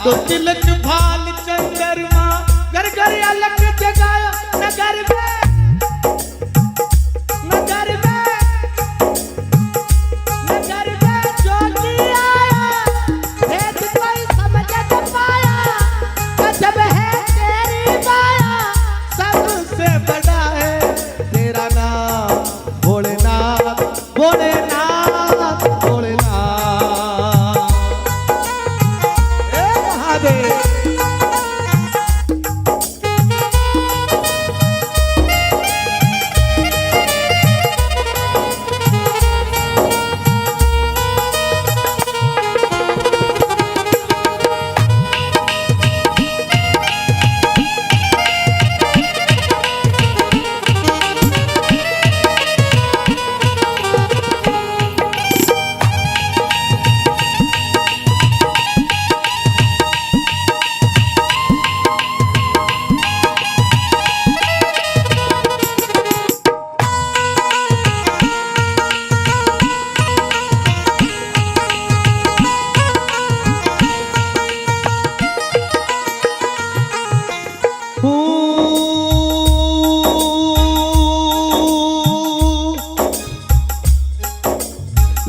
दो तिलक भाल चंद्रमा घर घर अलग जगाया नगर में नगर में नगर में ज्योति आया भेद कोई समझ न पाया गजब है तेरी माया सबसे बड़ा है तेरा नाम भोलेनाथ भोलेनाथ भोलेनाथ हे महादेव।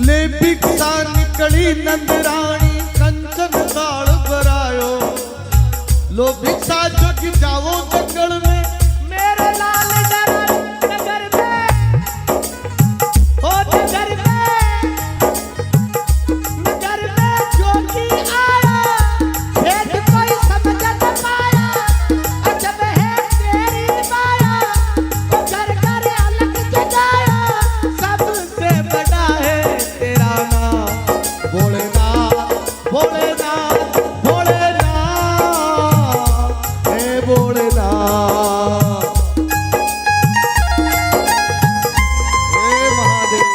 ले भिक्षा निकली नंदरानी कंचन काल भरायो लो भिक्षा जग जाओ जंगल में मेरे लाल डरा नगर में ओ नगर में ज्योति आया भेद कोई समझ न पाया अजब है तेरी माया ओ घर घर अलग जगाया सबसे बड़ा है तेरा नाम भोलेनाथ भोलेनाथ भोलेनाथ हे भोलेनाथ हे महादेव।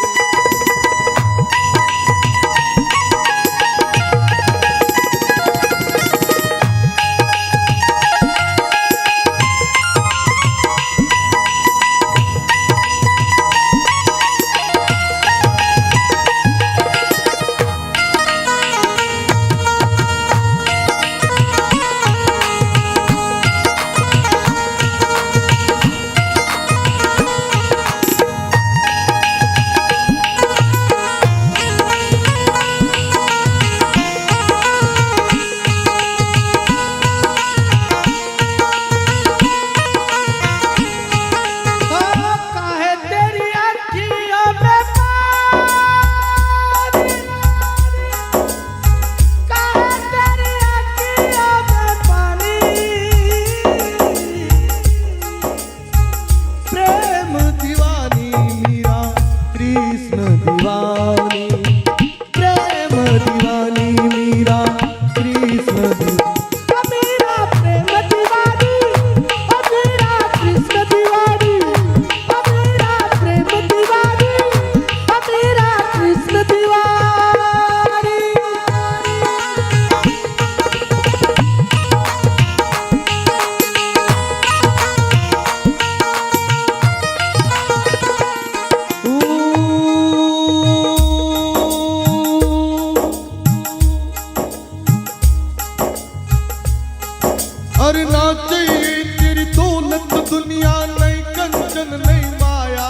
अरे ना चाहिए तेरी दौलत दुनिया नहीं कंचन नहीं माया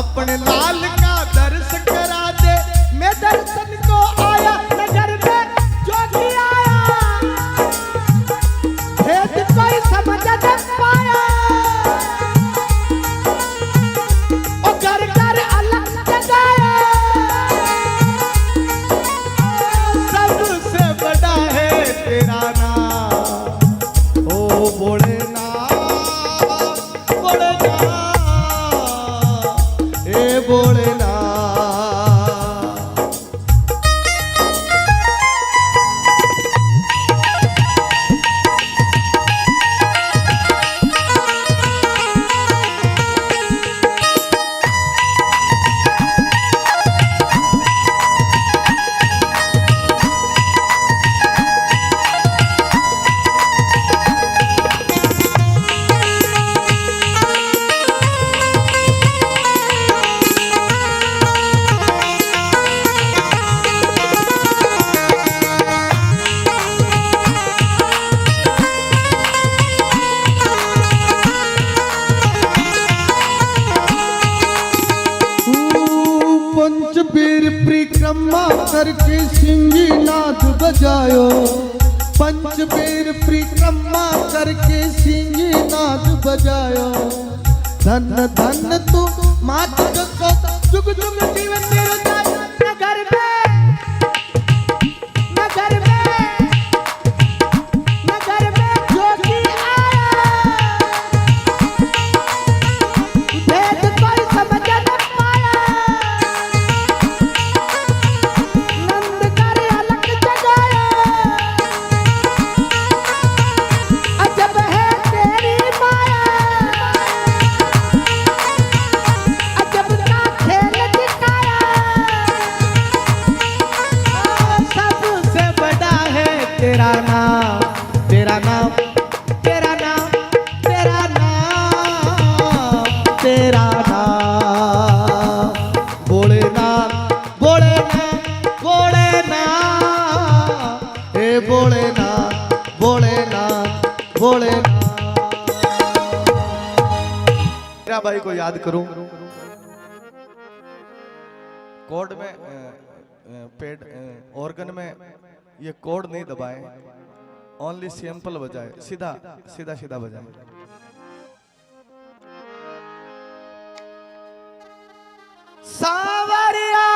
अपने लाल का दर्श करा दे मैं दर्शन को आया नगर में ज्योति आया भेद कोई समझ न पाया ओ घर घर अलग जगाया सबसे बड़ा है तेरा नाम भोलेनाथ भोलेनाथ हे भोलेनाथ। परिक्रमा करके सिंगी नाद बजायो, पंच बेर परिक्रमा करके सिंगी नाद बजायो। धन धन तू मात को जुग जुग जीवन तेरे नगर में, नगर में, नगर में जोगी आया, भेद कोई समझ न पाया। नंद कर अलग जगाया, अजब है तेरी माया, अजब का खेल दिखाया। सबसे बड़ा है तेरा नाम, तेरा नाम, तेरा नाम, तेरा नाम, तेरा नाम। भोलेनाथ, भोलेनाथ, भोलेनाथ, हे भोलेनाथ, भोलेनाथ, भोलेनाथ। मेरा भाई को याद करूं, कोड में पेड ऑर्गन में ये कोड नहीं दबाए, ओनली सैंपल बजाए, सीधा सीधा सीधा बजाए। सावरिया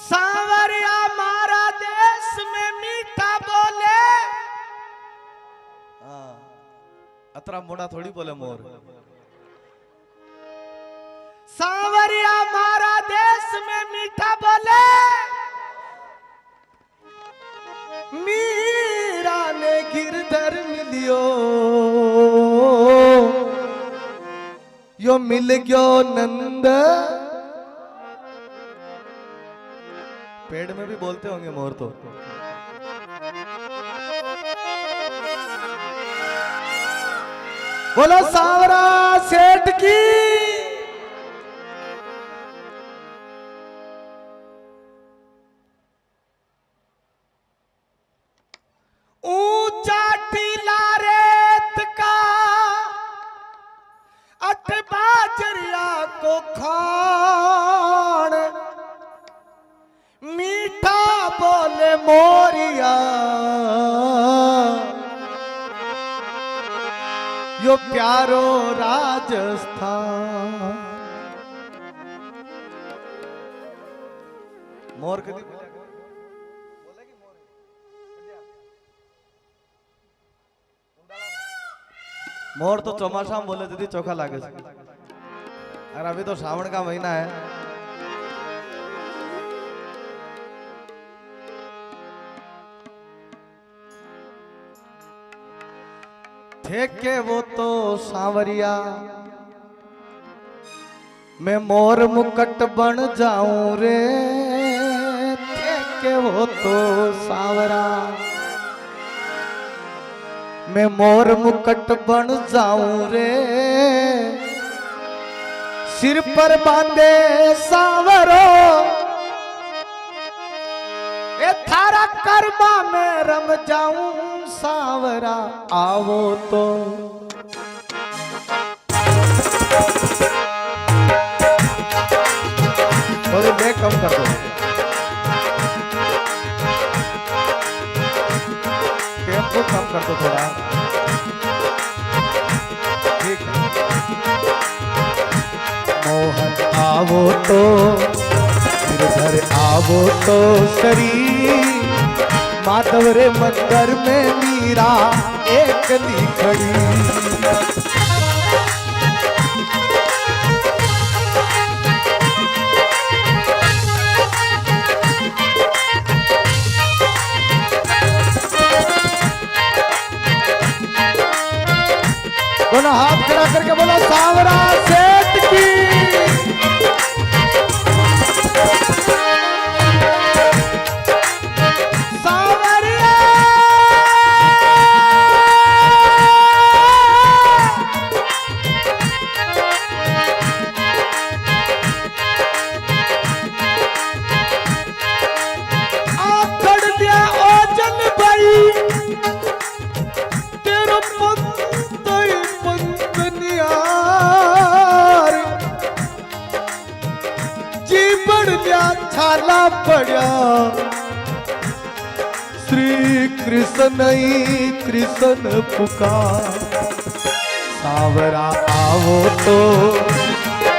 सावरिया मारा देश में मीठा बोले। अतरा मोड़ा थोड़ी बोले मोर। सावरिया मारा देश में मीठा बोले, मीरा ने गिरधर मिलियो, यो मिल गयो नंद। पेड़ में भी बोलते होंगे मोर तो। बोलो सावरा सेठ की। ऊंचा टीला रेत का अठ बाजरिया को खान, मीठा बोले मोरिया, यो प्यारो राजस्थान। मोर कदी मोर तो चौमासा में बोले दीदी चोखा लागे। और अभी तो श्रावण का महीना है। थे के वो तो सांवरिया, मैं मोर मुकट बन जाऊं रे। थे के वो तो सांवरा, मैं मोर मुकट बन जाऊं रे। सिर पर बांधे सांवरो, ए थारा कर्मा में रम जाऊं सांवरा। आवो तो थोड़ी देर कम कर दो, टेम्पो कम कर दो थोड़ा, ठीक है। मोहन आवो तो गिरधर आवो तो शरीर, माधव रे मंदिर में मीरा एकली खड़ी। दोनों हाथ खड़ा करके बोलो सांवरा सेठ की। तेरो पंत पंत निया जी बढ़िया छाला पड़ा श्री कृष्ण ही कृष्ण पुकार सावरा आवो तो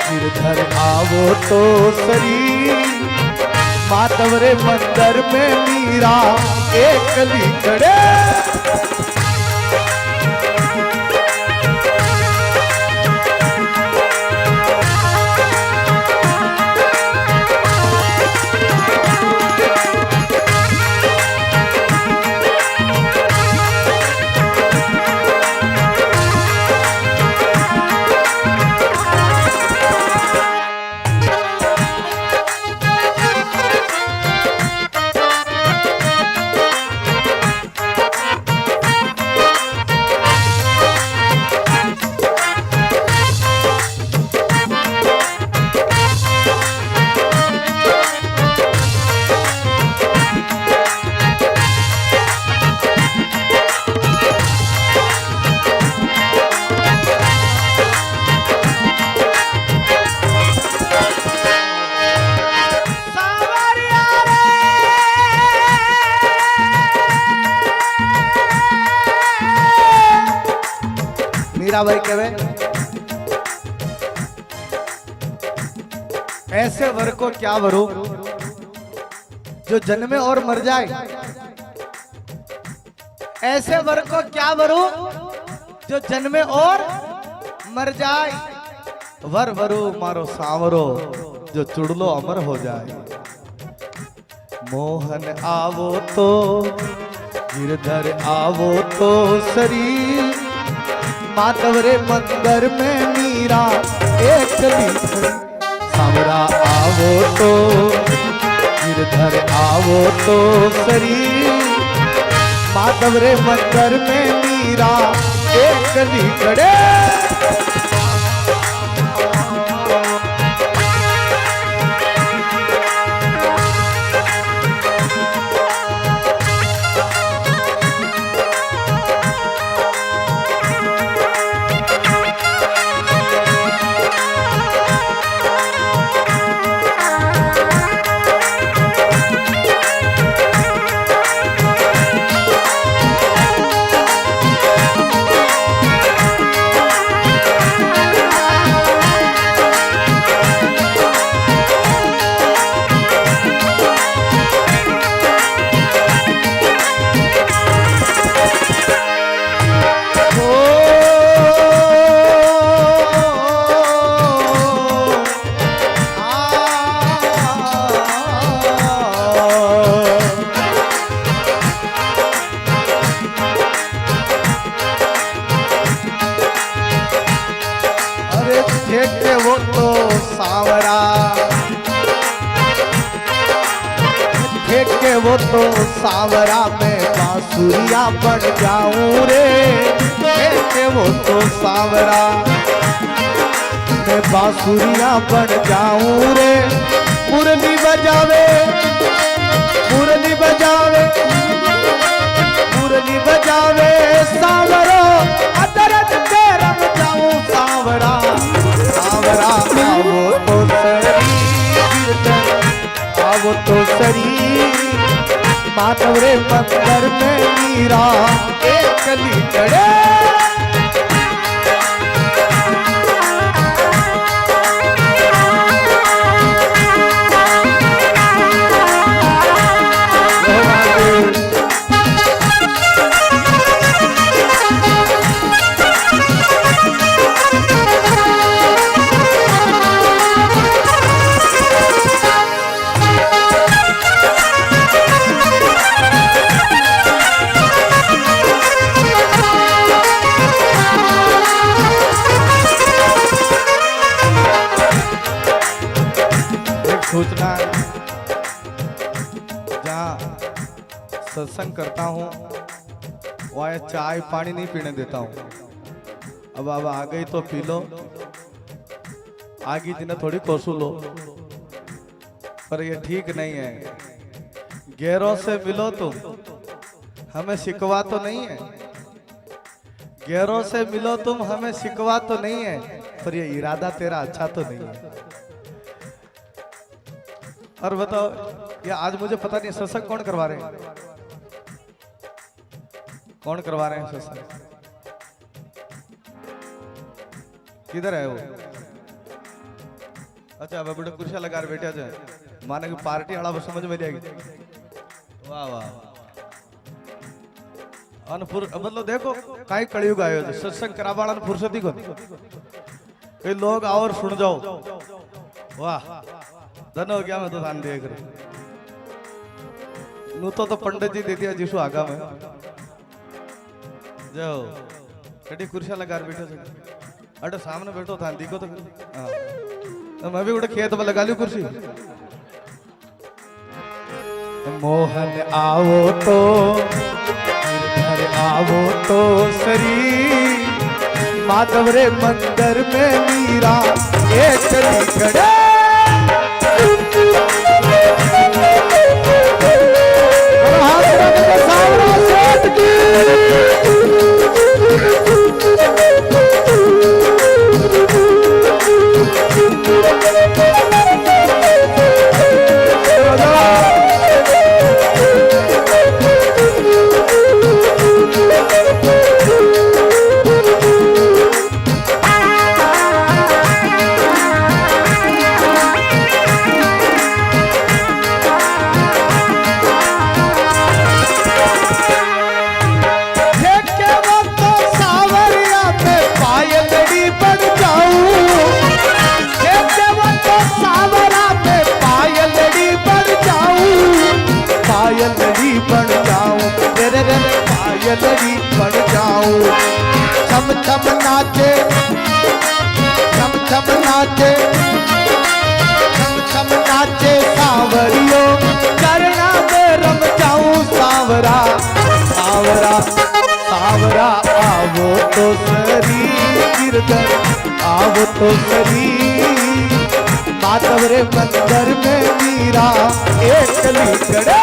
गिरधर आवो तो शरीर माधव रे मंदिर में मीरा एकली खड़े भाई कहवे ऐसे वर को क्या वरो जो जन्मे और मर जाए ऐसे वर को क्या वरो जो जन्मे और मर जाए वर वरो मारो सांवरो जो चुड़लो अमर हो जाए मोहन आवो तो गिरधर आवो तो शरीर माधव रे मंदिर में मीरा एकली सावरा आवो तो गिरधर आवो तो शरीर माधव रे मंदिर में मीरा एकली खड़े वो तो सावरा में बांसुरिया बन जाऊं रे के वो तो सावरा में बांसुरिया बन जाऊं रे मुरली बजावे मुरली बजावे मुरली बजावे सावरो अदरज पे रम जाऊं सावरा सावरा आवो तो शरीर आवो तो शरीर माधव रे मंदिर में मीरा एकली खड़े सोचना जहाँ सत्संग करता हूँ वहाँ चाय पानी नहीं पीने देता हूँ। अब आ गई तो पी लो, आगे दिन थोड़ी कोसू लो, पर ये ठीक नहीं है। गैरों से मिलो तुम, हमें शिकवा तो नहीं है। गैरों से मिलो तुम, हमें शिकवा तो नहीं है, पर ये इरादा तेरा अच्छा तो नहीं है। और बताओ ये आज मुझे पता नहीं सत्संग कौन करवा रहे हैं, कौन करवा रहे हैं सत्संग, किधर है वो? अच्छा अब बेटा कुर्सियां लगा बैठा जाए माने की पार्टी वाला समझ में जाएगी। वाह वाह अनपुर मतलब देखो काई कलयुग आयो है सत्संग करावा वाला फुर्सत ही को कई लोग आओ और सुन जाओ। वाह धन हो गया मैं तो ध्यान देख रहा नू तो पंडित जी दे दिया जिसको आगा में जाओ कटी कुर्सियां लगा बैठे थे अरे सामने बैठो था देखो तो हाँ तो मैं भी उड़े खेत में लगा ली कुर्सी। मोहन आओ तो घर आओ तो सरी माधव रे मंदिर में मीरा ये चली खड़े पायलड़ी बन जाऊं छम छम नाचे छम छम नाचे छम छम नाचे सावरियो करना में रम जाऊं सावरा सावरा सावरा आवो तो सरी गिरधर आवो तो सरी माधव रे मंदिर में मीरा एकली चढ़े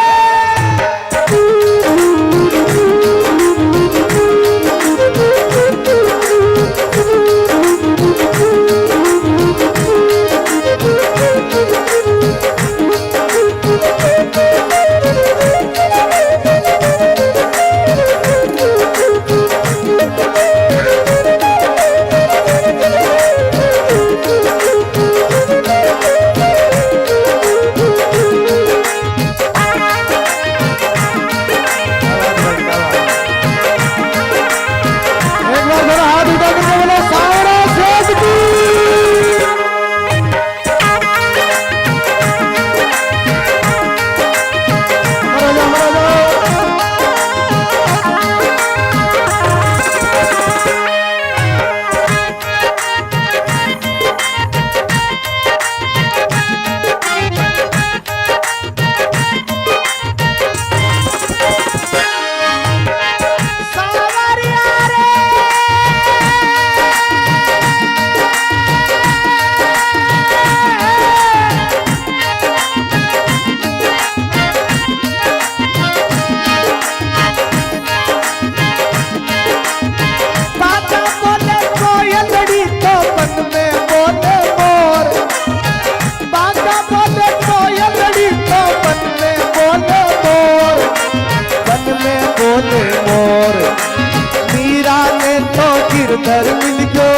गिरधर मिल गयो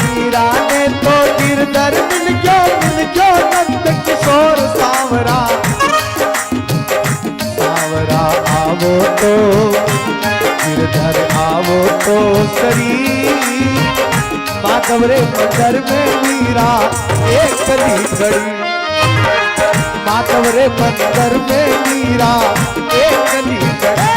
मीरा ने तो गिरधर मिल गयो नंद किशोर सावरा सावरा आवो तो गिरधर आवो तो सरी माधव रे मंदिर में मीरा एकली खड़ी माधव रे मंदिर में मीरा एकली खड़ी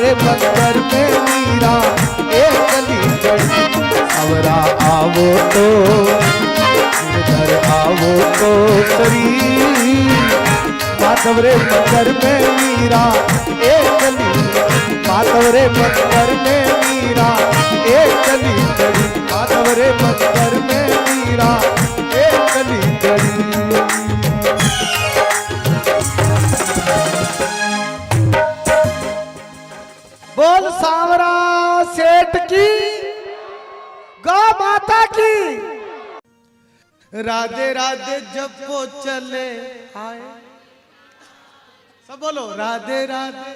तवरे मंदिर में मीरा एक गली गली। सावरा आवो तो इधर आवो तो सरी, माधवरे मंदिर में मीरा एक गली, माधवरे मंदिर में मीरा एक गली गली, माधवरे मंदिर में मीरा एक गली गली। बोल सांवरा सेठ की, गौ माता की। राधे राधे जब वो चले आए, सब बोलो राधे राधे।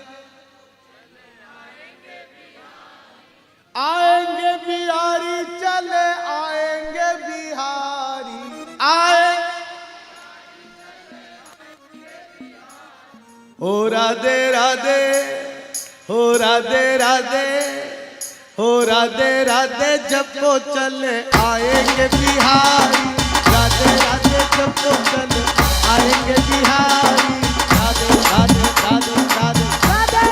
आएंगे बिहारी चले आएंगे बिहारी आए, ओ राधे राधे, हो राधे राधे, हो राधे राधे जब वो चले आएंगे बिहारी, राधे राधे जब वो चले आएंगे बिहारी, राधे राधे राधे राधे राधे।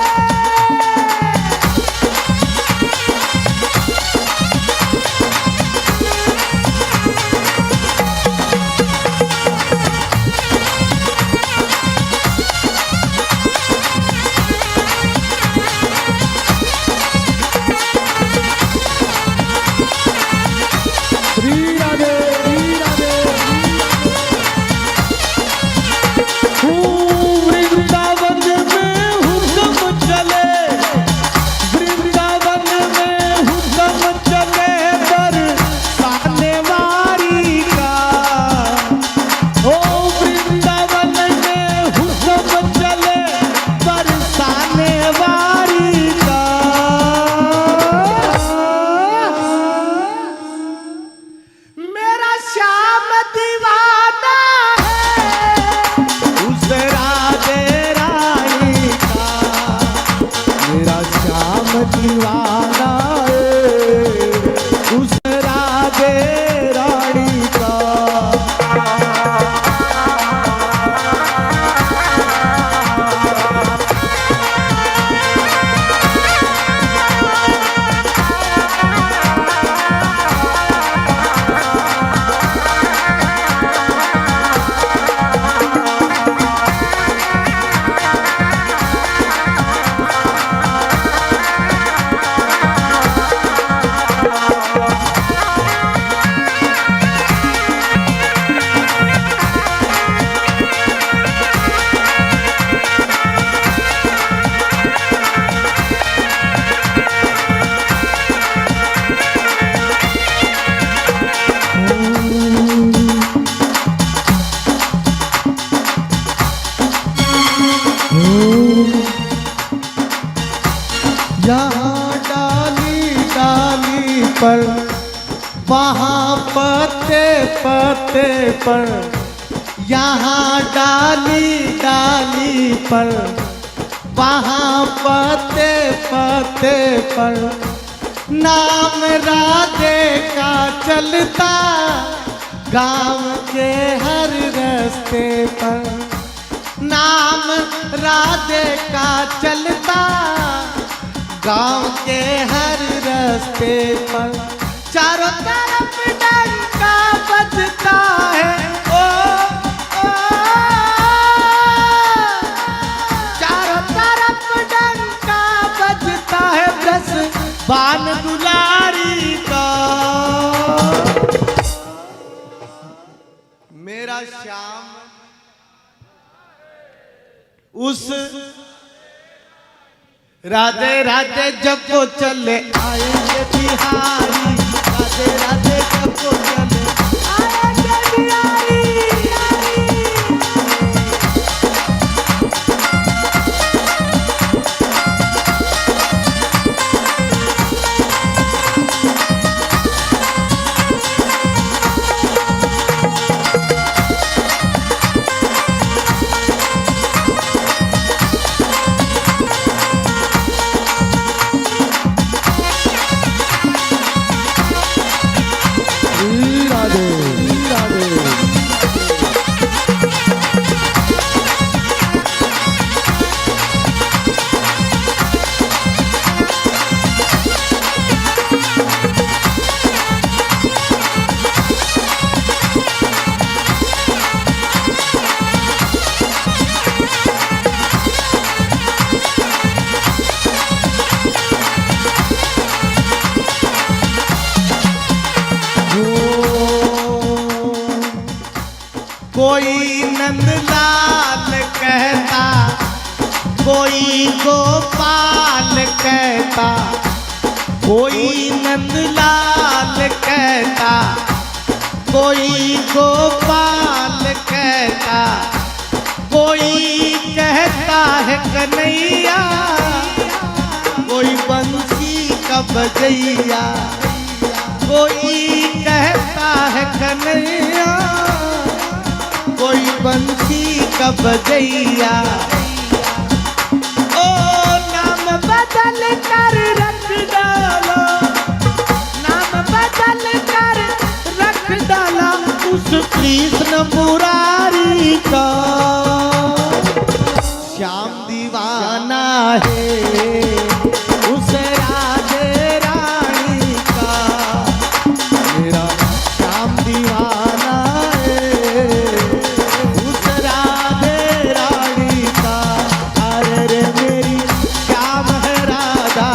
यहाँ डाली डाली पर, वहाँ पत्ते पत्ते पर, यहाँ डाली डाली पर, वहाँ पत्ते पत्ते पर, नाम राधे का चलता गाँव के हर रास्ते पर, नाम राधे का चलता गाँव के हर रास्ते पर। चारों तरफ डंका बजता है, ओ, ओ, चारों तरफ डंका बजता है, दस बान दुलारी का। मेरा श्याम उस राधे राधे जब वो चले आएंगे बिहारी, राधे राधे जब वो चले आएंगे बिहारी। कोई नंदलाल कहता, कोई गोपाल कहता, कोई नंदलाल कहता, कोई गोपाल कहता, कोई कहता है कन्हैया, कोई बंसी का बजैया, कोई कहता है कन्हैया, कोई बंसी का बजैया। ओ नाम बदल कर रख डाला, नाम बदल कर रख डाला उस कृष्ण मुरारी का। श्याम दीवाना है उस राधे रानी का, मेरा श्याम दीवाना है उस राधे रानी का। अरे रे मेरी श्याम है राधा,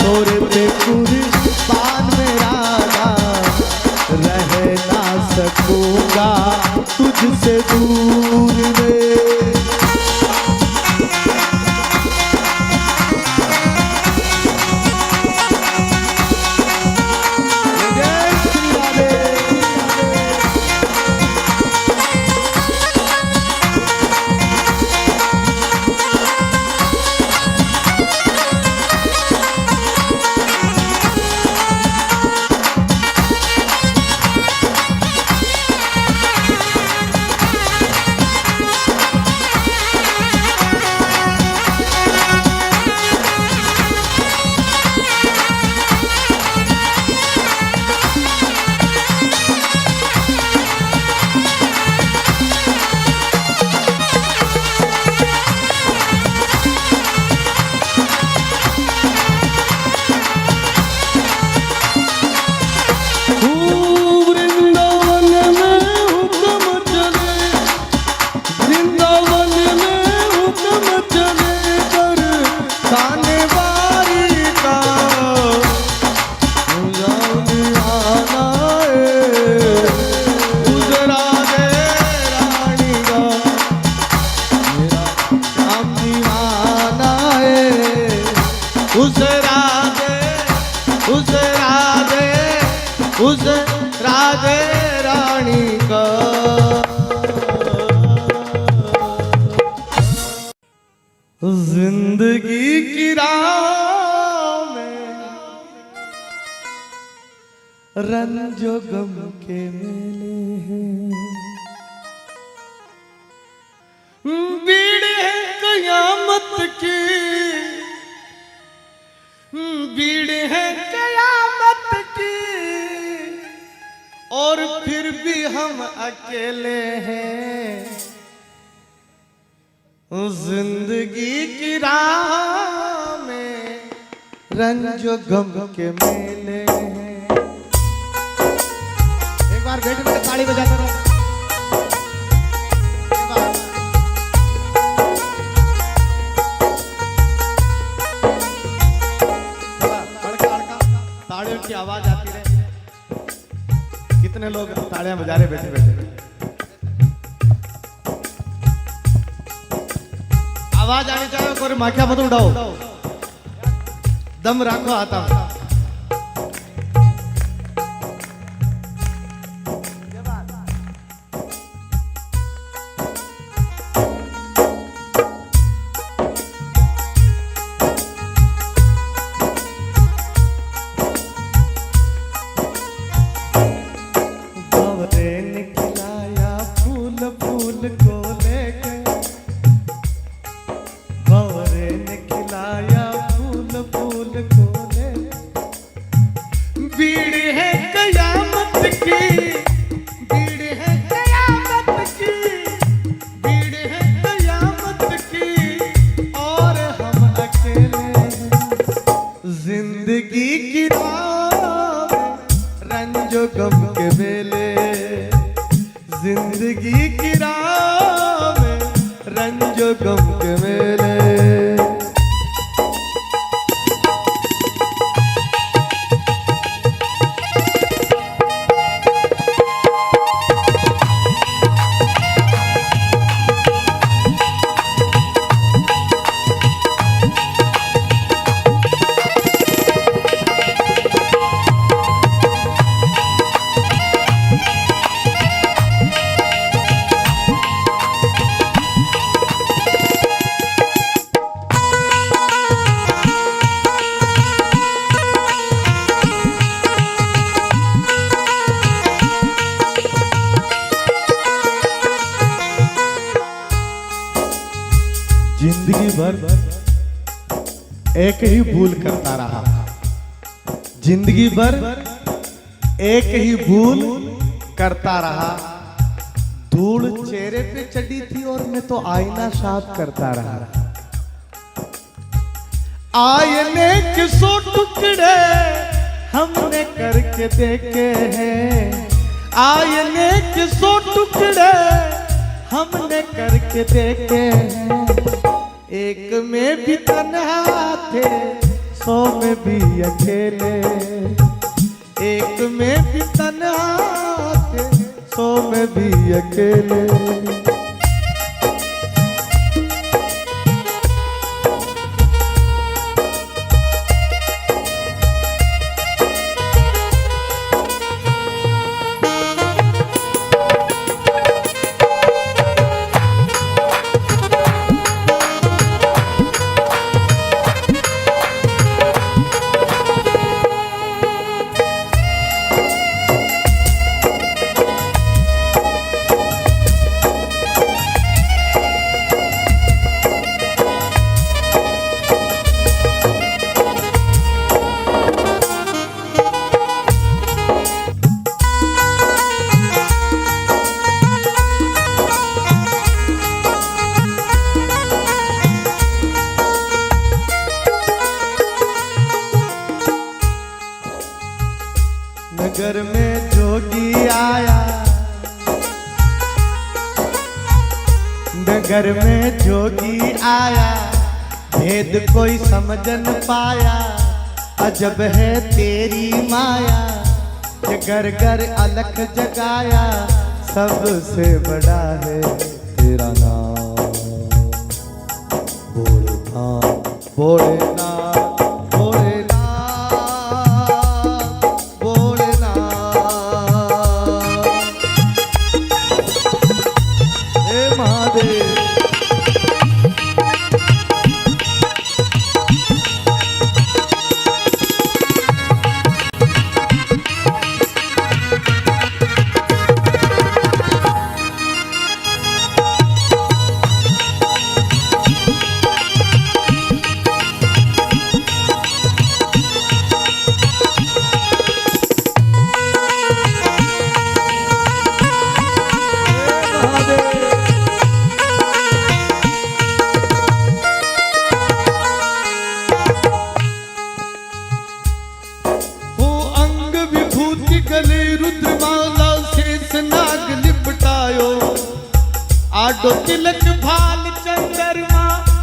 तोरे पे कुर्बान में राधा, रह ना सकूंगा तुझसे दूर में। उस राधे रानी का। जिंदगी की राह में रंजो गम के मेले हैं, बीड़ है कयामत की, बीड़ है कयामत की, और फिर भी हम अकेले हैं। जिंदगी की राह में रंजो गम के मेले हैं। एक बार बैठ बैठ ताली बजाते रहो। तालियों की आवाज आती रहे। कितने लोग तालियां बजा रहे बैठे बैठे। आवाज आनी चाहिए, कोई माखिया मत उड़ाओ, दम रखो आता। जिंदगी की राह रंजो गम के मेले, जिंदगी की राह में रंजो गम के मेले। भर एक ही भूल करता रहा, जिंदगी भर एक ही भूल करता रहा। धूल चेहरे पे चढ़ी थी और मैं तो आईना साफ करता रहा। आईने के 100 टुकड़े हमने करके देखे हैं, आईने के 100 टुकड़े हमने करके देखे हैं। एक में भी तन्हा थे, 100 में भी अकेले। एक में भी तन्हा थे, 100 में भी अकेले। नगर में जोगी आया, नगर में जोगी आया, भेद कोई समझ न पाया। अजब है तेरी माया, ये घर घर अलख जगाया। सबसे बड़ा है तेरा नाम भोलेनाथ, भोलेनाथ, आडो तिलक भाल चंद्रमा,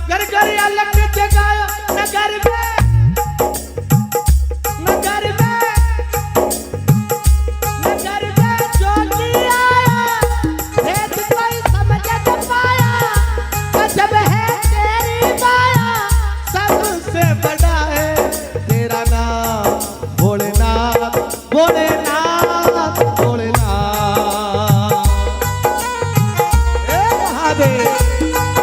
घर घर अलग जगाया। नगर में, नगर में, नगर में जोगी आया, भेद कोई समझ न पाया। अजब है तेरी माया, सबसे बड़ा है तेरा नाम भोलेनाथ, भोलेनाथ, भोलेनाथ। Hey!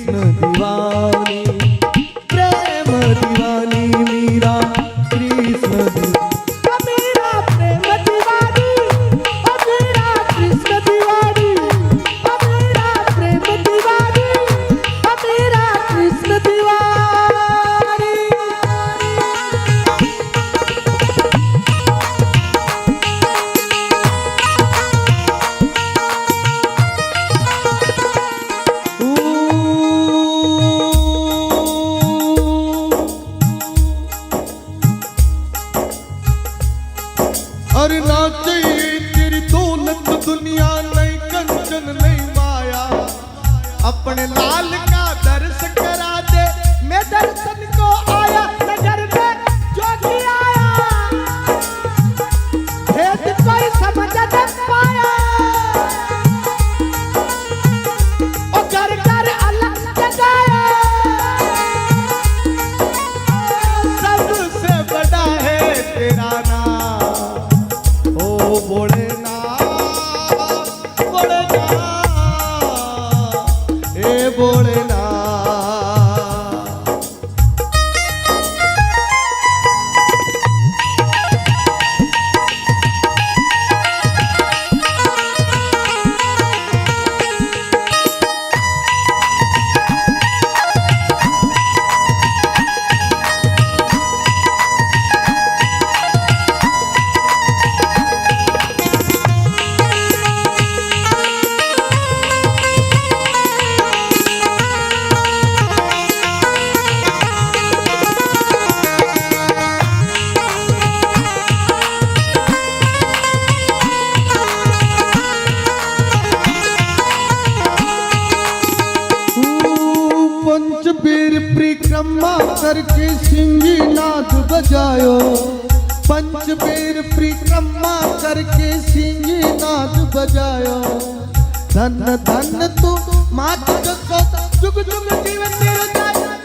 कृष्ण दीवानी, प्रेम दीवानी मीरा कृष्ण दीवानी, मीरा प्रेम दीवानी, मीरा कृष्ण दीवानी, मीरा प्रेम दीवानी, मीरा कृष्ण दीवानी। और ना चाहिए तेरी दौलत दुनिया नहीं कंचन नहीं माया, अपने लाल का दर्श करा दे, मैं दर्शन को आया नजर में जोगी आया, भेद कोई समझ न पाया, ओ घर घर अलग जगाया, सबसे बड़ा है तेरा नाम, भोलेनाथ भोलेनाथ हे भोलेनाथ। पंचबीर परिक्रमा करके सिंगी नाद बजायो, पंचबीर परिक्रमा करके सिंगी नाद बजायो, धन धन तू मात को जुग जुग जीवन तेरे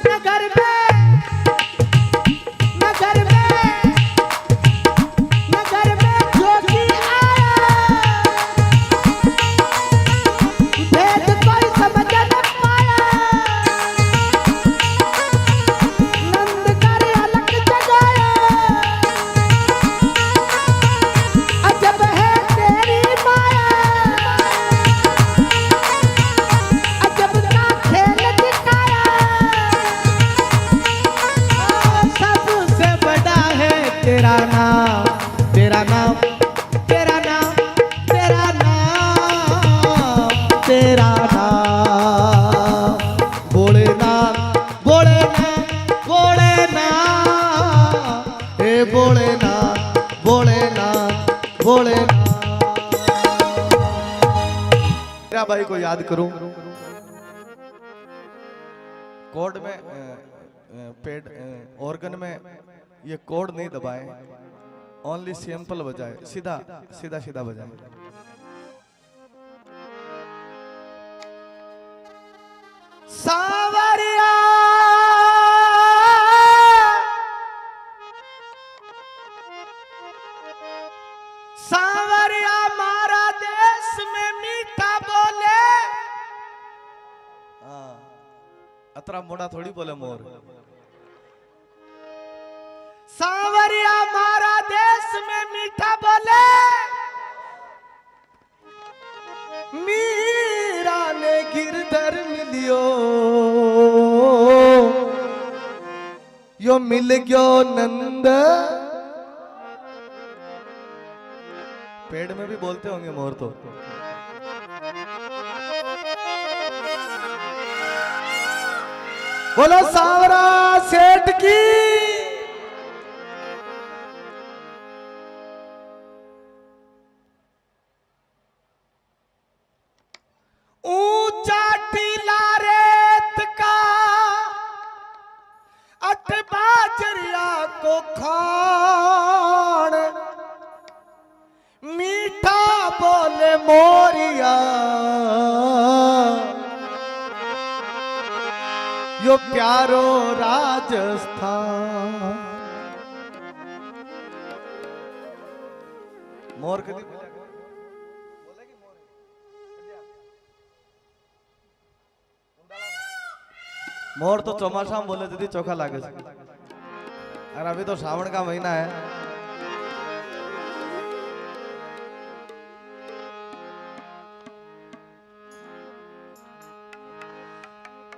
नगर में, नगर में, नगर में जोगी आया, भेद कोई समझ न पाया, नंद कर अलग जगाया, अजब है तेरी माया, अजब का खेल दिखाया, सबसे बड़ा है तेरा नाम, तेरा नाम, तेरा नाम, तेरा नाम, तेरा नाम, भोलेनाथ भोलेनाथ भोलेनाथ हे भोलेनाथ भोलेनाथ भोलेनाथ। मेरा भाई को याद करूं, कॉर्ड में पेड ऑर्गन में ये कॉर्ड नहीं दबाए, ओनली सिंपल बजाए, सीधा सीधा सीधा बजाए। सावरिया सावरिया मारा देश में मीठा बोले, अतरा मोड़ा थोड़ी बोले मोर, सावरिया मारा देश में मीठा बोले, मीरा ने गिरधर मिलियो, यो मिल गयो नंद, पेड़ में भी बोलते होंगे मोर तो, बोलो सावरा सेठ की। ऊंचा टीला रेत का अट बाजरिया को खान, मीठा बोले मोरिया, यो प्यारो राजस्थान। मोर कदी बोलेगी मोर मोर तो चौमासा में बोले दीदी चोखा लागे छे। और अभी तो श्रावण का महीना है।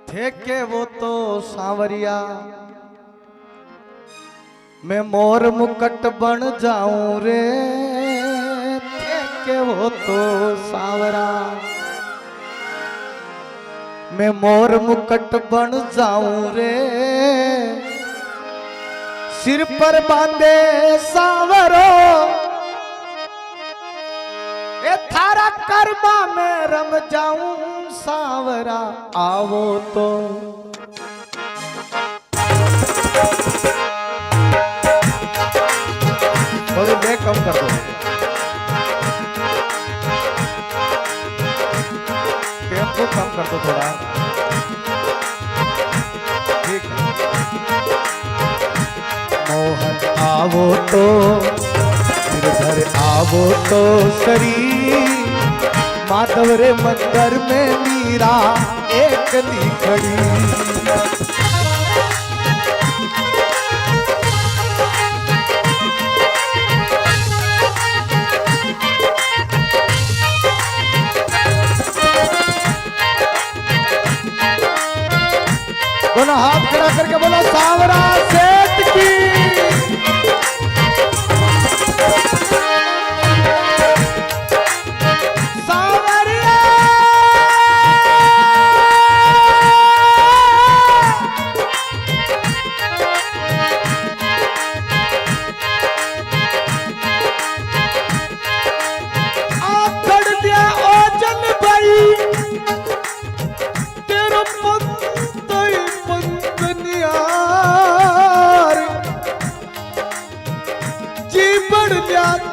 थे के वो तो सांवरिया मैं मोर मुकट बन जाऊं रे। थे के वो तो सांवरा मैं मोर मुकट बन जाऊं रे। सिर पर बांधे सांवरो ए थारा कर्मा में रम जाऊं सांवरा आवो तो। थोड़ी देर कम कर दो, टेम्पो कम कर दो थोड़ा, ठीक है। मोहन आवो तो गिरधर आवो तो शरीर माधव रे मंदिर में मीरा एकली खड़ी। दोनों हाथ खड़ा करके बोलो सांवरा सेठ की। सांवरिया आप कर दिया ओ जन भाई तेरा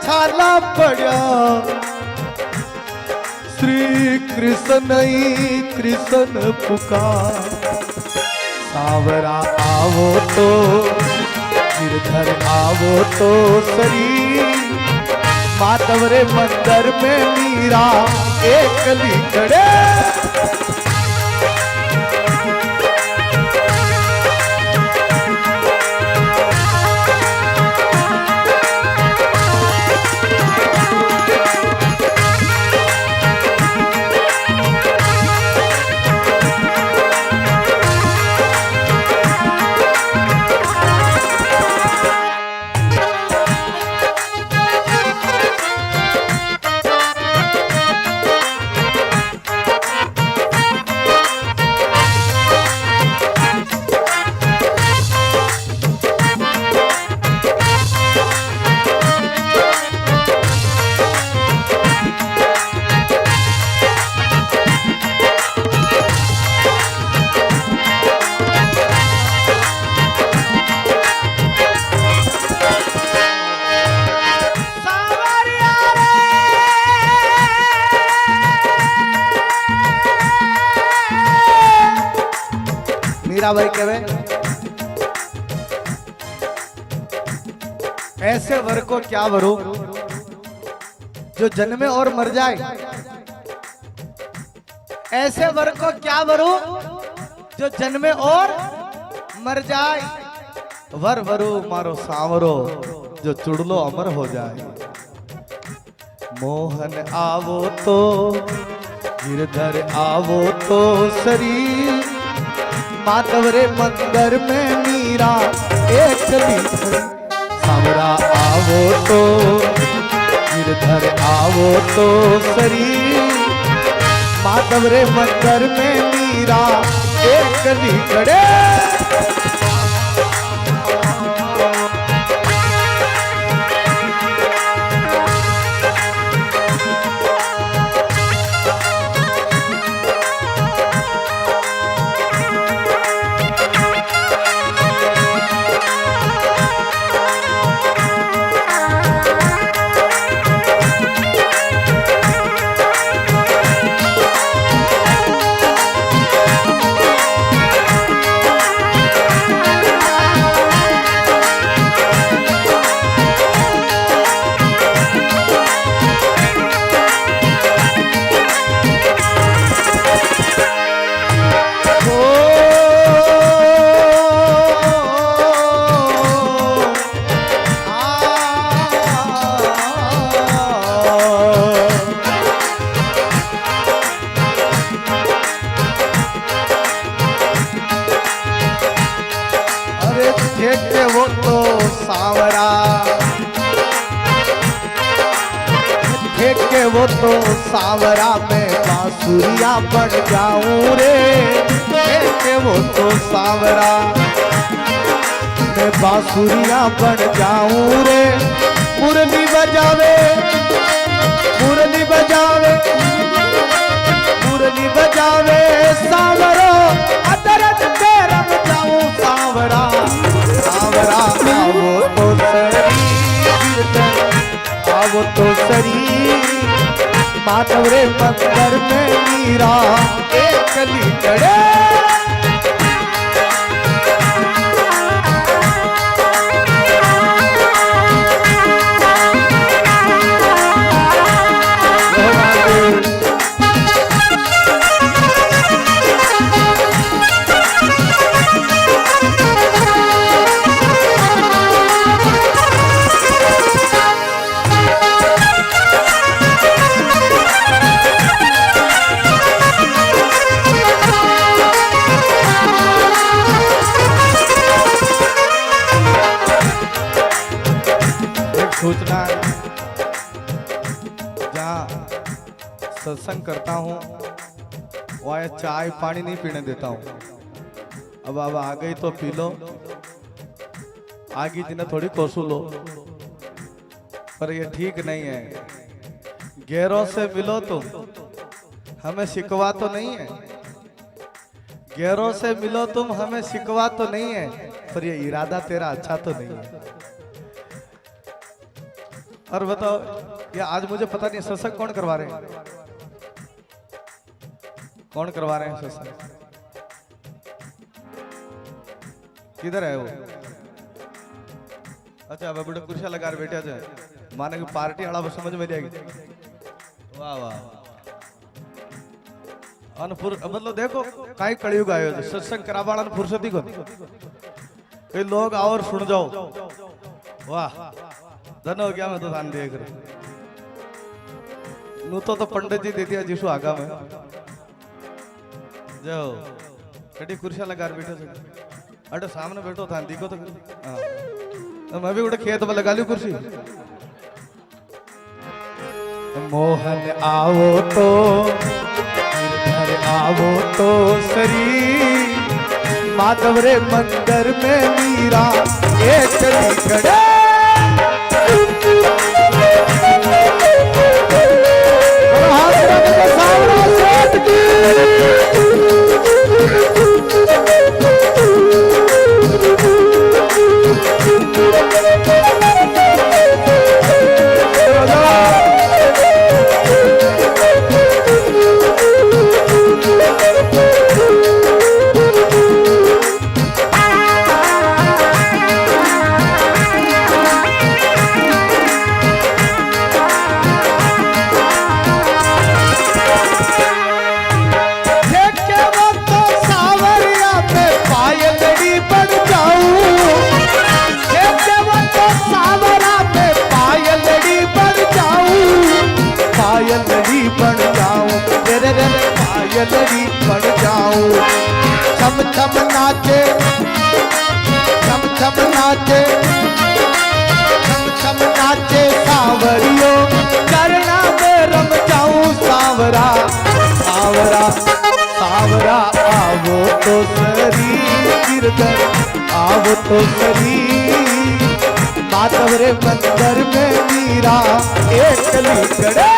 छाला पड़ा श्री कृष्ण ही कृष्ण पुकार। सांवरा आवो तो गिरधर आवो तो शरीर माधव रे मंदिर में मीरा एकली खड़े। भाई कहवे ऐसे वर को क्या वरो जो जन्मे और मर जाए। ऐसे वर को क्या वरो जो जन्मे और मर जाए। वर वरु मारो सांवरो जो चुड़लो अमर हो जाए। मोहन आवो तो गिरधर आवो तो शरीर माधव रे मंदिर में मीरा एकली। सांवरा आवो तो गिरधर आवो तो शरीर माधव रे मंदिर में मीरा एकली खड़े। सांवरा, देखे वो तो सांवरा में बांसुरिया बन जाऊं रे, देखे वो तो सांवरा मैं बांसुरिया बन जाऊं रे। मुरली बजावे, मुरली बजावे, मुरली बजावे सांवरो, अदरक पे रम जाऊं सांवरा, सांवरा आवो तो सरी, आवो तो सरी, माधव रे मंदिर में मीरा एक कली चढ़े। सूचना, जहाँ सत्संग करता हूँ वहाँ चाय पानी नहीं पीने देता हूँ। अब आ गई तो पी लो, आगे जिन्हें थोड़ी कोसू लो, पर ये ठीक नहीं है। गैरों से मिलो तुम, हमें शिकवा तो नहीं है। गैरों से मिलो तुम, हमें शिकवा तो नहीं है, पर ये इरादा तेरा अच्छा तो नहीं है। और बताओ, ये आज मुझे पता नहीं सत्संग कौन करवा रहे हैं, कौन करवा रहे हैं सत्संग, किधर है वो? अच्छा अब बड़े कुर्सियां लगा रहे बैठे जाए, माने की पार्टी वाला समझ में नहीं आएगी। वाह वाह, मतलब देखो काई कलयुग आयो, सत्संग करावाला फुर्सती को कई लोग आओ और सुन जाओ। वाह धन हो गया, मैं तो ध्यान देख रहा नू तो पंडित जी दे दिया जिसु आगा में जाओ, कड़ी कुर्सियां लगा बैठे थे, अरे सामने बैठो था देखो तो। हाँ तो मैं भी उठे खेत में लगा ली कुर्सी। मोहन आओ तो घर आओ तो सरी, माधव रे मंदिर में मीरा ये चली खड़े। पायलड़ी बन जाऊं, छम छम नाचे, छम छम नाचे, छम छम नाचे सांवरियो, करना में रम जाऊं सांवरा, सांवरा सांवरा आवो तो सरी, गिरधर आवो तो सरी, माधव रे मंदिर में मीरा एक ली चढ़े।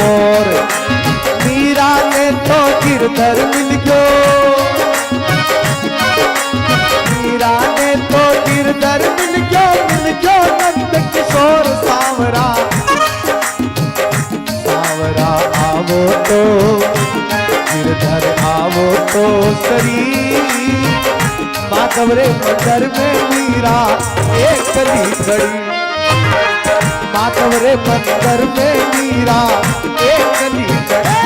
मोर। मीरा ने तो गिरधर मिल गयो, मीरा ने तो गिरधर मिल गयो नंद किशोर सांवरा। सांवरा आवो तो गिरधर आवो तो सरी, माधव रे मंदिर में मीरा एक कली खड़ी। माधव रे मंदिर में मीरा एक कली खड़ी।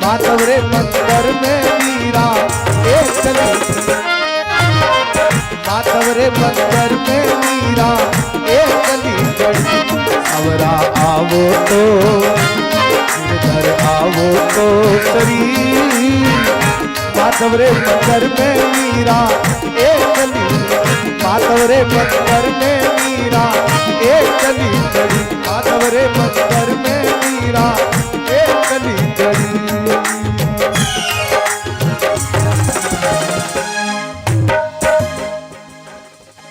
माधव रे मंदिर में मीरा एक कली। माधव रे मंदिर में मीरा एक कली खड़ी। सांवरा आवो तो गिरधर आवो तो सरी, माधव रे मंदिर में मीरा एक कली। माधव रे मंदिर में मीरा एक कली खड़ी। माधव रे मंदिर में मीरा एक कली खड़ी।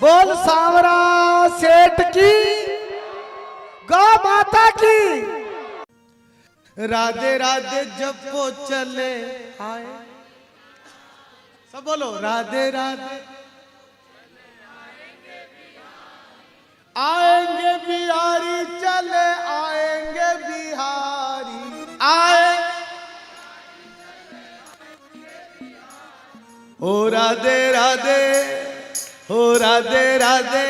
बोल सांवरा सेठ की, गौ माता की। राधे राधे जब वो चले आए, सब बोलो राधे राधे। आएंगे बिहारी चले आएंगे बिहारी आए। ओ राधे राधे, हो राधे राधे,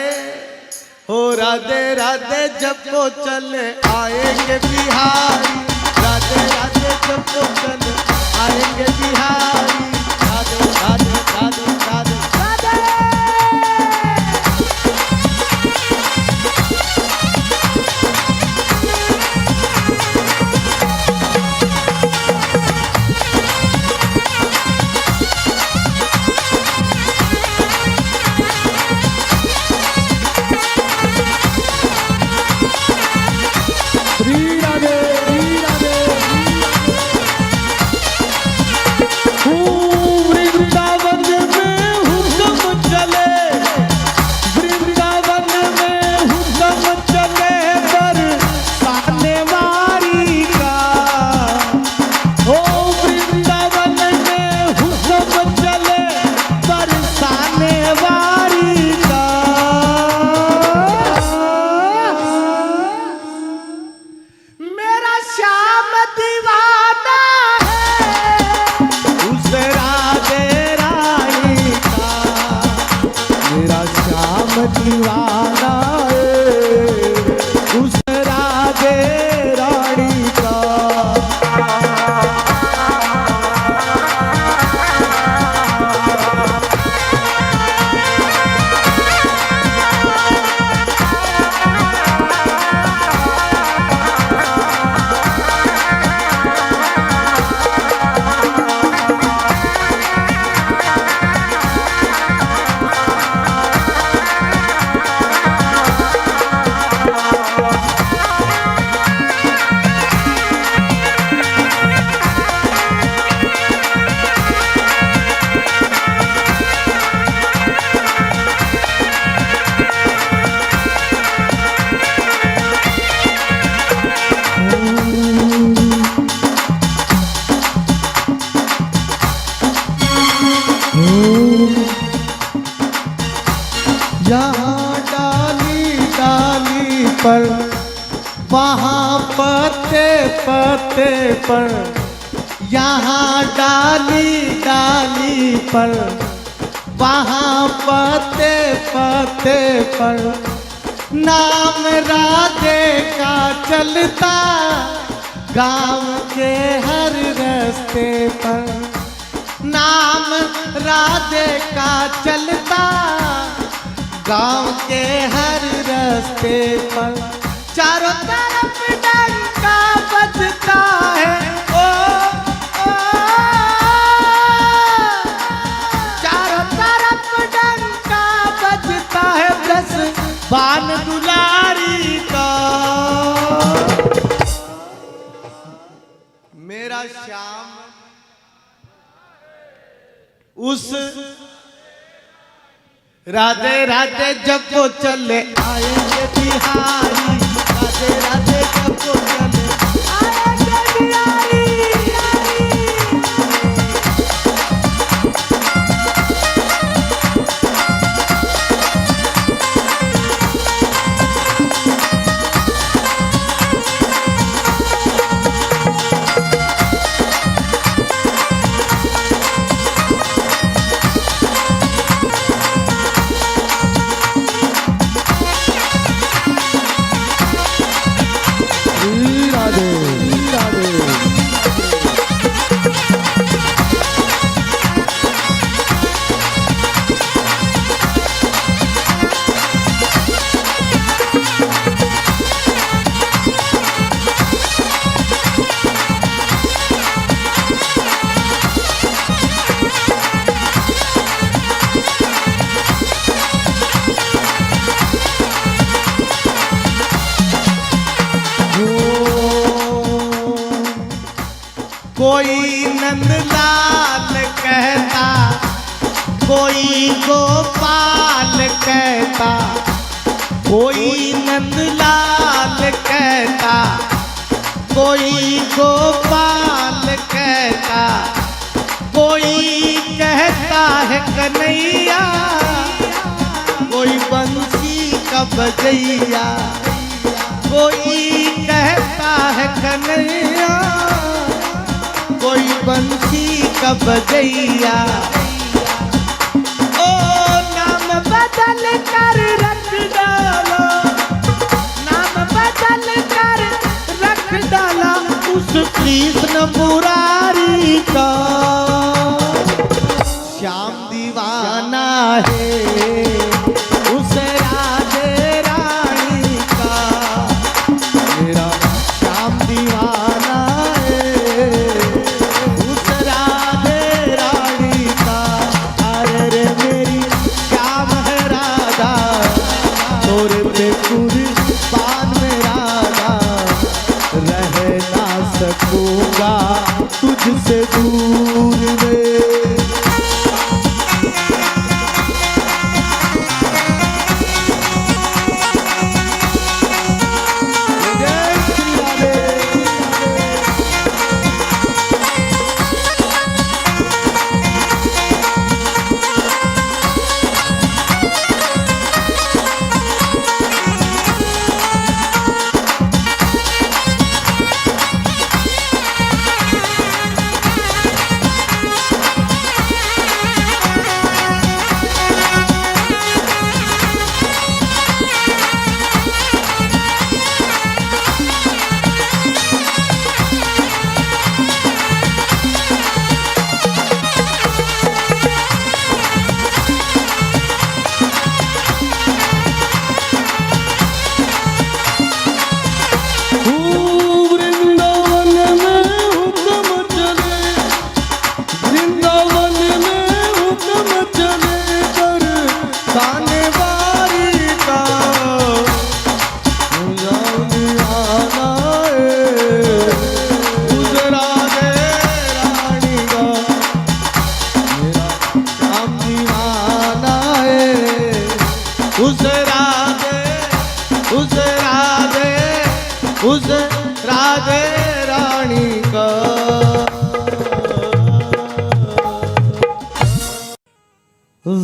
हो राधे राधे जब वो चले आएंगे बिहारी। राधे राधे जब वो चले आएंगे बिहारी। राधे राधे राधे राधे राधे। वृंदावन में वहाँ पत्ते पत्ते पर, यहाँ डाली डाली पर, वहाँ पत्ते पत्ते पर नाम राधे का चलता, गांव के हर रास्ते पर नाम राधे का चलता, गांव के हर रास्ते पर चारों तरफ डंका बजता है। ओ, ओ, चारों तरफ डंका बजता है, दस बान दुलारी का। मेरा श्याम उस राधे राधे जब वो चले आएंगे बिहारी, राधे राधे जब वो चले आएंगे बिहारी। कोई नंदलाल कहता, कोई गोपाल कहता, कोई नंदलाल कहता, कोई गोपाल कहता, कोई कहता है कन्हैया, कोई बंसी का बजैया, कोई कहता है कन्हैया, कोई बंसी का बजैया। ओ नाम बदल कर रख डाला, नाम बदल कर रख डाला उस कृष्ण मुरारी का। श्याम दीवाना है उस राधे रानी का, मेरा श्याम दीवाना सकूंगा तुझसे दूर में। उस राधे रानी का।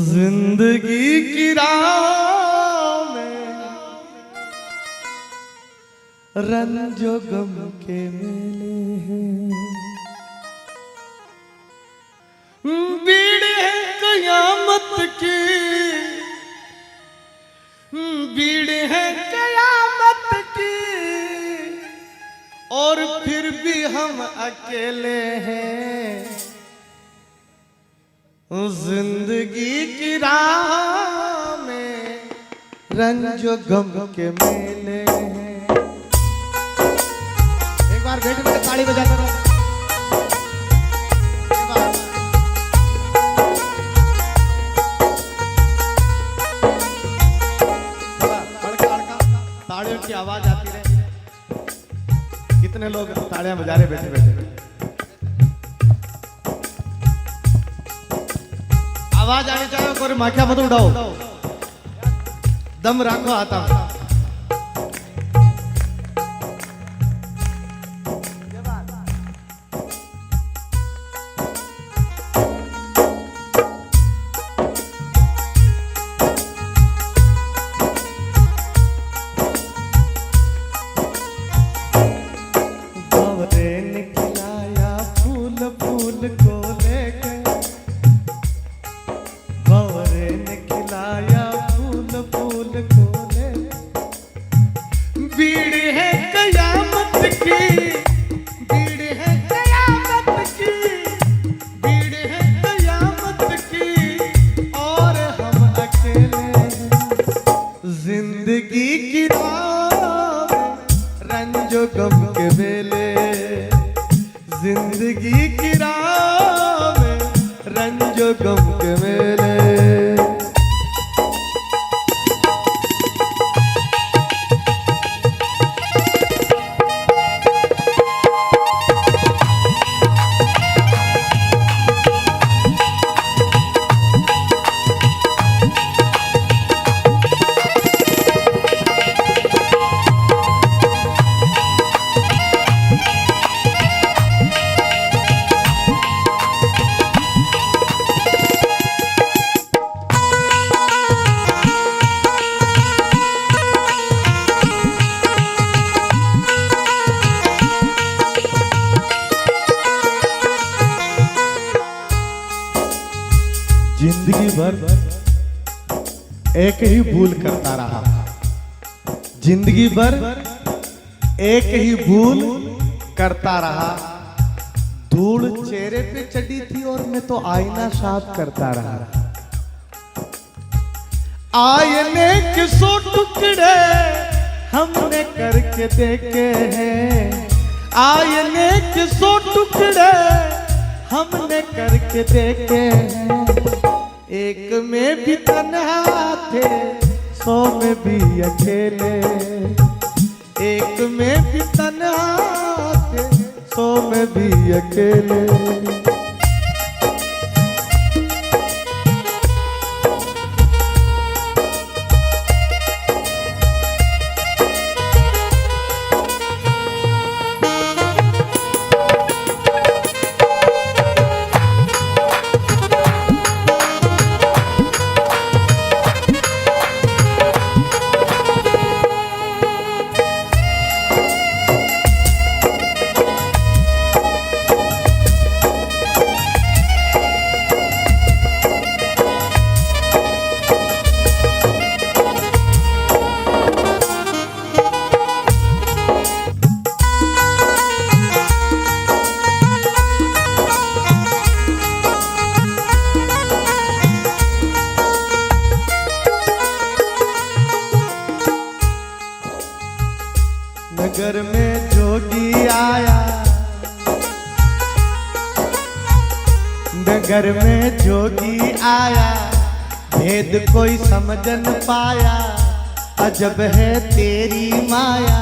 जिंदगी की राह में रंजो गम के मेले हैं, भीड़ है कयामत की, भीड़ है कयामत की, और फिर भी हम अकेले हैं। जिंदगी की राह में रंजो गम के मेले हैं। एक बार बैठ के ताली बजाता रहो। तालियों की आवाज आती रहे। कितने लोग तालियां बजा रहे बैठे बैठे। आवाज आनी चाहिए, कोई माखिया मत उड़ाओ, दम रखो आता। भंवरे निकलाया फूल फूल को लेके, भंवरे निकलाया फूल फूल को लेके। भीड़ है कयामत की, भीड़ है कयामत की, भीड़ है कयामत की, और हम अकेले हैं। जिंदगी की राह में रंजो गम के मेले, जिंदगी की राह में रंजो गम के मेले। जिंदगी भर एक ही भूल करता रहा, जिंदगी भर एक ही भूल करता रहा। धूल चेहरे पे चढ़ी थी और मैं तो आईना साफ करता रहा। आईने के 100 टुकड़े हमने करके देखे हैं, आईने के 100 टुकड़े हमने करके देखे हैं। एक में भी तन्हा थे, 100 में भी अकेले, एक में भी तन्हा थे, 100 में भी अकेले। नगर में जोगी आया, नगर में जोगी आया, भेद कोई समझ न पाया। अजब है तेरी माया,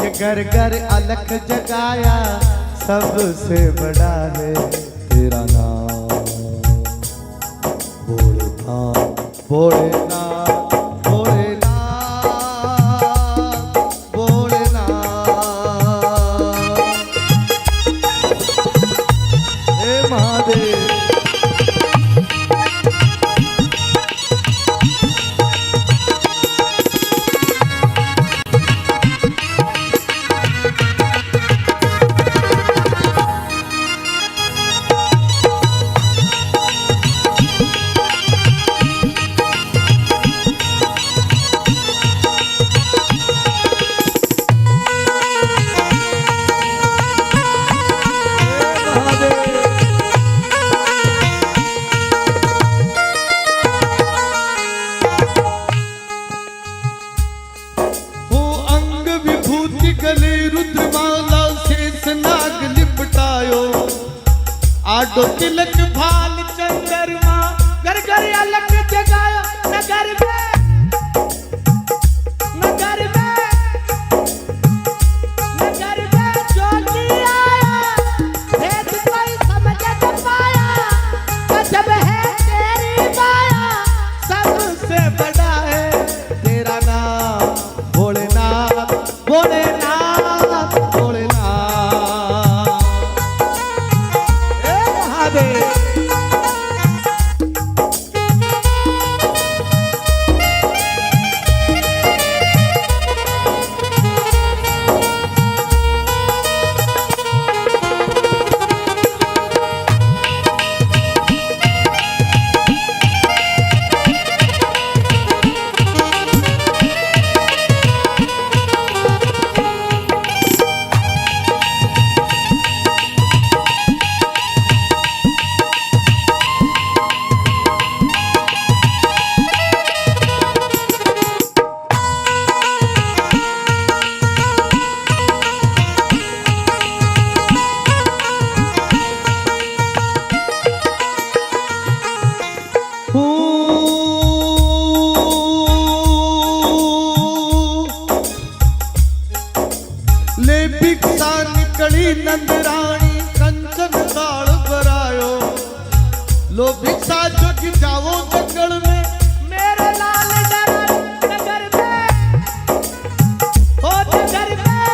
ये घर घर अलख जगाया। सबसे बड़ा है तेरा नाम, भोलेनाथ भोलेनाथ दो तिलक भाल चंद्रमा, घर घर अलग जगाया नगर में, नगर में, नगर में ज्योति आया, भेद कोई समझ न पाया, गजब है तेरी माया, सबसे बड़ा है तेरा नाम भोलेनाथ, भोलेनाथ, भोलेनाथ। ए महादेव ले भिक्षा निकली नंदराणी, कंचन ताल भरायो, लो भिक्षा जोगी जाओ जंगल में, मेरे लाल डरा नगर में, ओ नगर में,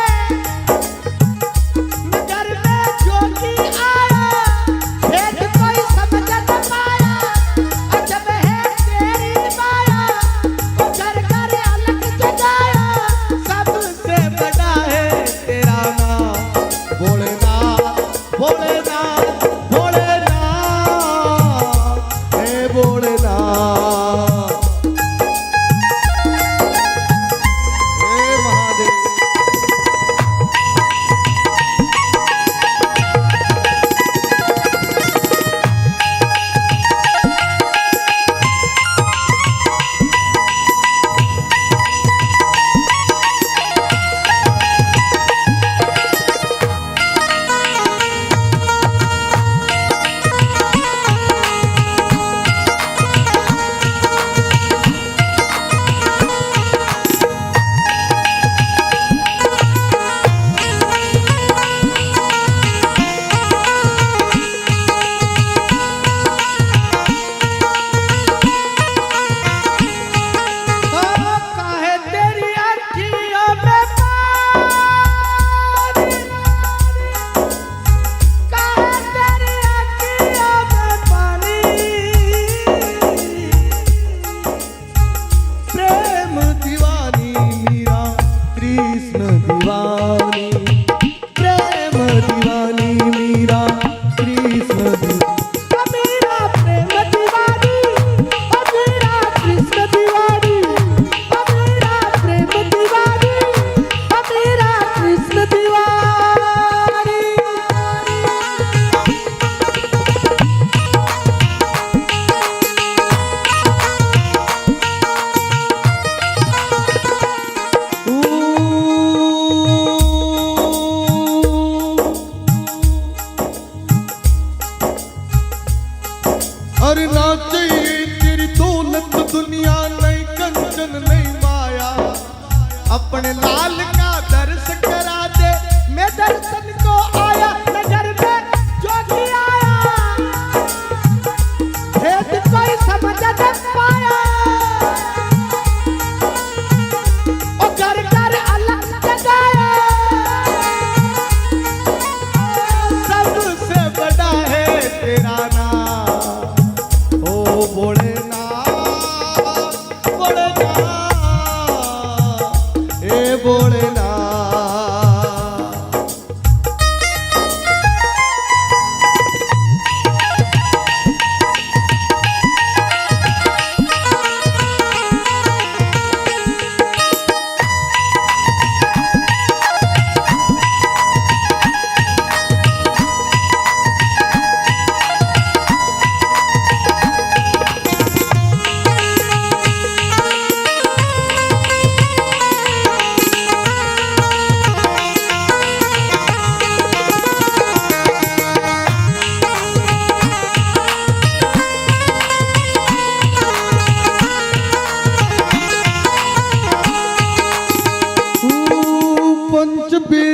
नगर में जोगी आया, भेद कोई समझ न पाया, अजब है तेरी माया, ओ घर घर अलग जगाया, सबसे बड़ा है तेरा नाम भोलेनाथ, भोलेनाथ, भोलेनाथ, हे भोलेनाथ।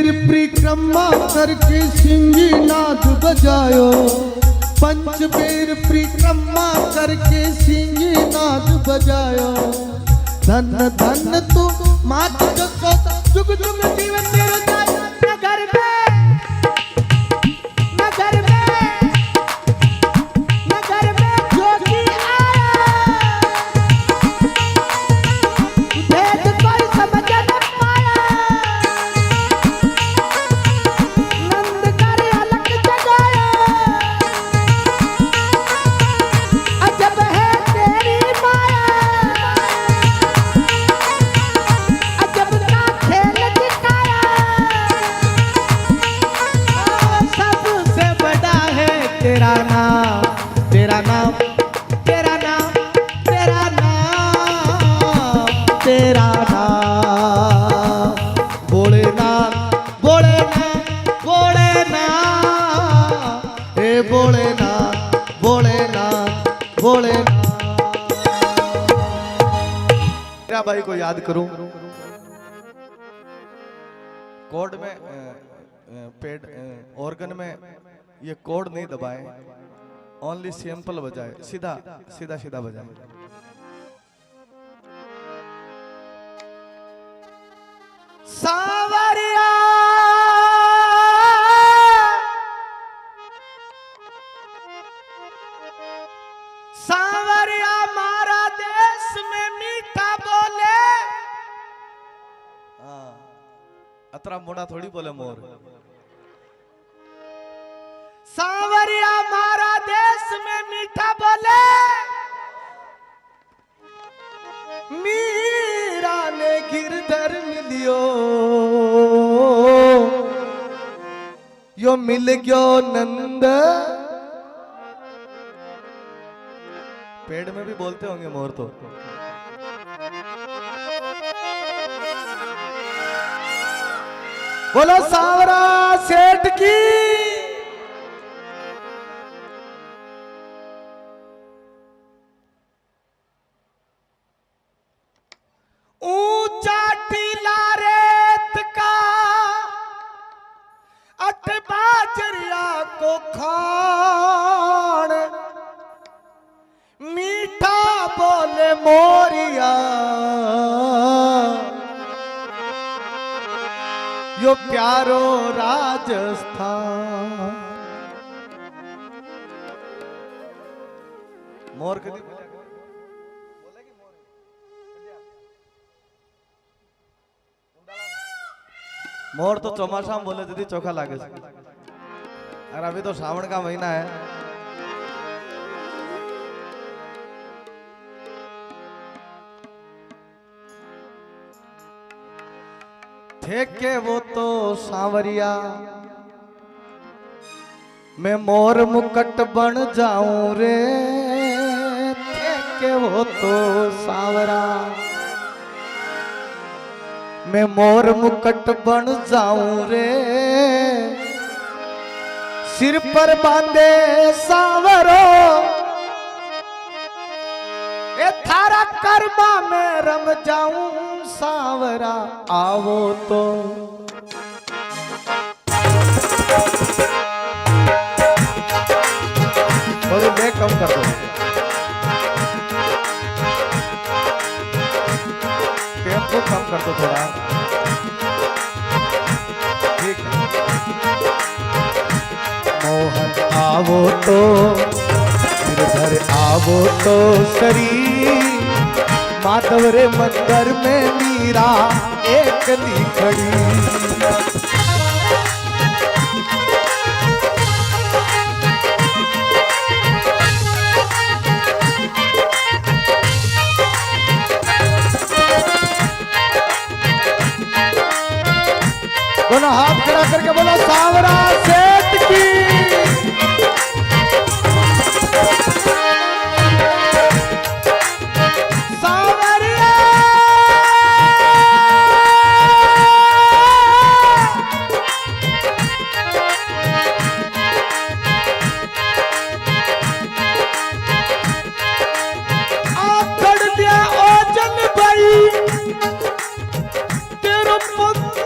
पंचवीर परिक्रमा करके सिंगी नाद बजायो, पंचवीर परिक्रमा करके सिंगी नाद बजायो। धन धन तू मात को जुग जुग जीवन तेरो जाए। नगर में नगर में नगर में जोगी आया, भेद कोई समझ न पाया। नंद कर अलग जगाया, अजब है तेरी माया। अजब का खेल दिखाया, सबसे बड़ा है तेरा नाम, तेरा नाम, तेरा नाम, तेरा नाम, तेरा नाम। भोलेनाथ भोलेनाथ भोलेनाथ, हे भोलेनाथ भोलेनाथ भोलेनाथ। मेरा भाई को याद करूं, कॉर्ड में पेड ऑर्गन में ये कॉर्ड नहीं दबाए, ओनली सिंपल बजाए, सीधा सीधा सीधा बजाए। सावरिया सावरिया मारा देश में मीठा बोले। अतरा मोड़ा थोड़ी बोले मोर। सावरिया मारा देश में मीठा बोले, मीरा ने गिरधर मिलियो, यो मिल गयो नंद। पेड़ में भी बोलते होंगे मोर तो। बोलो सावरा सेठ की। ऊंचा टीला रेत का अठ बाजरिया को खान, मीठा बोले मोरिया, यो प्यारो राजस्थान। मोर कदी बोलेगी मोर। मोर तो चौमासा में बोले दीदी चोखा लागे। और अभी तो श्रावण का महीना है। थे के वो तो सांवरिया, मैं मोर मुकट बन जाऊं रे। थे के वो तो सांवरा, मैं मोर मुकट बन जाऊं रे। सिर पर बांधे सांवरो, ए थारा कर्मा में रम जाऊं सांवरा। आवो तो थोड़ी मैं कम कर दो, टेम्पो कम कर दो थोड़ा, ठीक है। मोहन आवो तो गिरधर आवो तो शरीर, माधव रे मंदिर में मीरा एकली खड़ी। दोनों हाथ खड़ा करके बोलो सांवरा सेठ की। तेरो पंत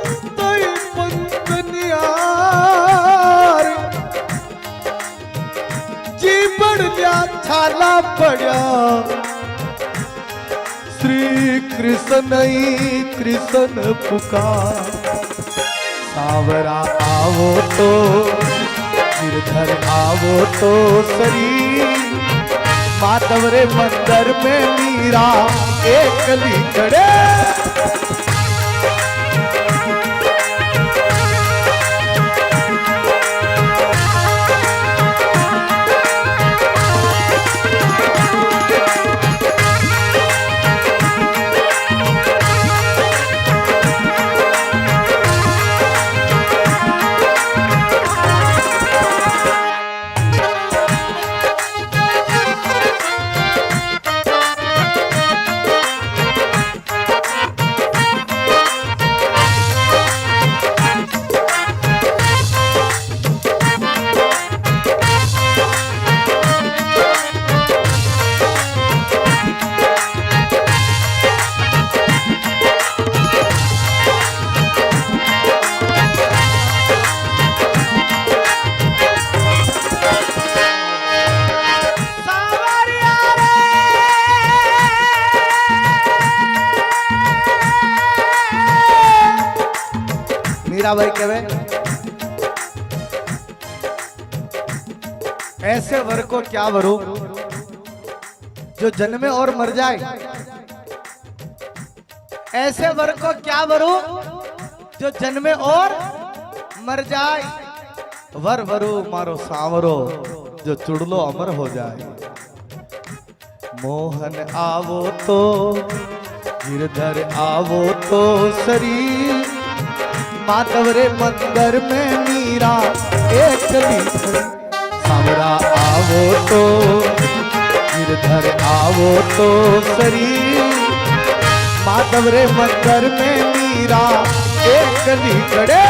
छाला पड़ा श्री कृष्ण ही कृष्ण पुकार सावरा आवो तो गिरधर आवो तो सरी माधव रे मंदिर में मीरा एकली खड़े भाई कहे ऐसे वर को क्या वरो जो जन्मे और मर जाए ऐसे वर को क्या वरो जो जन्मे और मर जाए वर वरो मारो सांवरो जो चुड़लो अमर हो जाए मोहन आवो तो गिरधर आवो तो शरीर माधव रे मंदिर में मीरा एकली सावरा आवो तो गिरधर आवो तो शरीर माधव रे मंदिर में मीरा एकली खड़े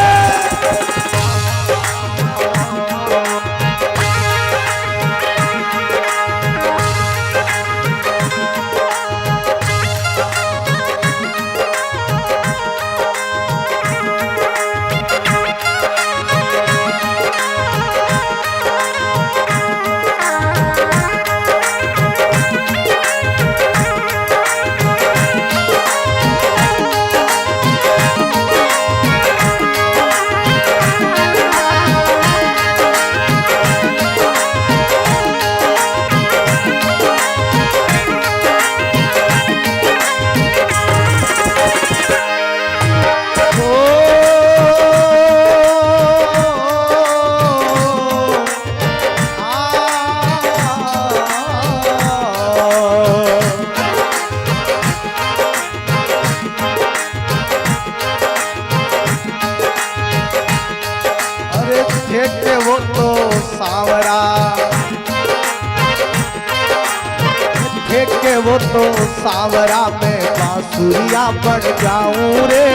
वो तो सावरा में बांसुरिया बन जाऊं रे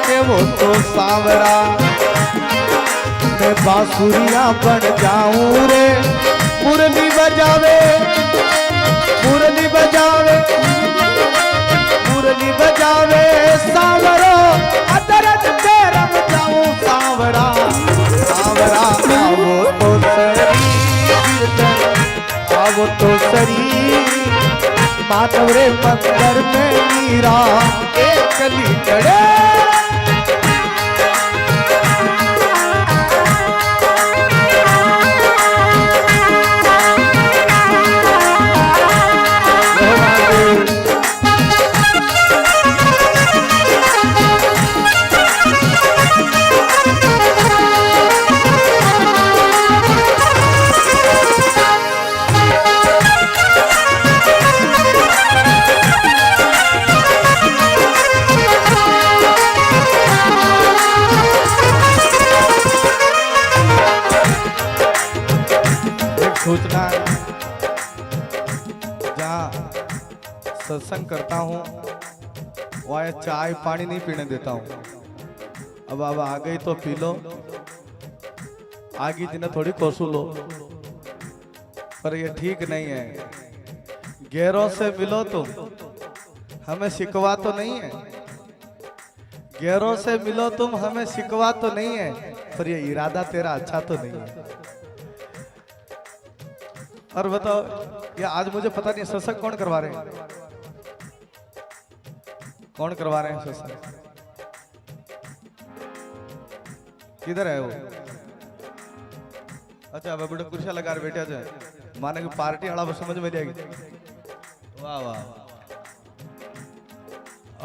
के वो तो सावरा में बांसुरिया बन जाऊं रे मुरली बजावे मुरली बजावे मुरली बजावे सावरो अदरज पे रम जाऊं सावरा सावरा आवो तो शरीर आवो तो शरीर माधव रे मंदिर में मीरा एकली खड़े सोचना जहाँ सत्संग करता हूँ वहाँ चाय पानी नहीं पीने देता हूँ। अब आ गई तो पी लो, आगे जिन्हें थोड़ी कोसू लो, पर ये ठीक नहीं है। गैरों से मिलो तो हमें शिकवा तो नहीं है, गैरों से मिलो तुम हमें शिकवा तो नहीं है, पर ये इरादा तेरा अच्छा तो नहीं है। और बताओ ये आज मुझे पता नहीं सत्संग कौन करवा रहे हैं, कौन करवा रहे हैं सत्संग, किधर है वो? अच्छा अब बड़े कुर्सियां लगा रहे बैठे थे माने की पार्टी वाला समझ में नहीं आएगी। वाह वाह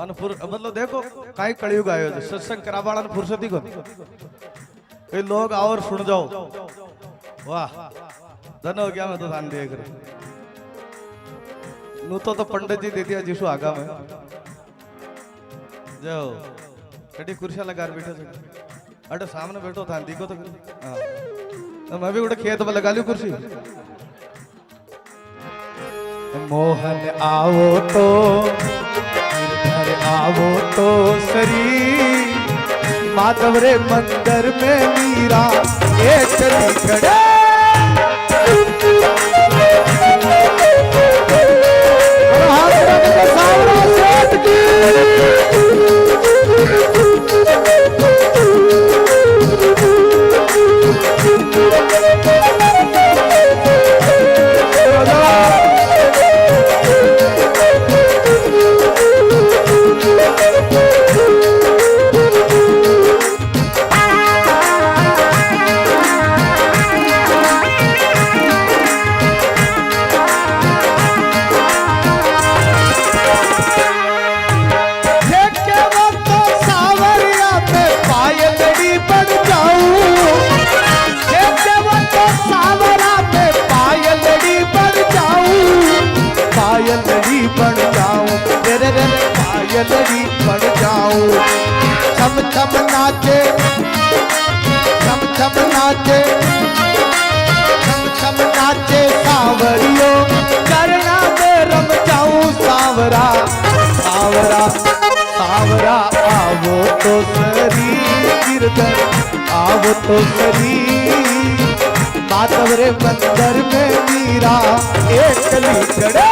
अनफुर मतलब देखो काई कलयुग आयो है सत्संग करावाला फुर्सती को कई लोग आओ और सुन जाओ। वाह धन हो गया मैं तो ध्यान देख रहा नू तो पंडित जी दे दिया जिसको आगा में जाओ कटी कुर्सियां लगा बैठे थे अरे सामने बैठो था देखो तो हाँ तो मैं भी उड़े खेत में लगा ली कुर्सी। मोहन आओ तो घर आओ तो सरी माधव रे मंदिर में मीरा ये चली खड़े पायलड़ी पड़ जाऊं छम छम नाचे छम छम नाचे छम छम नाचे सावरियो करना में रम जाऊं सावरा सावरा सावरा आवो तो सरी गिरधर आवो तो सरी माधव रे मंदिर में मीरा एकली खड़े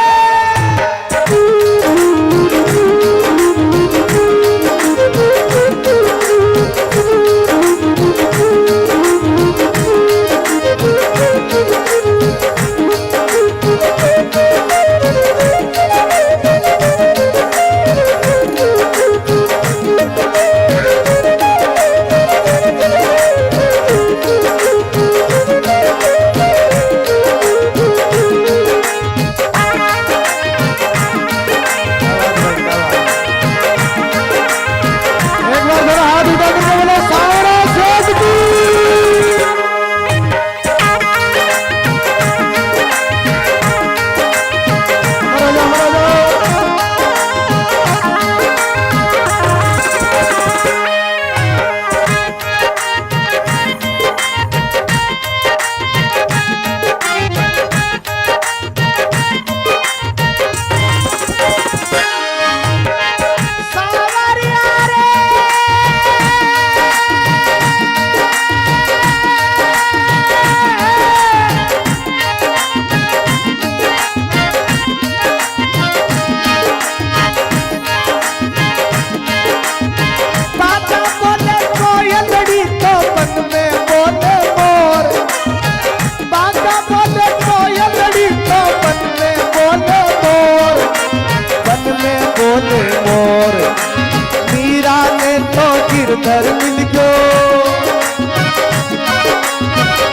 गिरधर मिल गयो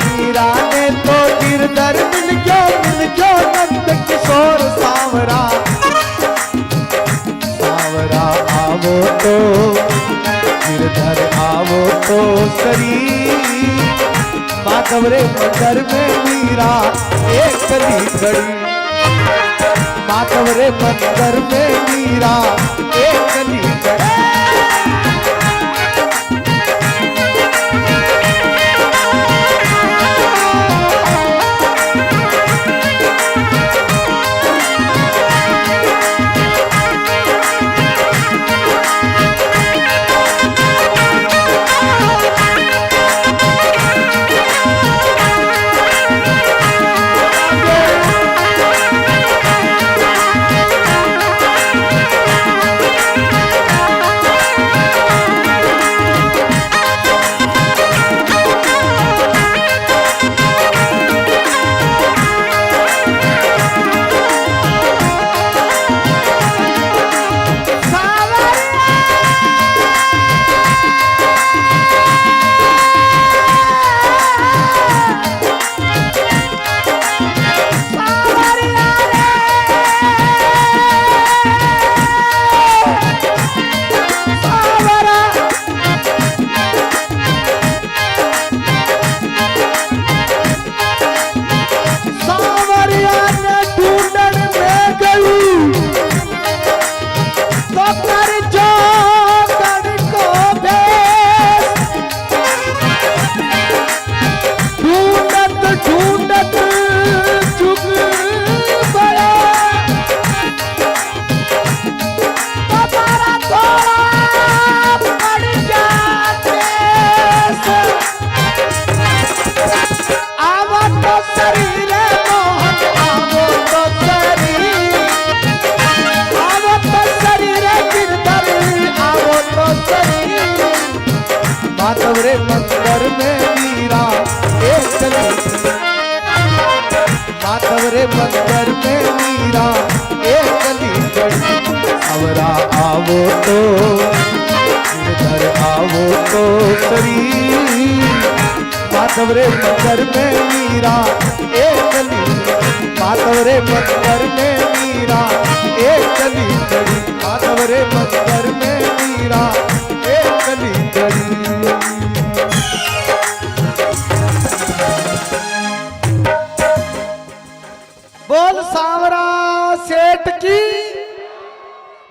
मीरा ने तो गिरधर मिल गयो नंद किशोर सावरा सावरा आवो तो गिरधर आवो तो सरी माधव रे मंदिर में मीरा एकली खड़ी माधव रे मंदिर में मीरा एकली खड़ी शरीर मोहन आवो तो शरीर, आवो तो शरीर गिरधर आवो तो शरीर। माधव रे मंदिर में मीरा एक चली, माधव रे मंदिर में मीरा एक गली चली। अवरा आवो तो गिरधर आवो तो शरीर, माधव रे मंदिर में मीरा एक गली, माधव रे मंदिर में मीरा एक गली चली, माधव रे मंदिर में मीरा एक गली चली। बोल सांवरा सेठ की,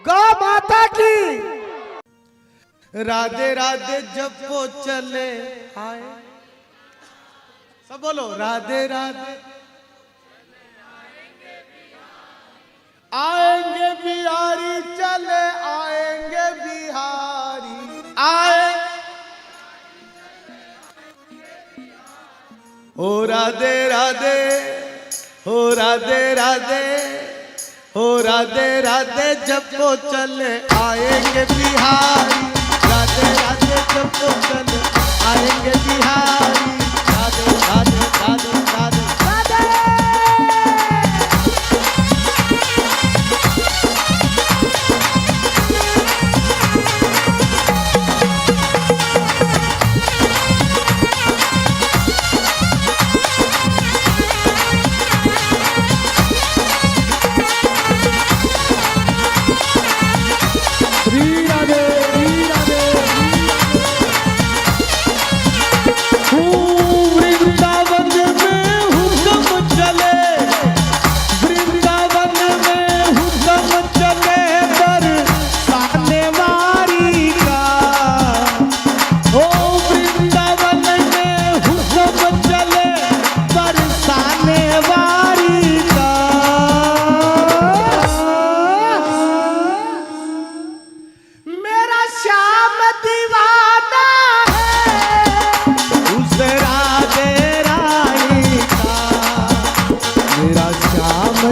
गौ माता की। राधे राधे जब वो चले आए, सब बोलो राधे राधे। आएंगे बिहारी चले आएंगे बिहारी आए, ओ राधे राधे, हो राधे राधे, हो राधे राधे जब वो चले आएंगे बिहारी, राधे राधे जब वो चले आएंगे बिहारी, राधे राधे राधे राधे राधे।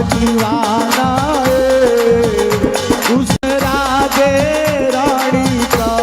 दीवाना उस राधे रानी का।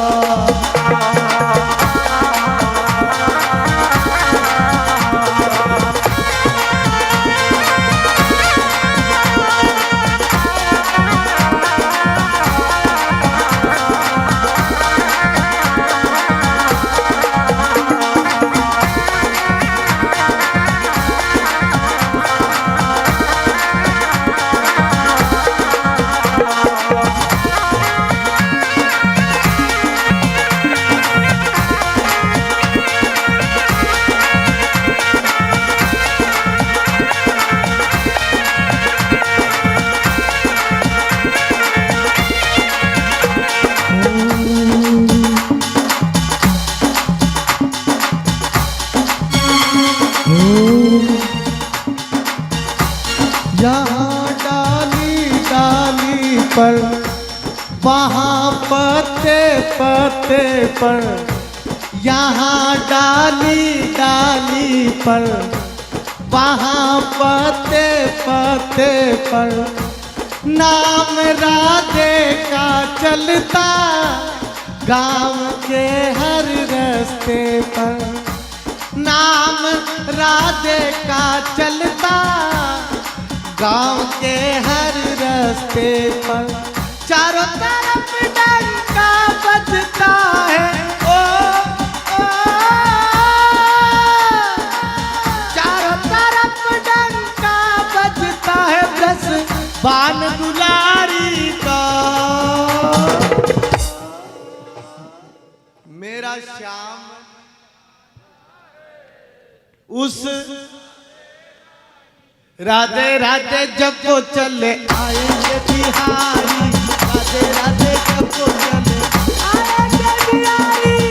यहाँ डाली डाली पर वहाँ पत्ते पत्ते पर, यहाँ डाली डाली पर वहाँ पत्ते पत्ते पर, नाम राधे का चलता गाँव के हर रास्ते पर, नाम राधे का चलता गाँव के हर रास्ते पर। चारों तरफ डंका बजता है ओ, ओ, चारों तरफ डंका बजता है बस बान दुलारी का। मेरा श्याम उस राधे राधे जब वो चले आएंगे बिहारी, राधे राधे जब वो चले आएंगे बिहारी।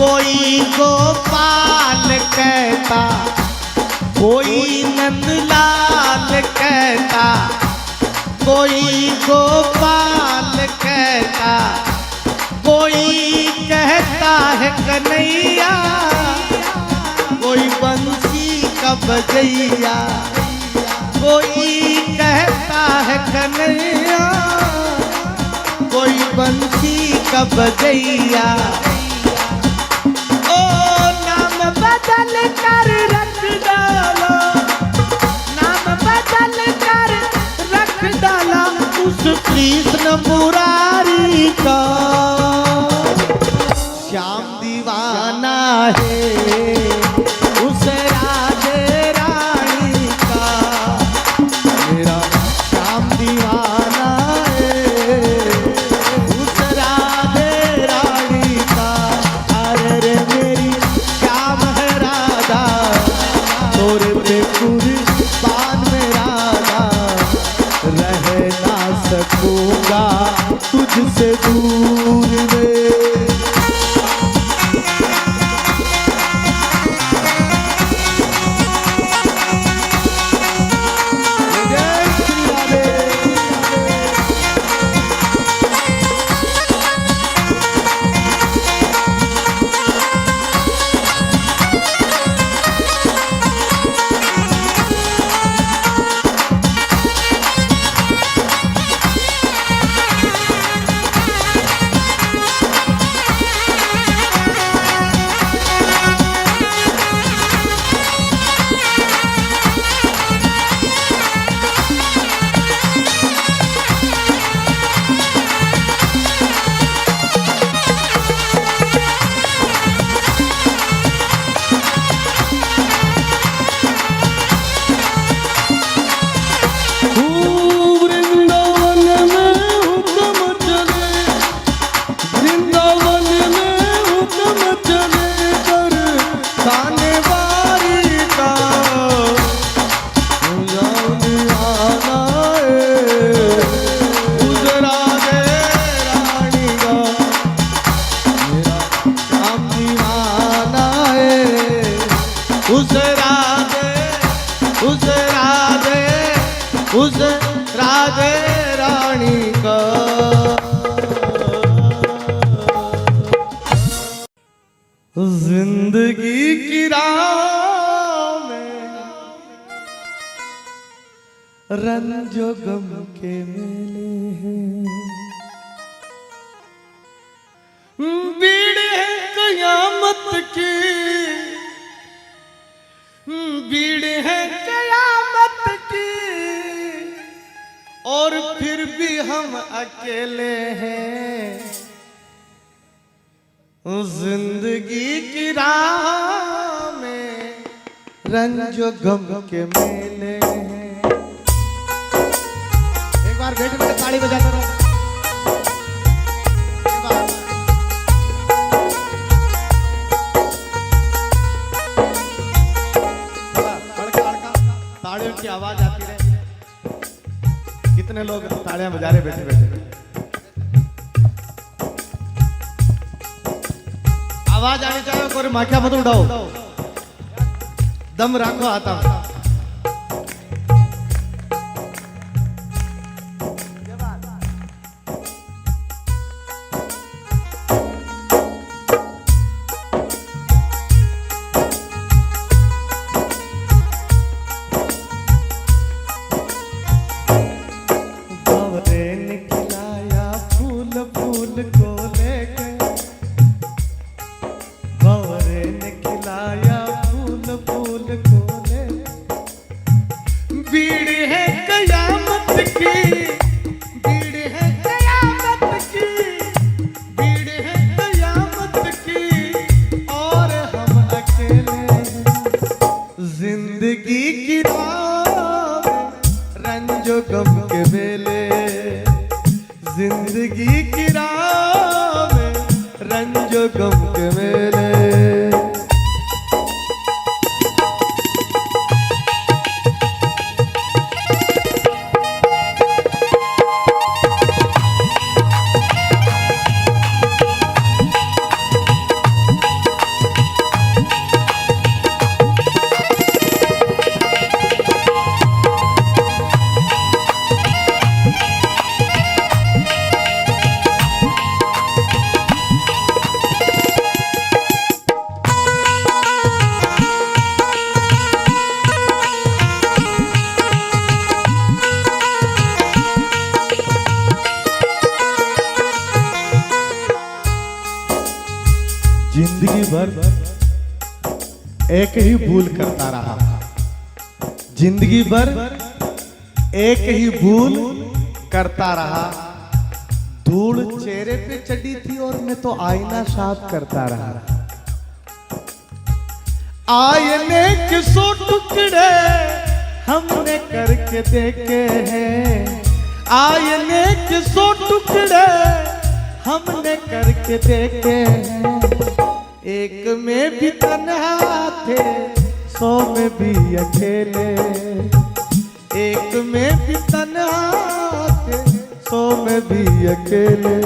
कोई गोपाल कहता, कोई नंदलाल कहता, कोई गोपाल कहता, कोई कहता है कन्हैया, कोई बंसी का बजैया, कोई कहता है कन्हैया, कोई बंसी का बजैया। ओ नाम बदल कर रख डाला, नाम बदल कर रख डाला उस कृष्ण मुरारी का। श्याम दीवाना है उस राधे रानी का, मेरा श्याम दीवाना है उस राधे रानी का। अरे रे मेरी श्याम है राधा, तोरे पे कुर्बान में राधा, रह ना सकूंगा तुझसे दूर में। उस राधे रानी का। जिंदगी की राह में रंजो गम के मेले हैं, भीड़ है कयामत की, भीड़ है कयामत की, और फिर भी हम अकेले हैं। जिंदगी की राह में रंजो गम के मेले हैं। एक बार बैठ के ताली बजाता रहो। तालियों की आवाज आती रहे। कितने लोग तालियां बजा रहे बैठे बैठे। आवाज आनी चाहिए, कोई माखिया मत उड़ाओ, दम रखो आता। जिंदगी की राह में रंजो गम के मेले। जिंदगी भर एक ही भूल करता रहा, जिंदगी भर एक ही भूल करता रहा। धूल चेहरे पे चढ़ी थी और मैं तो आईना साफ करता रहा। आईने के 100 टुकड़े हमने करके देखे हैं, आईने के 100 टुकड़े हमने करके देखे हैं। एक में भी तन्हा थे, 100 में भी अकेले, एक में भी तन्हा थे, 100 में भी अकेले।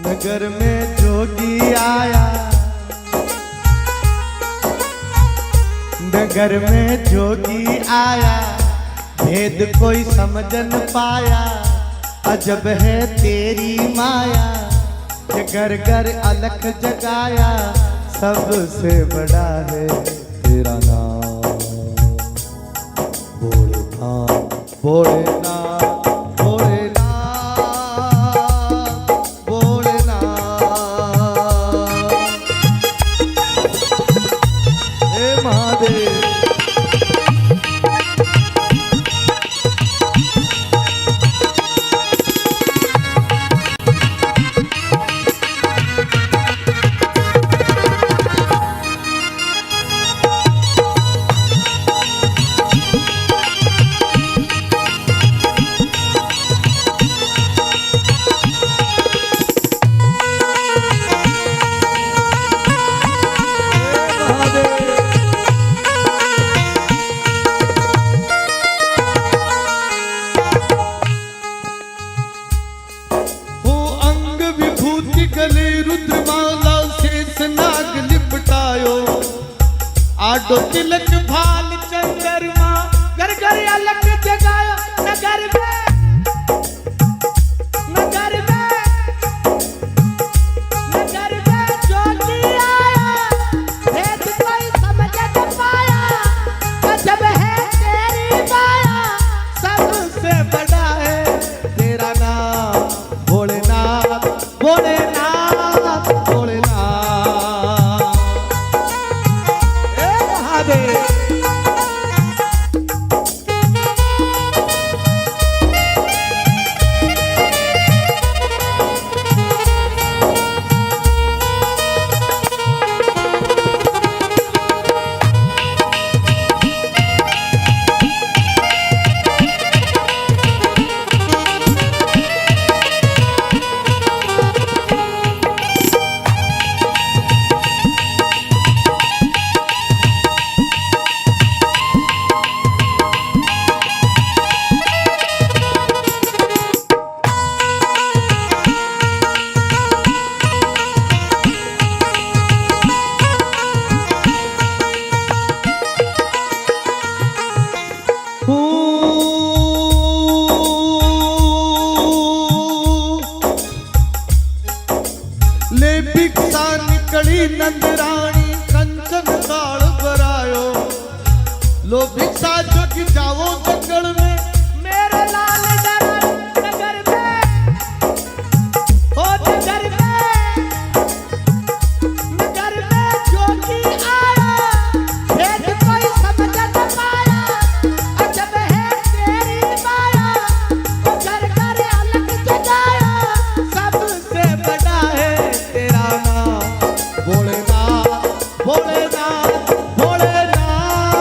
नगर में जोगी आया, नगर में जोगी आया, भेद कोई समझ न पाया। अजब है तेरी माया, ये घर घर अलख जगाया। सबसे बड़ा है तेरा नाम भोलेनाथ, भोलेनाथ, गले रुद्रमाला शेष नाग लिपटायो। आडो तिलक भाल चंद्रमा, घर घर अलग जगायो। नगर में, नगर में, नगर में जोगी आया, भेद कोई समझ न पाया। अजब है तेरी माया, सबसे बड़ा है तेरा नाम भोलेनाथ, भोलेनाथ, भोलेनाथ। ए महादेव ले भिक्षा निकली नंदरानी, कंचन काल भरायो। लो भिक्षा जोगी जाओ जंगल में, मेरे लाल डरा नगर में, हो नगर में, नगर में जोगी आया, भेद कोई समझ न पाया। अजब है तेरी माया, वो घर घर अलग जगाया। सबसे बड़ा है तेरा नाम भोलेनाथ, भोलेनाथ, भोलेनाथ,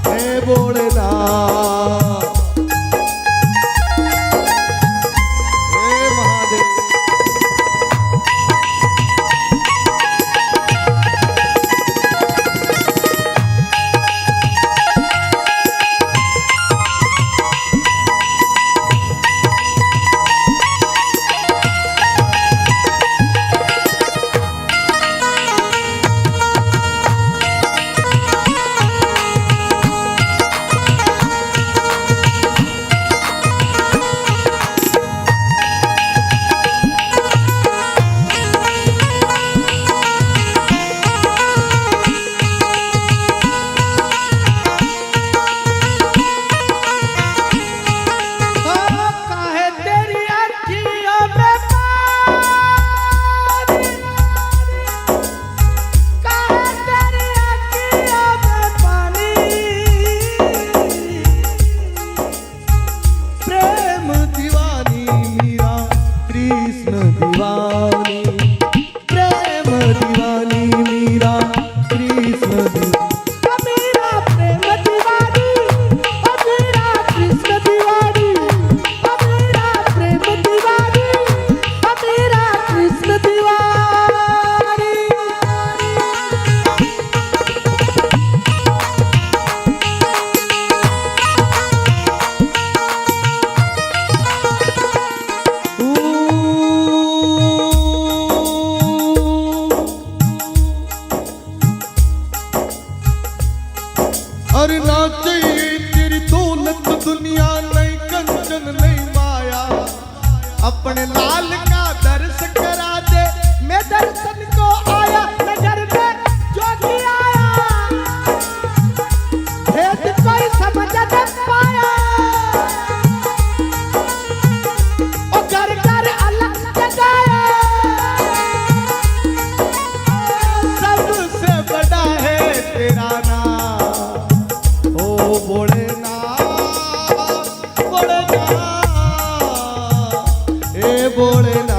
हे हर ना चाहिए तेरी दौलत दुनिया नहीं कंचन नहीं माया, अपने लाल का दर्श करा दे, मैं दर्शन को आया नजर में जोगी आया, भेद कोई समझ न पाया, ओ घर घर अलग जगाया, सबसे बड़ा है तेरा नाम, ओ भोलेनाथ भोलेनाथ ए भोलेनाथ।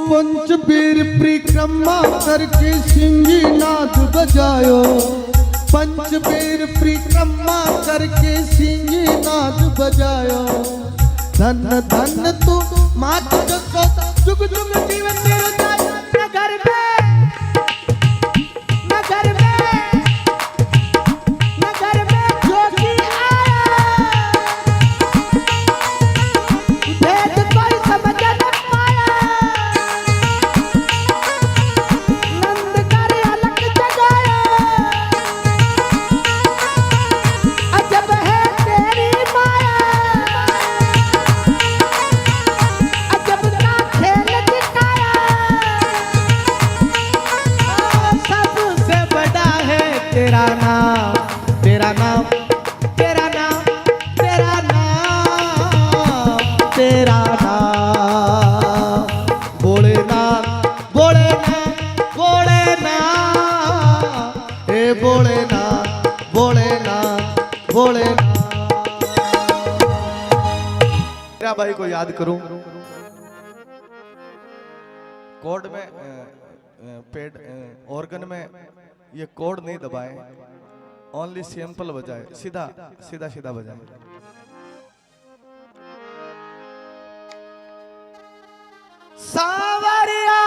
पंचवीर परिक्रमा करके सिंही नाद बजायो, पंचवीर परिक्रमा करके सिंही नाद बजायो, धन धन तू मात जसो जुग जुग जीवन तेरो जाय, नगर में नगर में नगर में जोगी आया, भेद कोई समझ न पाया, नंद कर अलग जगाया, अजब है तेरी माया, अजब का खेल दिखाया, सबसे बड़ा है तेरा नाम, तेरा नाम तेरा नाम तेरा नाम तेरा नाम, भोलेनाथ भोलेनाथ भोलेनाथ हे भोलेनाथ भोलेनाथ भोलेनाथ। मेरा भाई को याद करूं, कॉर्ड में पेड ऑर्गन में ये कॉर्ड नहीं दबाए, ओनली सिंपल बजाए, सीधा सीधा सीधा बजाए। सावरिया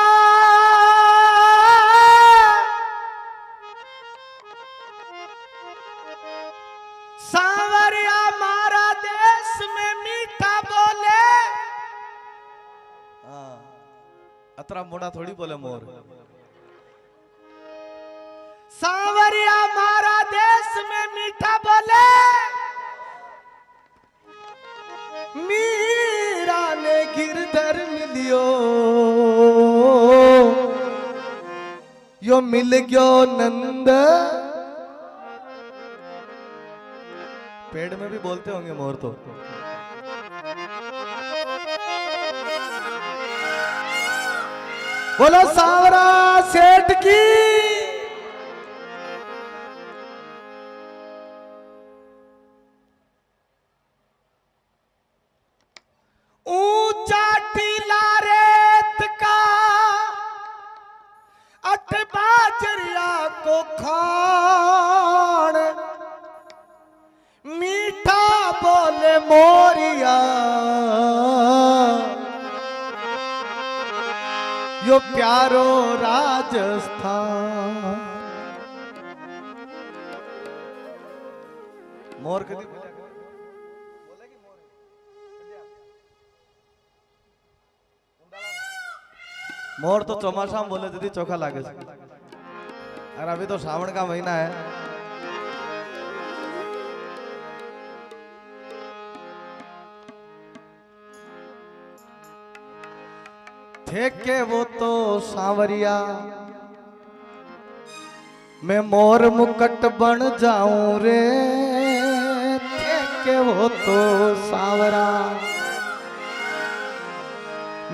सावरिया मारा देश में मीठा बोले, अतरा मोड़ा थोड़ी बोले मोर, सावरिया मारा देश में मीठा बोले, मीरा ने गिरधर मिलियो, यो मिल गयो नंद, पेड़ में भी बोलते होंगे मोर तो, बोलो सावरा सेठ की। ऊंचा टीला रेत का अठ बाजरिया को खान, मीठा बोले मोरिया, यो प्यारो राजस्थान। मोर कदी मोर तो चौमासा में बोले दीदी चोखा लागे, और अभी तो श्रावण का महीना है, थे के वो तो सांवरिया, मैं मोर मुकट बन जाऊं रे, थे के वो तो सांवरा,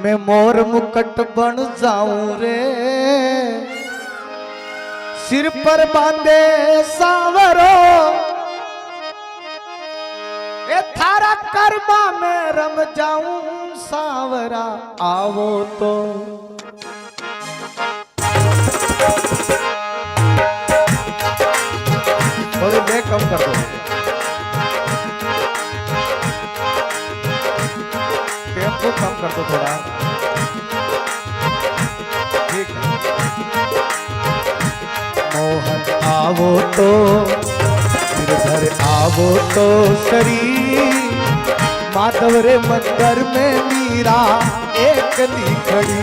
मैं मोर मुकट बन जाऊं रे, सिर पर बांधे सांवरो गरबा में रम जाऊं सावरा आवो तो। थोड़ी ब्रेक कम कर दो, टेम्पो कम कर दो थोड़ा, ठीक है। मोहन आवो तो गिरधर आवो तो शरीर, माधव रे मंदिर में मीरा एकली खड़ी।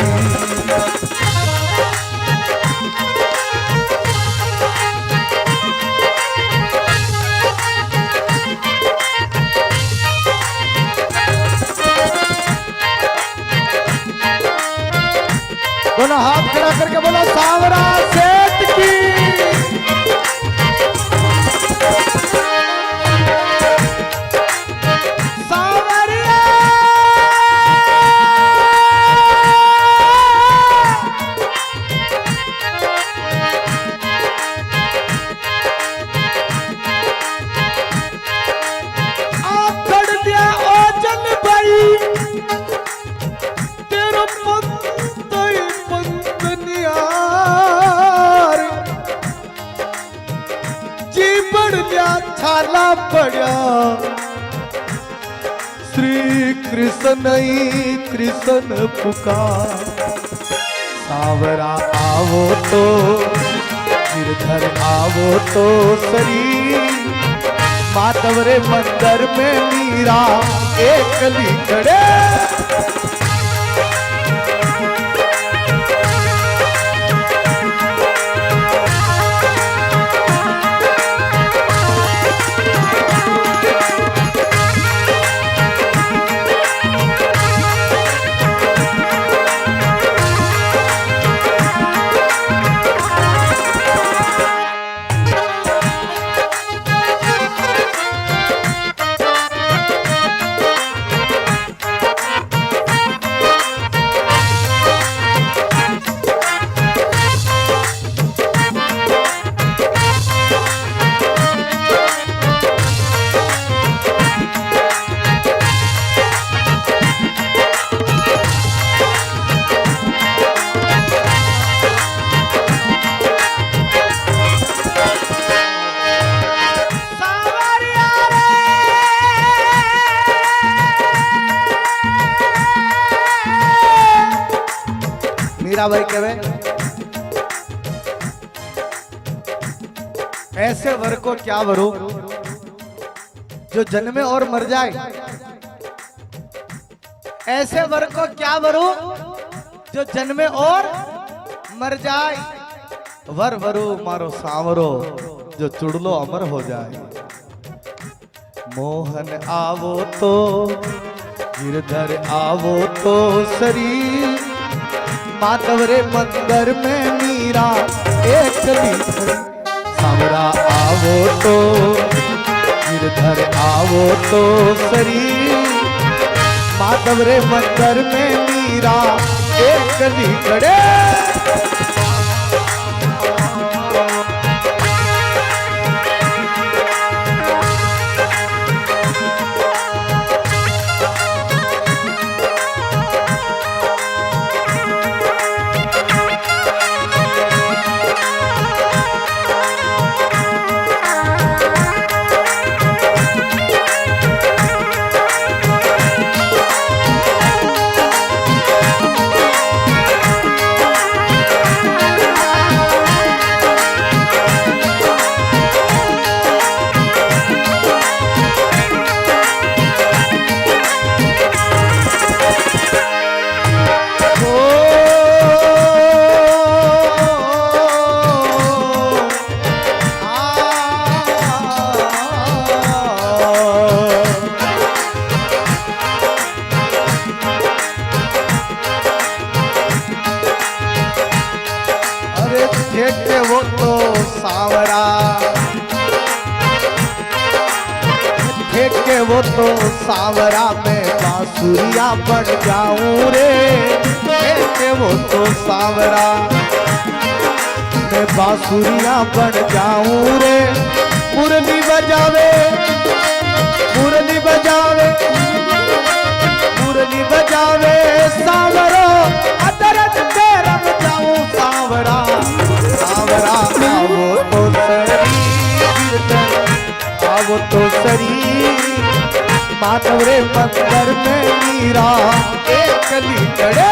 दोनों हाथ खड़ा करके बोलो सावरा सेठ की। सावरिया आप कर दिया ओ जन भाई, तेरा छाला पड़ा श्री कृष्ण ही कृष्ण पुकार। सावरा आवो तो गिरधर आवो तो शरीर, माधव रे मंदिर में मीरा एकली खड़े। भाई कहे ऐसे वर को क्या वरो जो जन्मे और मर जाए। ऐसे वर को क्या वरो जो जन्मे और मर जाए। वर वरो मारो सांवरो जो चुड़लो अमर हो जाए। मोहन आवो तो गिरधर आवो तो शरीर, माधव रे मंदिर में मीरा एकली खड़ी। सावरा आवो तो गिरधर आवो तो शरीर, माधव रे मंदिर में मीरा एकली खड़े। वो तो सावरा में बांसुरिया बन जाऊं रे। कहते वो तो सावरा में बांसुरिया बन जाऊं रे। मुरली बजावे आवो तो सरी माधव रे मंदिर में मीरा एक कली चढ़े।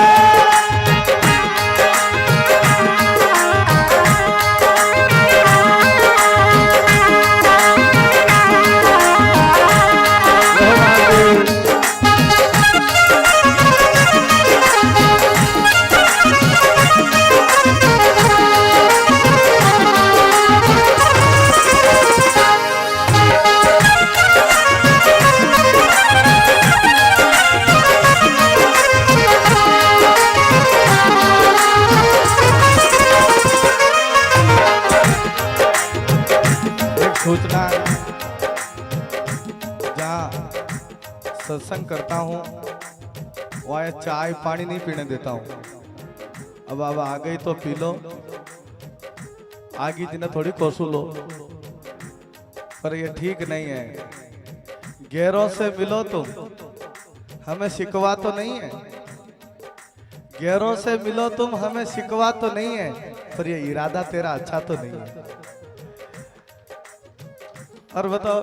सूचना, जहाँ सत्संग करता हूँ वहाँ चाय पानी नहीं पीने देता हूँ। अब आ गई तो पी लो, आगे जिन्हें थोड़ी कोसू लो, पर ये ठीक नहीं है। गैरों से मिलो तुम, हमें शिकवा तो नहीं है। गैरों से मिलो तुम, हमें शिकवा तो नहीं है, पर ये इरादा तेरा अच्छा तो नहीं है। और बताओ,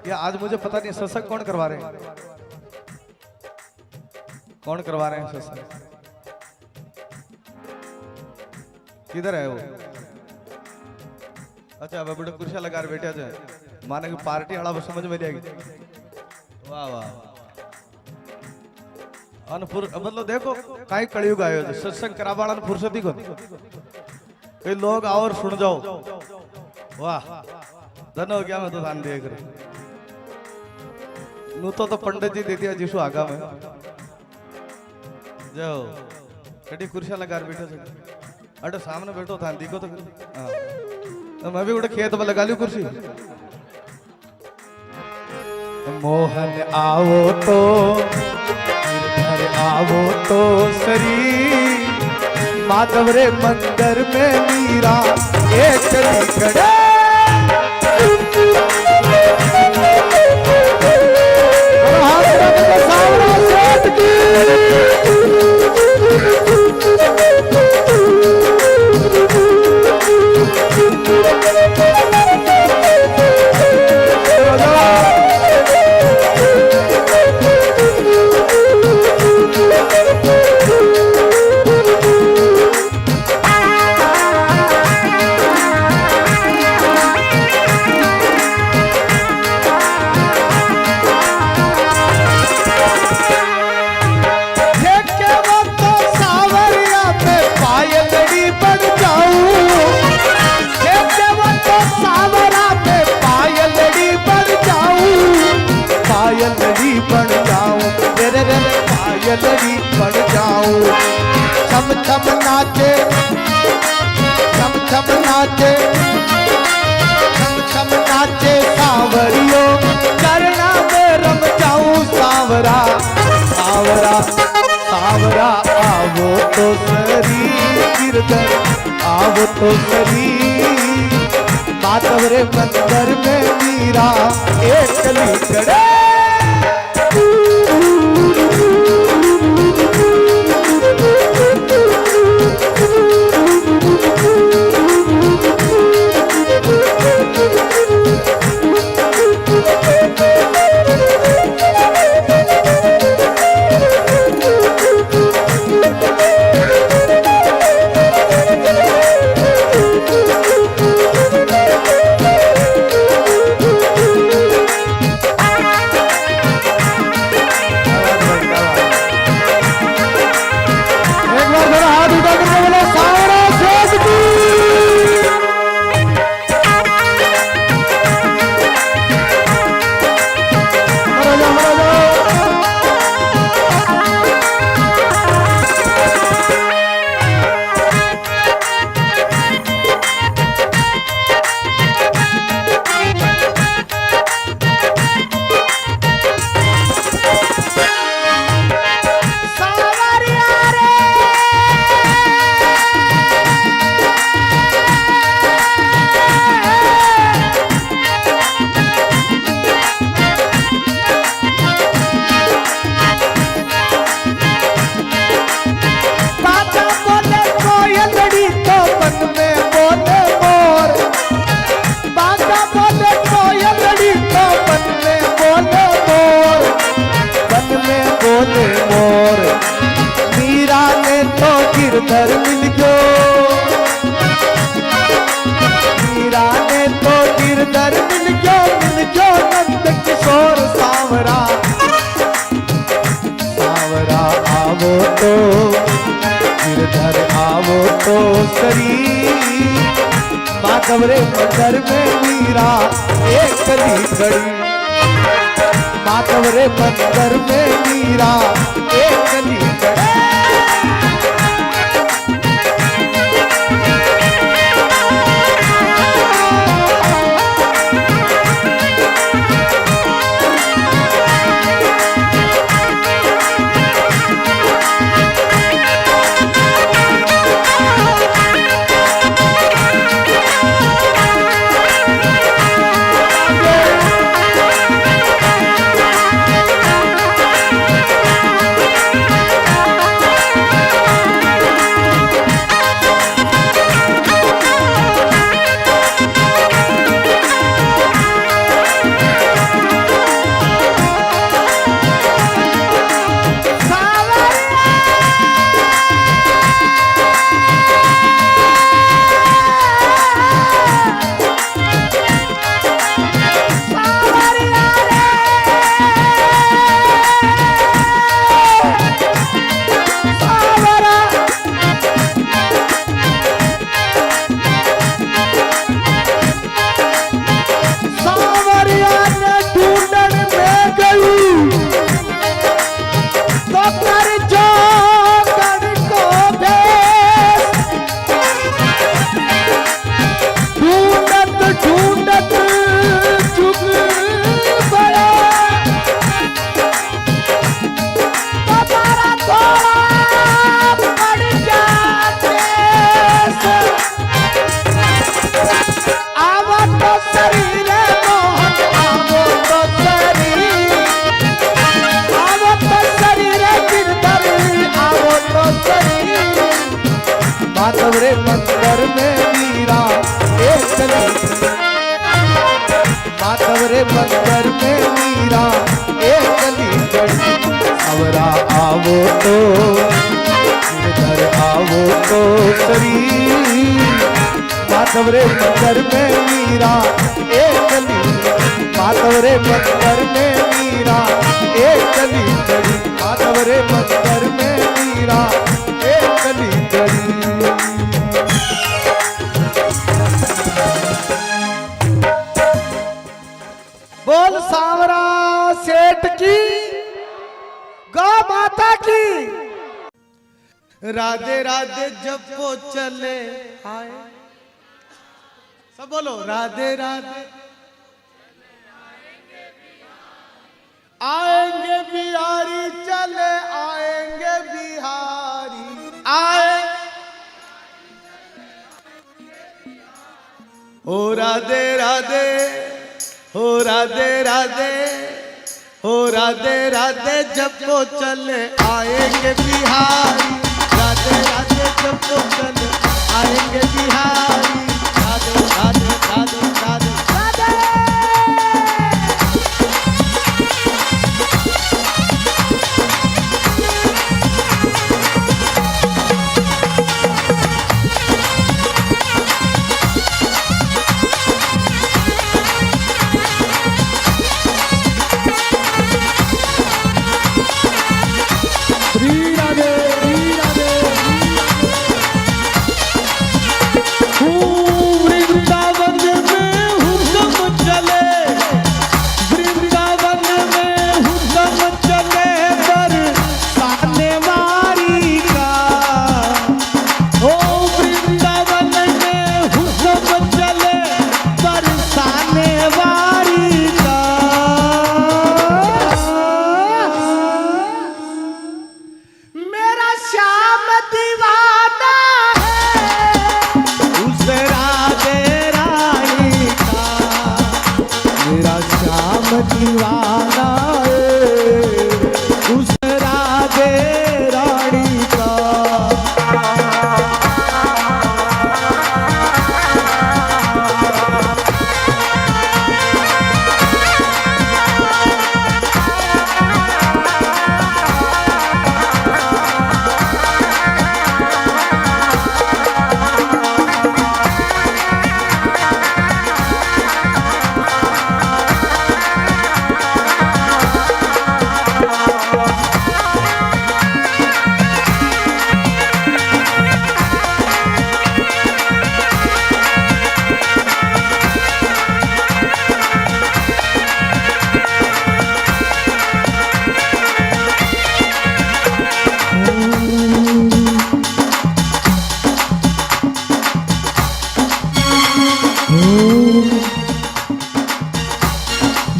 ये आज मुझे पता नहीं सत्संग कौन करवा रहे हैं, कौन करवा रहे हैं सत्संग, किधर है वो? अच्छा, अब बड़े कुर्सियां लगा रहे बैठे जाए, माने कि पार्टी हड़ा समझ में नहीं आएगी। वाह वाह, अनपुर मतलब देखो कहीं कलयुग आयो है, सत्संग करावाड़ा फुर्सती को कई लोग आओ और सुन जाओ। वाह, धन हो गया। मैं तो ध्यान देख रहा नू तो पंडित जी दे दिया जिसु आगा में जाओ कटी कुर्सियां लगा बैठे थे, अरे सामने बैठो था देखो तो। हाँ, तो मैं भी उड़े खेत में लगा ली कुर्सी। मोहन आओ तो घर आओ तो सरी माधव रे मंदिर में मीरा ये चली खड़े। पायलड़ी बन जाऊं, छम छम नाचे, छम छम नाचे, छम छम नाचे सांवरियो, करना में रम जाऊं सांवरा, सांवरा सांवरा आवो तो सरी गिरधर, आवो तो सरी माधव रे मंदिर में मीरा एक कली चढ़े। गिरधर मिल गयो, मीरा ने तो गिरधर मिल गयो नंद किशोर सांवरा। सांवरा आवो तो गिरधर आवो तो सरी, माधव रे मंदिर में मीरा एक कली खड़ी। माधव रे मंदिर में मीरा एक कली खड़ी। माधव रे मंदिर में मीरा एक कली। माधव रे मंदिर में मीरा एक कली खड़ी। सांवरा आवो तो गिरधर आवो तो सरी, माधव रे मंदिर में मीरा एक कली। माधव रे मंदिर में मीरा एक कली खड़ी। माधव रे मंदिर में मीरा एक कली खड़ी। बोल सांवरा सेठ की, गौ माता की। राधे राधे जब वो चले आए, सब बोलो राधे राधे। आएंगे बिहारी चले आएंगे बिहारी आए। ओ राधे राधे, हो राधे राधे, हो राधे राधे जब वो चले आएंगे बिहारी। राधे राधे जब वो चले आएंगे बिहारी। राधे राधे राधे राधे राधे।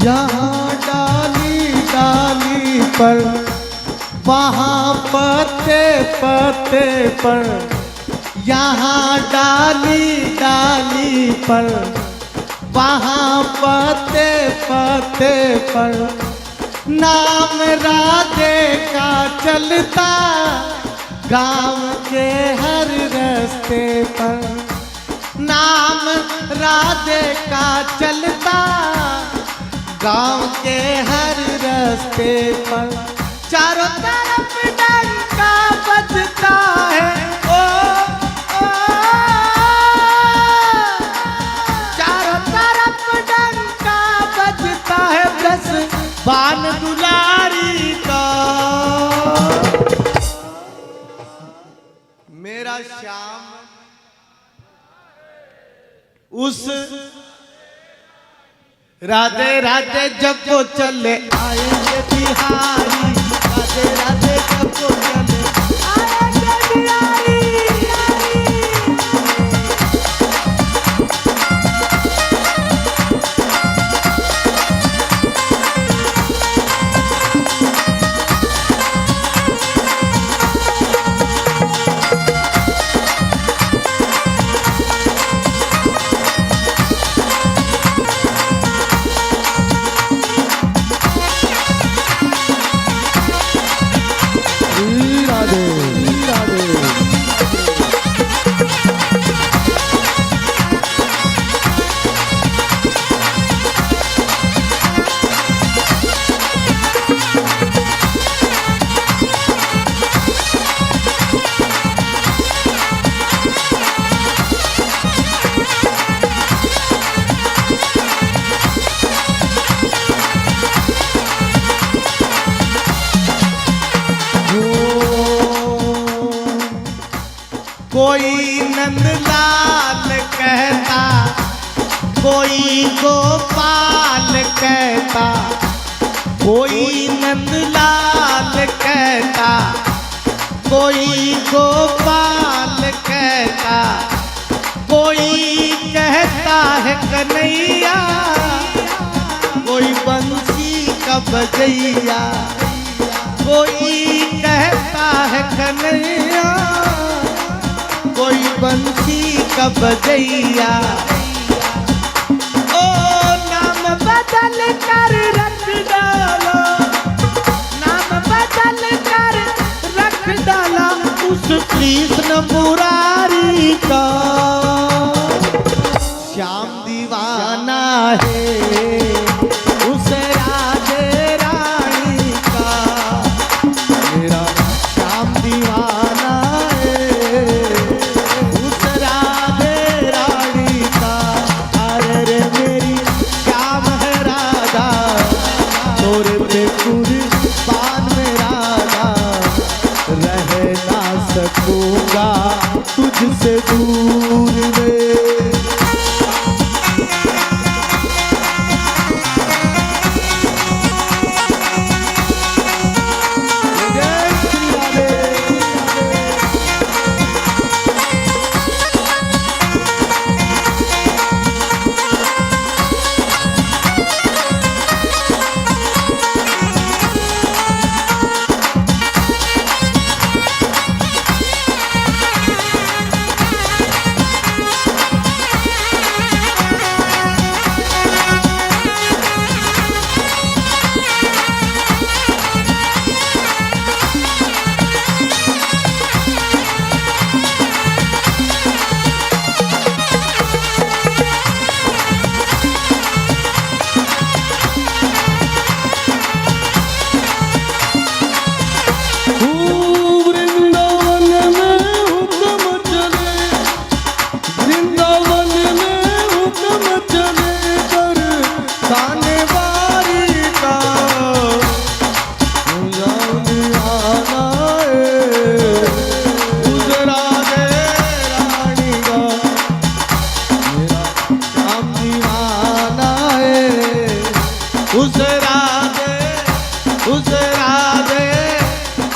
यहाँ डाली डाली पर, वहाँ पत्ते पत्ते पर, यहाँ डाली डाली पर, वहाँ पत्ते पत्ते पर, नाम राधे का चलता गांव के हर रास्ते पर, नाम राधे का चलता गांव के हर रास्ते पर। चारों तरफ डंका बजता है, ओ, ओ, चारों तरफ डंका बजता है, बस बान दुलारी का। मेरा श्याम उस राधे राधे जब वो चले आएंगे बिहारी, राधे राधे जब वो चले आएंगे बिहारी। कोई नंदलाल कहता, कोई गोपाल कहता, कोई नंदलाल कहता, कोई गोपाल कहता, कोई कहता है कन्हैया, कोई बंसी का बजैया, कोई कहता है कन्हैया, कोई बंसी का बजैया। ओ नाम बदल कर रख डाला, नाम बदल कर रख डाला उस कृष्ण मुरारी का। श्याम दीवाना है उस राधे रानी का, मेरा श्याम दीवाना सकूंगा तुझसे दूर में।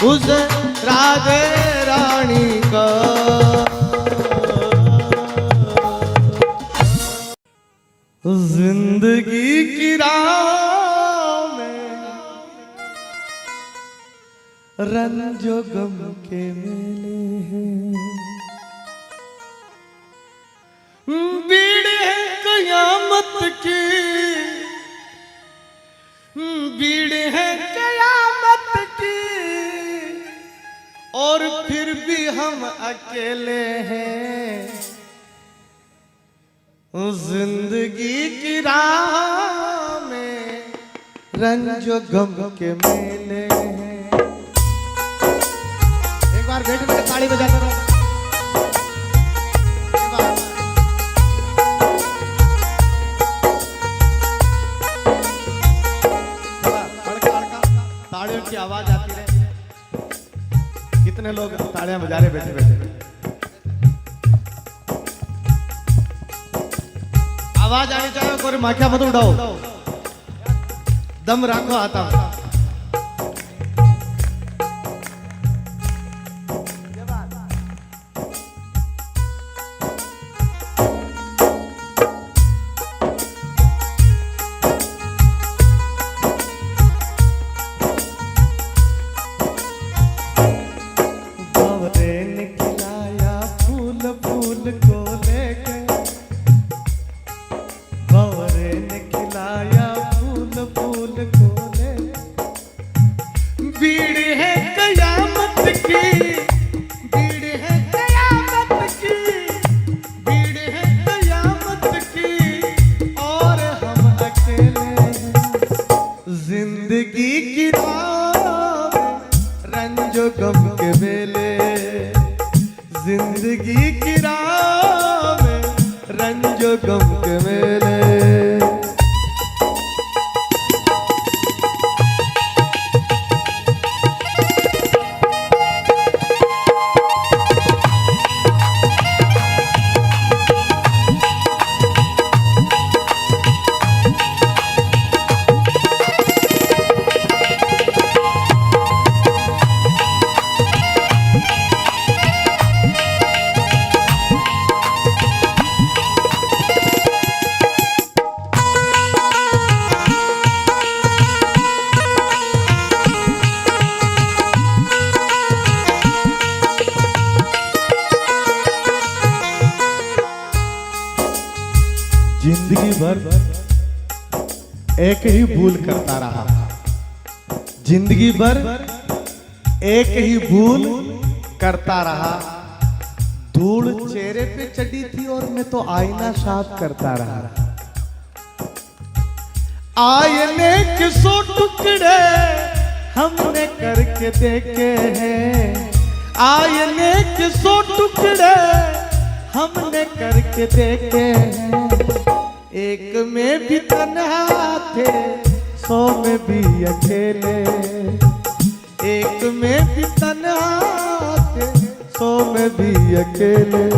उस राधे रानी का। जिंदगी की राह रंजो गम के मेले हैं, भीड़ है कयामत की, भीड़ है कयामत की, और फिर भी हम अकेले हैं। जिंदगी की राह में रंजो गम के मेले हैं। एक बार बैठ के ताली बजाते रहो। तालियों की आवाज आती रहे। कितने लोग तालियां बजा रहे बैठे बैठे। आवाज आनी चाहिए, कोई माखिया मत उड़ाओ, दम रखो। आता जिंदगी की राह में रंजो गम के मेले। जिंदगी भर एक ही भूल करता रहा, जिंदगी भर एक ही भूल करता रहा। धूल चेहरे पे चढ़ी थी और मैं तो आईना साफ करता रहा। आईने के 100 टुकड़े हमने करके देखे हैं, आईने के 100 टुकड़े हमने करके देखे हैं। एक में भी तन्हा थे 100 में भी अकेले, एक में भी तन्हा थे 100 में भी अकेले।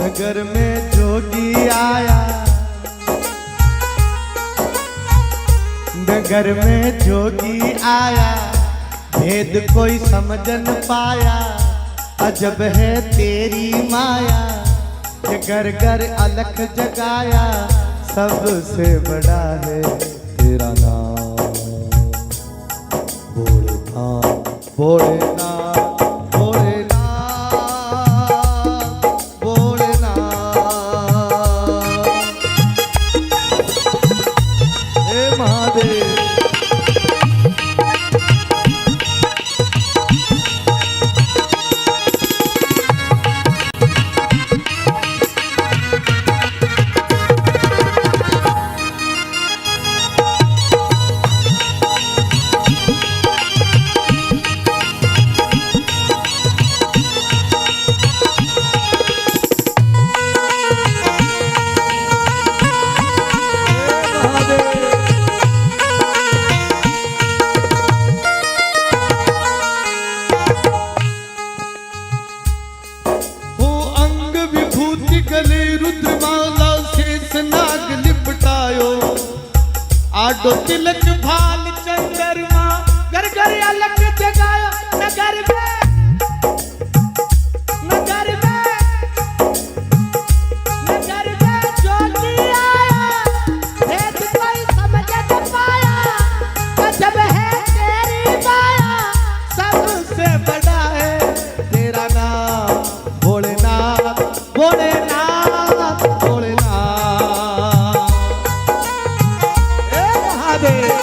नगर में जोगी आया, नगर में जोगी आया, भेद कोई समझ न पाया। अजब है तेरी माया, ये घर घर अलख जगाया। सबसे बड़ा है तेरा नाम भोलेनाथ, भोलेनाथ, भोलेनाथ, नाग लिपटायो आडो तिलक भाल चंद्रमा घर घर अलग जगायो नगर में ज्योति आया भेद कोई समझ न पाया गजब है तेरी माया सबसे बड़ा है तेरा नाम भोलेनाथ भोलेनाथ भोलेनाथ हे महादेव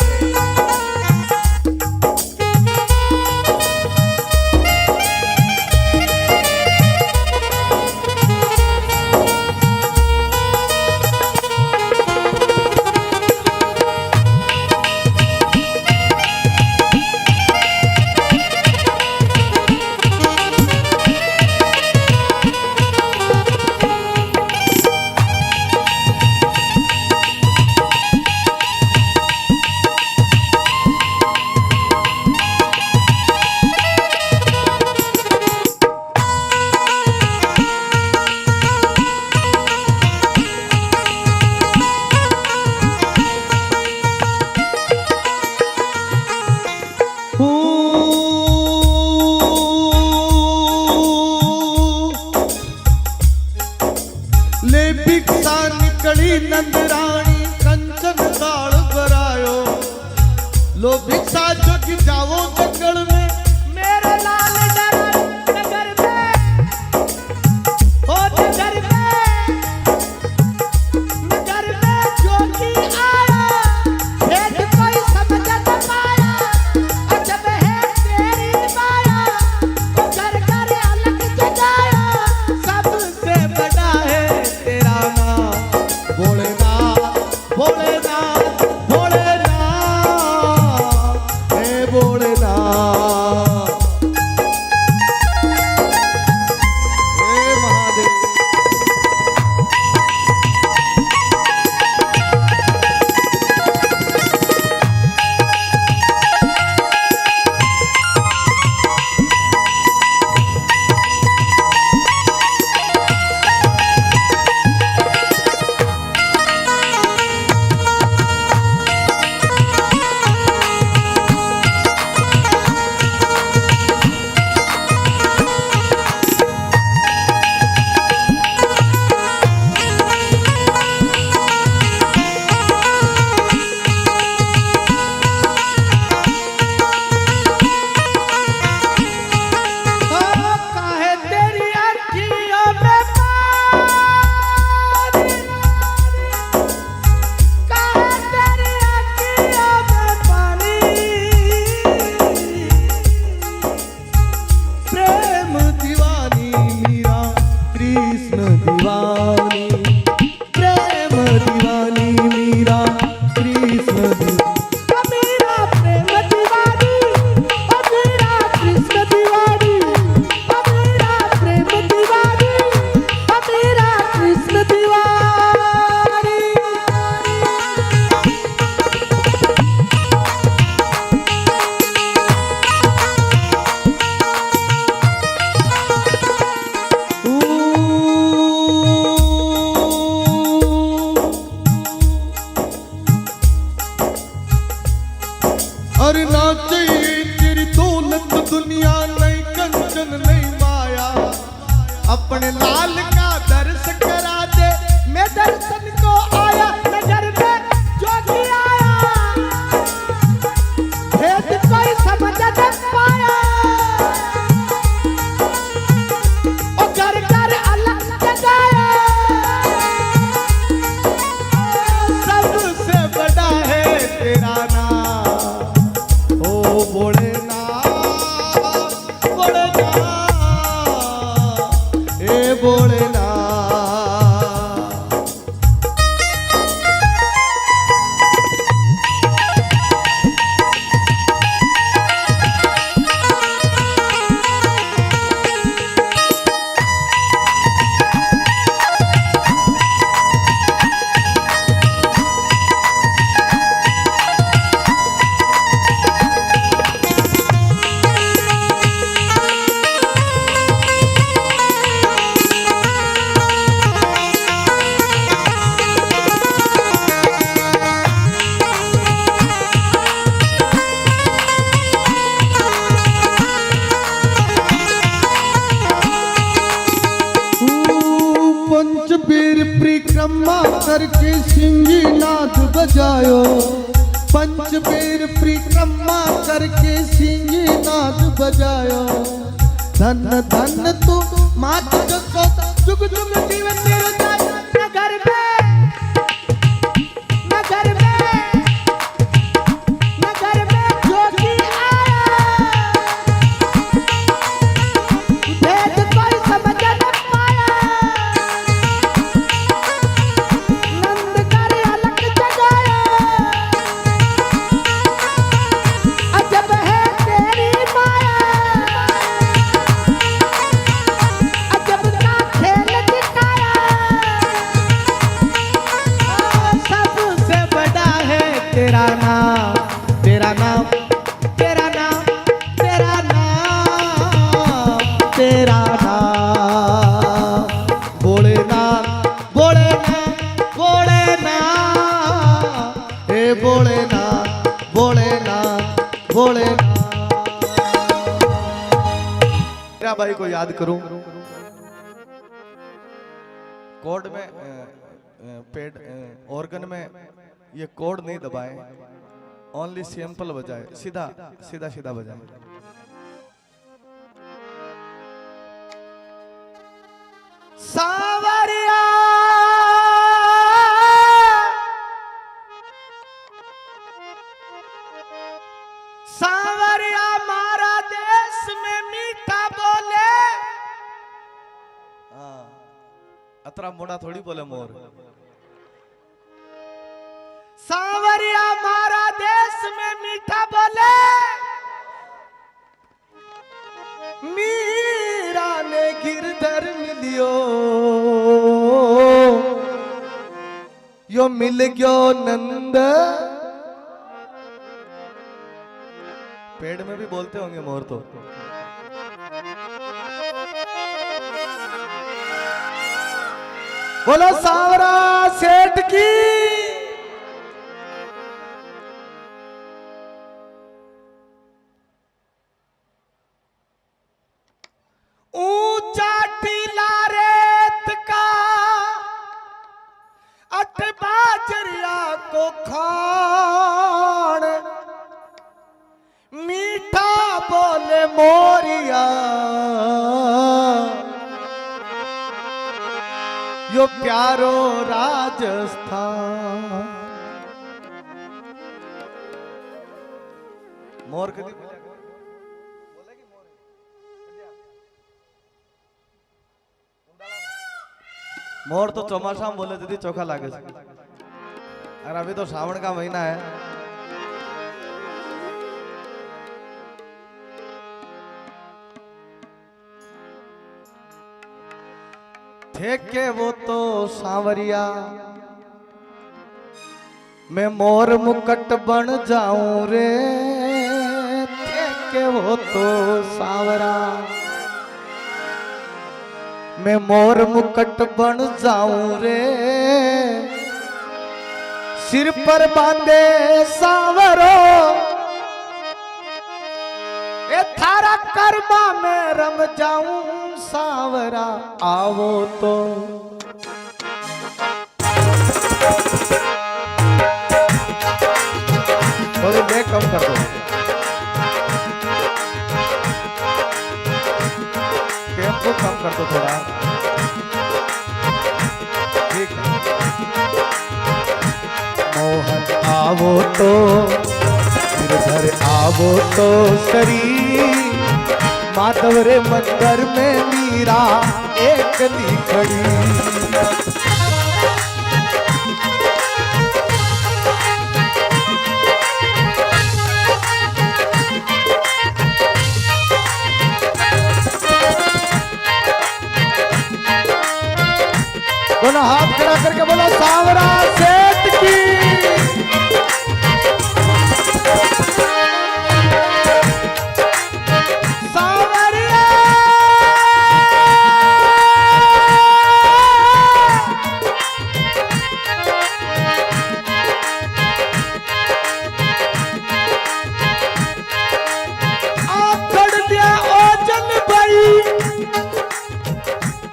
ले भिक्षा निकली नंदरानी कंचन ताल भरायो लो भिक्षा जग जाओ जंगल में मेरे लाल डरा नगर में हो नगर में ज्योति आया भेद कोई समझ न पाया अजब है तेरी माया वो घर घर अलग जगाया सबसे बड़ा है तेरा नाम भोलेनाथ भोलेनाथ भोलेनाथ हे भोलेनाथ हे महादेव और ना चाहिए तेरी दौलत दुनिया नहीं कंचन नहीं माया अपने लाल का दर्श करा दे मैं दर्शन को आया नजर में ज्योति आया भेद कोई समझ न पाया और घर घर अलग जगाया सबसे बड़ा है तेरा नाम भोलेनाथ भोलेनाथ हे भोलेनाथ परिक्रमा करके सिंही नाद बजायो, पंच बेर परिक्रमा करके सिंही नाद बजायो। धन धन तू मात जसोदा जुग जुग जीवन तेरो जाय। नगर में नगर में नगर में जोगी आया, भेद कोई समझ न पाया। नंद कर अलग जगाया, अजब है तेरी माया। अजब का खेल दिखाया, सबसे बड़ा है तेरा नाम, तेरा नाम, तेरा नाम, तेरा नाम, तेरा नाम। भोलेनाथ भोलेनाथ भोलेनाथ, हे भोलेनाथ भोलेनाथ भोलेनाथ। मेरा भाई को याद करूं, कोड में पेड ऑर्गन में ये कोड नहीं दबाए, ओनली सैंपल बजाए, सीधा सीधा सीधा बजाए। सावरिया सावरिया मारा देश में मीठा बोले। अतरा मोड़ा थोड़ी बोले मोर। सावरिया मारा देश में मीठा बोले, मीरा ने गिरधर मिलियो, यो मिल गयो नंद। पेड़ में भी बोलते होंगे मोर तो। बोलो सावरा सेठ की। ऊंचा टीला रेत का अठ बाजरिया को खान, मीठा बोले मोरिया, यो प्यारो राजस्थान। मोर कदी मोर तो चौमासा में बोले दीदी चोखा लागे। और अभी तो श्रावण का महीना है। थे के वो तो सांवरिया, मैं मोर मुकट बन जाऊं रे। थे के वो तो सांवरा, मैं मोर मुकट बन जाऊं रे। सिर पर बांधे सांवरो, ए थारा कर्मा में रम जाऊं सांवरा। आवो तो थोड़ी ले कम कर दो, टेम्पो कम कर दो थोड़ा, ठीक है। मोहन आवो तो गिरधर आवो तो शरीर, माधव रे मंदिर में मीरा एक ली खड़ी। दोनों हाथ खड़ा करके बोलो सांवरा सेठ की।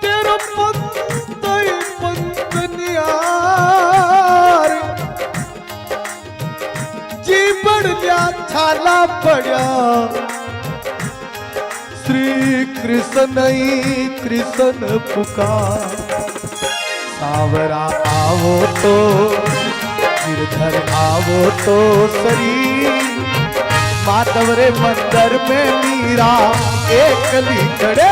तेरो पंत पंतनिया नहीं कृष्ण पुकार। सांवरा आवो तो गिरधर आवो तो शरीर, माधव रे मंदिर में मीरा एकली खड़े।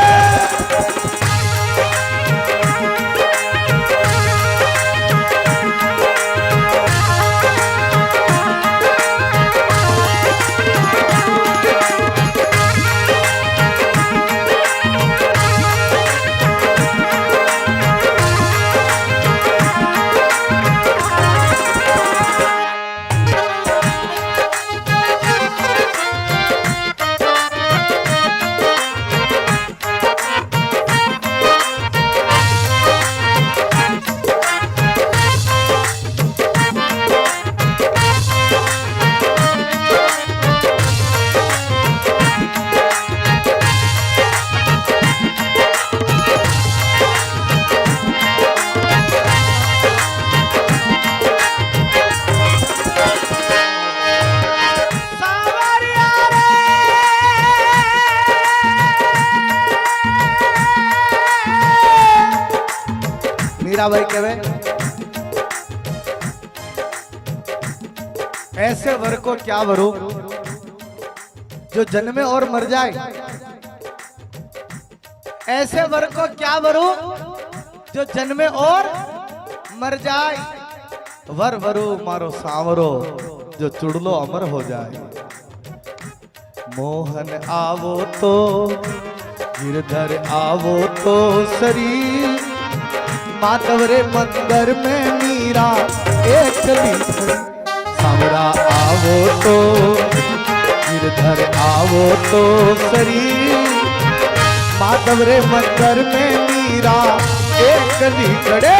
भाई कहवे ऐसे वर को क्या वरो जो जन्मे और मर जाए। ऐसे वर को क्या वरो जो जन्मे और मर जाए। वर वरो मारो सांवरो जो चुड़लो अमर हो जाए। मोहन आवो तो गिरधर आवो तो शरीर, माधव रे मंदिर में मीरा एकली। सांवरा आवो तो गिरधर आवो तो शरीर, माधव रे मंदिर में मीरा एकली खड़े।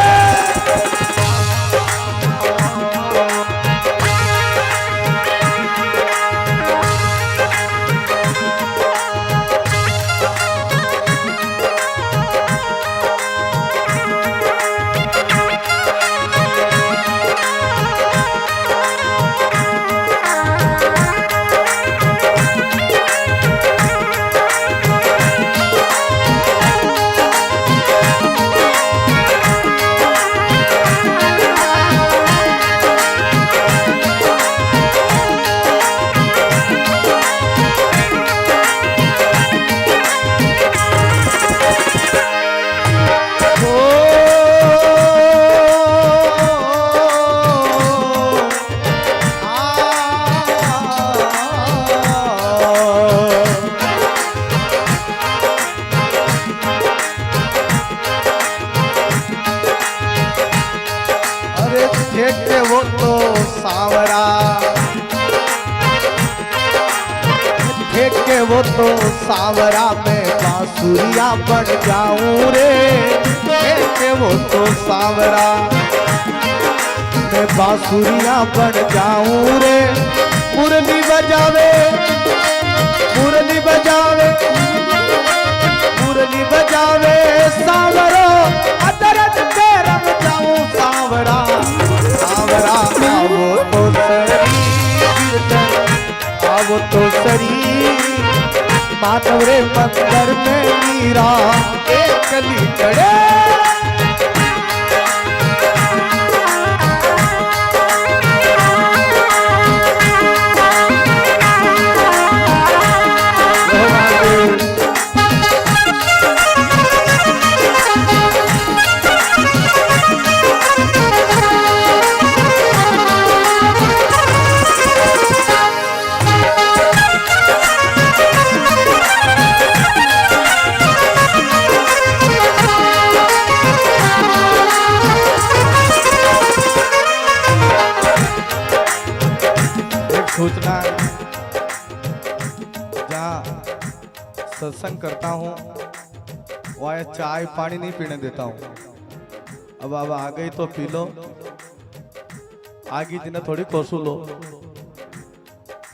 वो तो सांवरा में बांसुरिया बन जाऊं रे। वो तो सांवरा में बांसुरिया बन जाऊं रे। मुरली बजावे मुरली बजावे मुरली बजावे सांवरो अदरद पे रंग जाऊं सांवरा। सांवरा आवो तो शरीर आवो तो शरीर, माधव रे मंदिर में मीरा एकली खड़े। सूचना जहाँ सत्संग करता हूँ वहाँ चाय पानी नहीं पीने देता हूँ। अब आ गई तो पी लो, आगे दिन थोड़ी कोसू लो,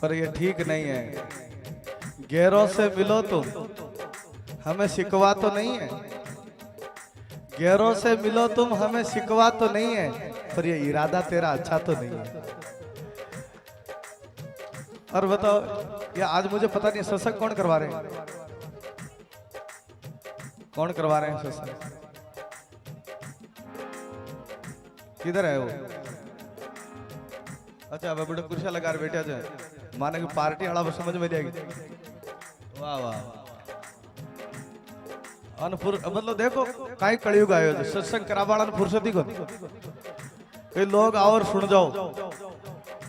पर ये ठीक नहीं है। गैरों से मिलो तुम, हमें शिकवा तो नहीं है। गैरों से मिलो तुम, हमें शिकवा तो नहीं है, पर ये इरादा तेरा अच्छा तो नहीं है। और बताओ, ये आज मुझे पता नहीं सत्संग कौन करवा रहे हैं। कौन करवा रहे हैं सत्संग? किधर है वो? अच्छा अब बड़े कुर्सियां लगा के बैठे थे, माने कि पार्टी वाला बस समझ में जाएगी। वाह वाह अनपुर मतलब देखो काई कलयुग आयो है, सत्संग करावाला ने फुर्सती को कई लोग आओ और सुन जाओ।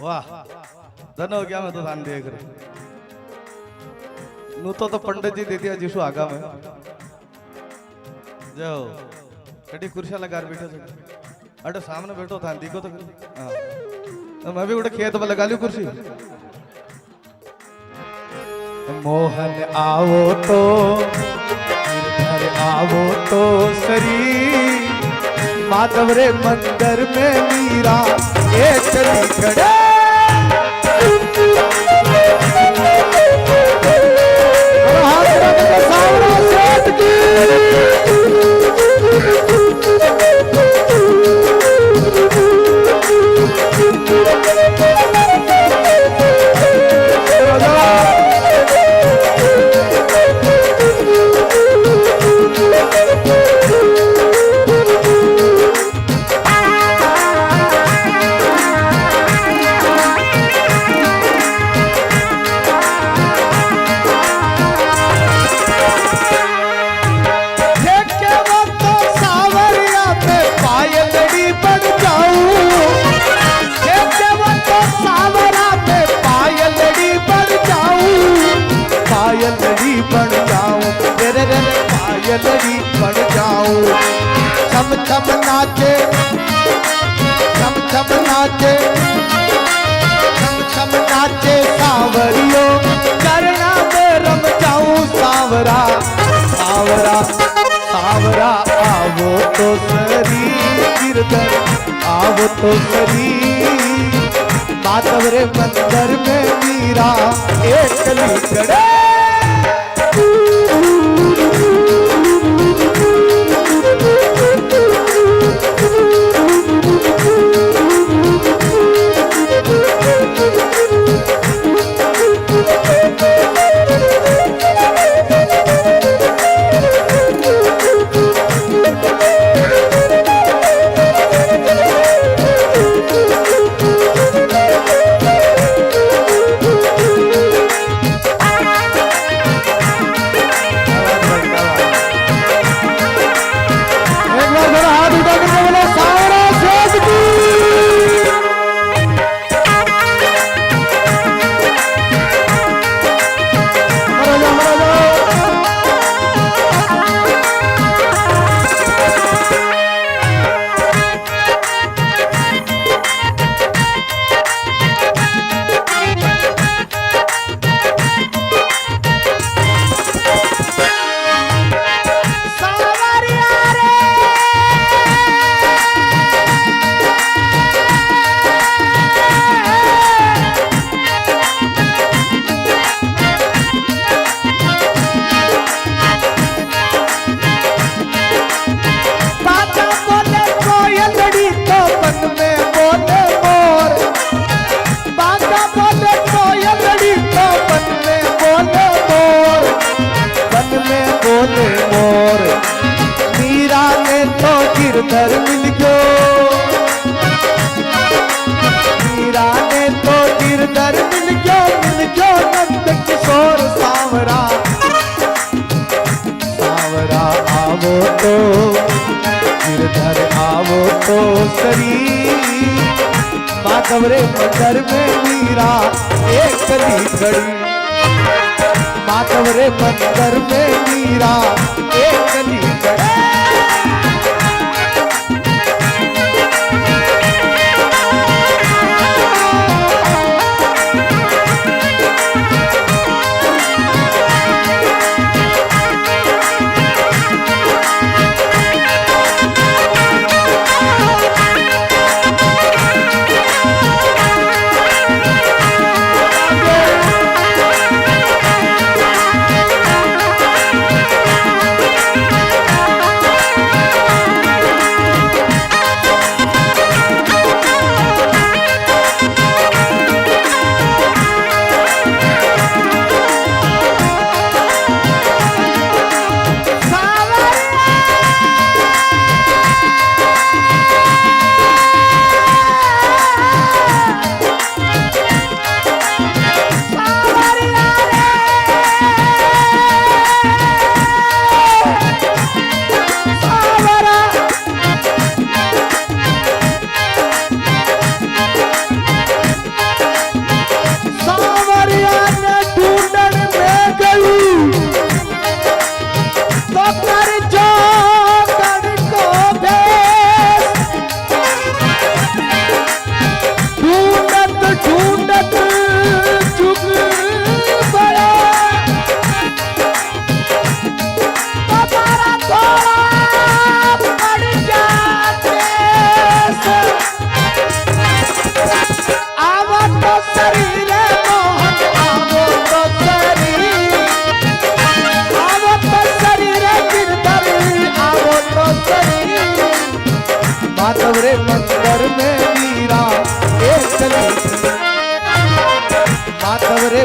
वाह धन हो गया मैं तो ध्यान देख रहा नू तो पंडित जी दे दिया जिसु आगा में जाओ कटी कुर्सियां लगा बैठे थे अरे सामने बैठो था देखो तो हाँ तो मैं भी उड़े खेत में लगा ली कुर्सी। मोहन आओ तो घर आओ तो सरी माधव रे मंदिर में मीरा ये चली खड़े पायलड़ी बन जाऊं छम छम नाचे छम छम नाचे छम छम नाचे सावरियो करना में रम जाऊं सावरा सावरा सावरा आवो तो सरी गिरधर आवो तो सरी माधव रे मंदिर में मीरा एक खड़े गिरधर मिल गयो मीरा ने तो गिरधर मिल गयो नंद किशोर सावरा सावरा आवो तो गिरधर आवो तो सरी माधव रे मंदिर में मीरा एक कली खड़ी माधव रे मंदिर में मीरा एक कली खड़ी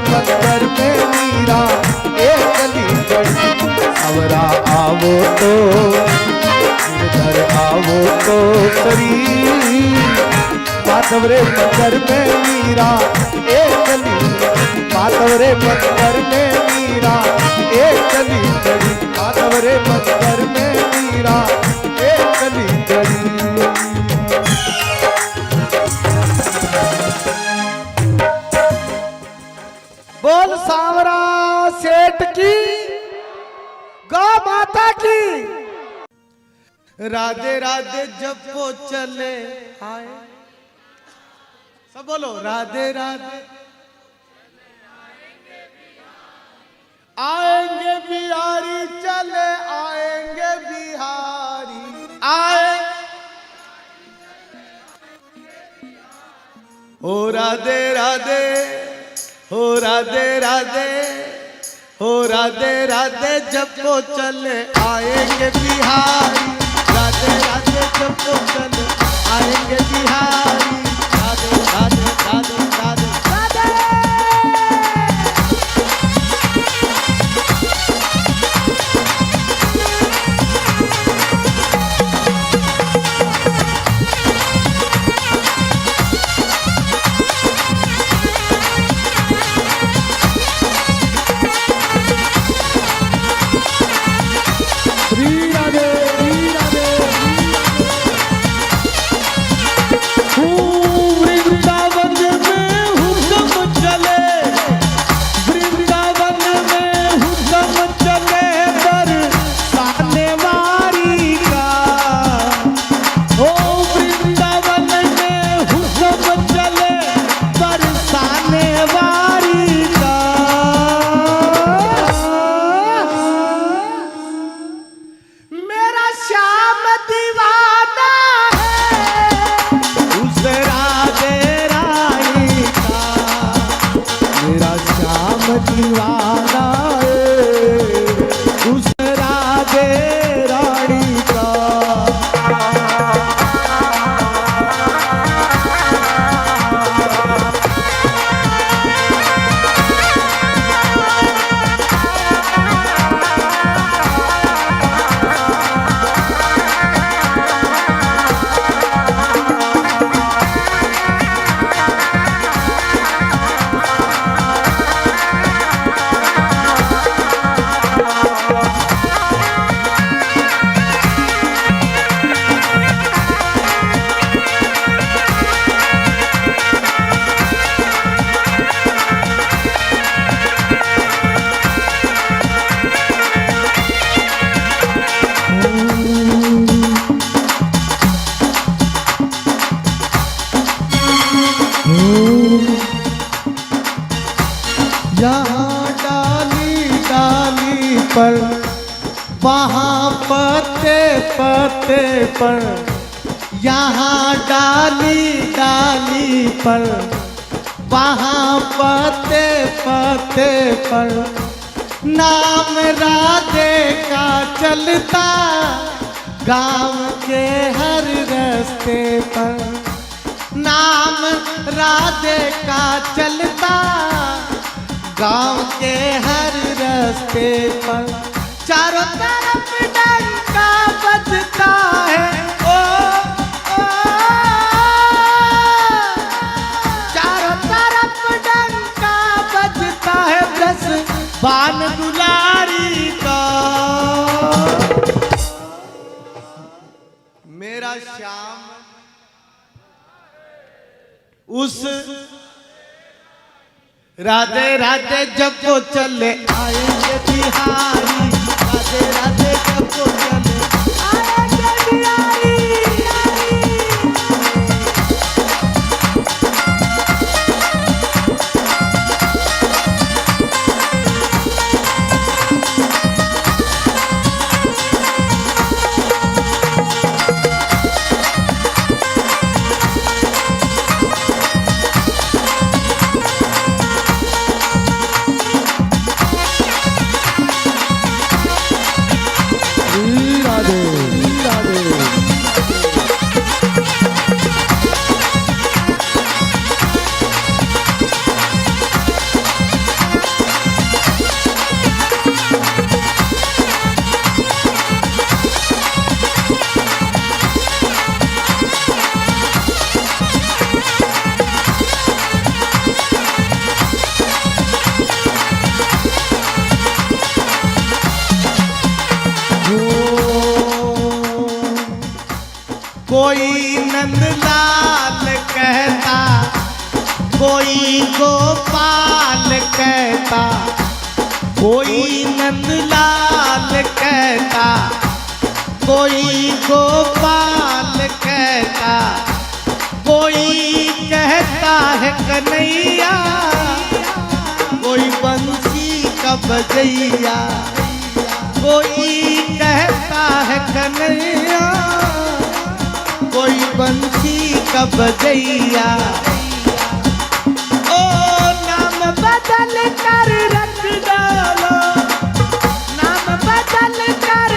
मंदिर में मीरा एक गली गली। सावरा आवो तो इधर आवो तो सरी, माधव रे मंदिर में मीरा एक गली, माधव रे मंदिर में मीरा एक गली गली, माधव रे मंदिर में मीरा एक गली गली। बोल सांवरा सेठ की, गौ माता की। राधे राधे जब वो चले आए, सब बोलो राधे राधे। आएंगे बिहारी चले आएंगे बिहारी आए, हो राधे राधे, हो राधे राधे, हो राधे राधे जब वो चले आएंगे बिहारी, राधे राधे जब वो चले आएंगे बिहारी, राधे राधे राधे राधे राधे। यहाँ डाली डाली पर, वहाँ पत्ते पत्ते पर, यहाँ डाली डाली पर, वहाँ पत्ते पत्ते पर, नाम राधे का चलता गांव के हर रास्ते पर, नाम राधे का चलता गांव के हर रास्ते पर। चारों तरफ डंका बजता है, ओ, ओ, चारों तरफ डंका बजता है, बस बान दुलारी का। मेरा श्याम उस राधे राधे जब वो चले आएंगे बिहारी, राधे राधे जब वो चले आएंगे बिहारी। कोई नंदलाल कहता, कोई गोपाल कहता, कोई नंदलाल कहता, कोई गोपाल कहता, कोई कहता है कन्हैया, कोई बंसी का बजैया, कोई कहता है कन्हैया, कोई बंसी का बजैया। ओ नाम बदल कर रख डाला, नाम बदल कर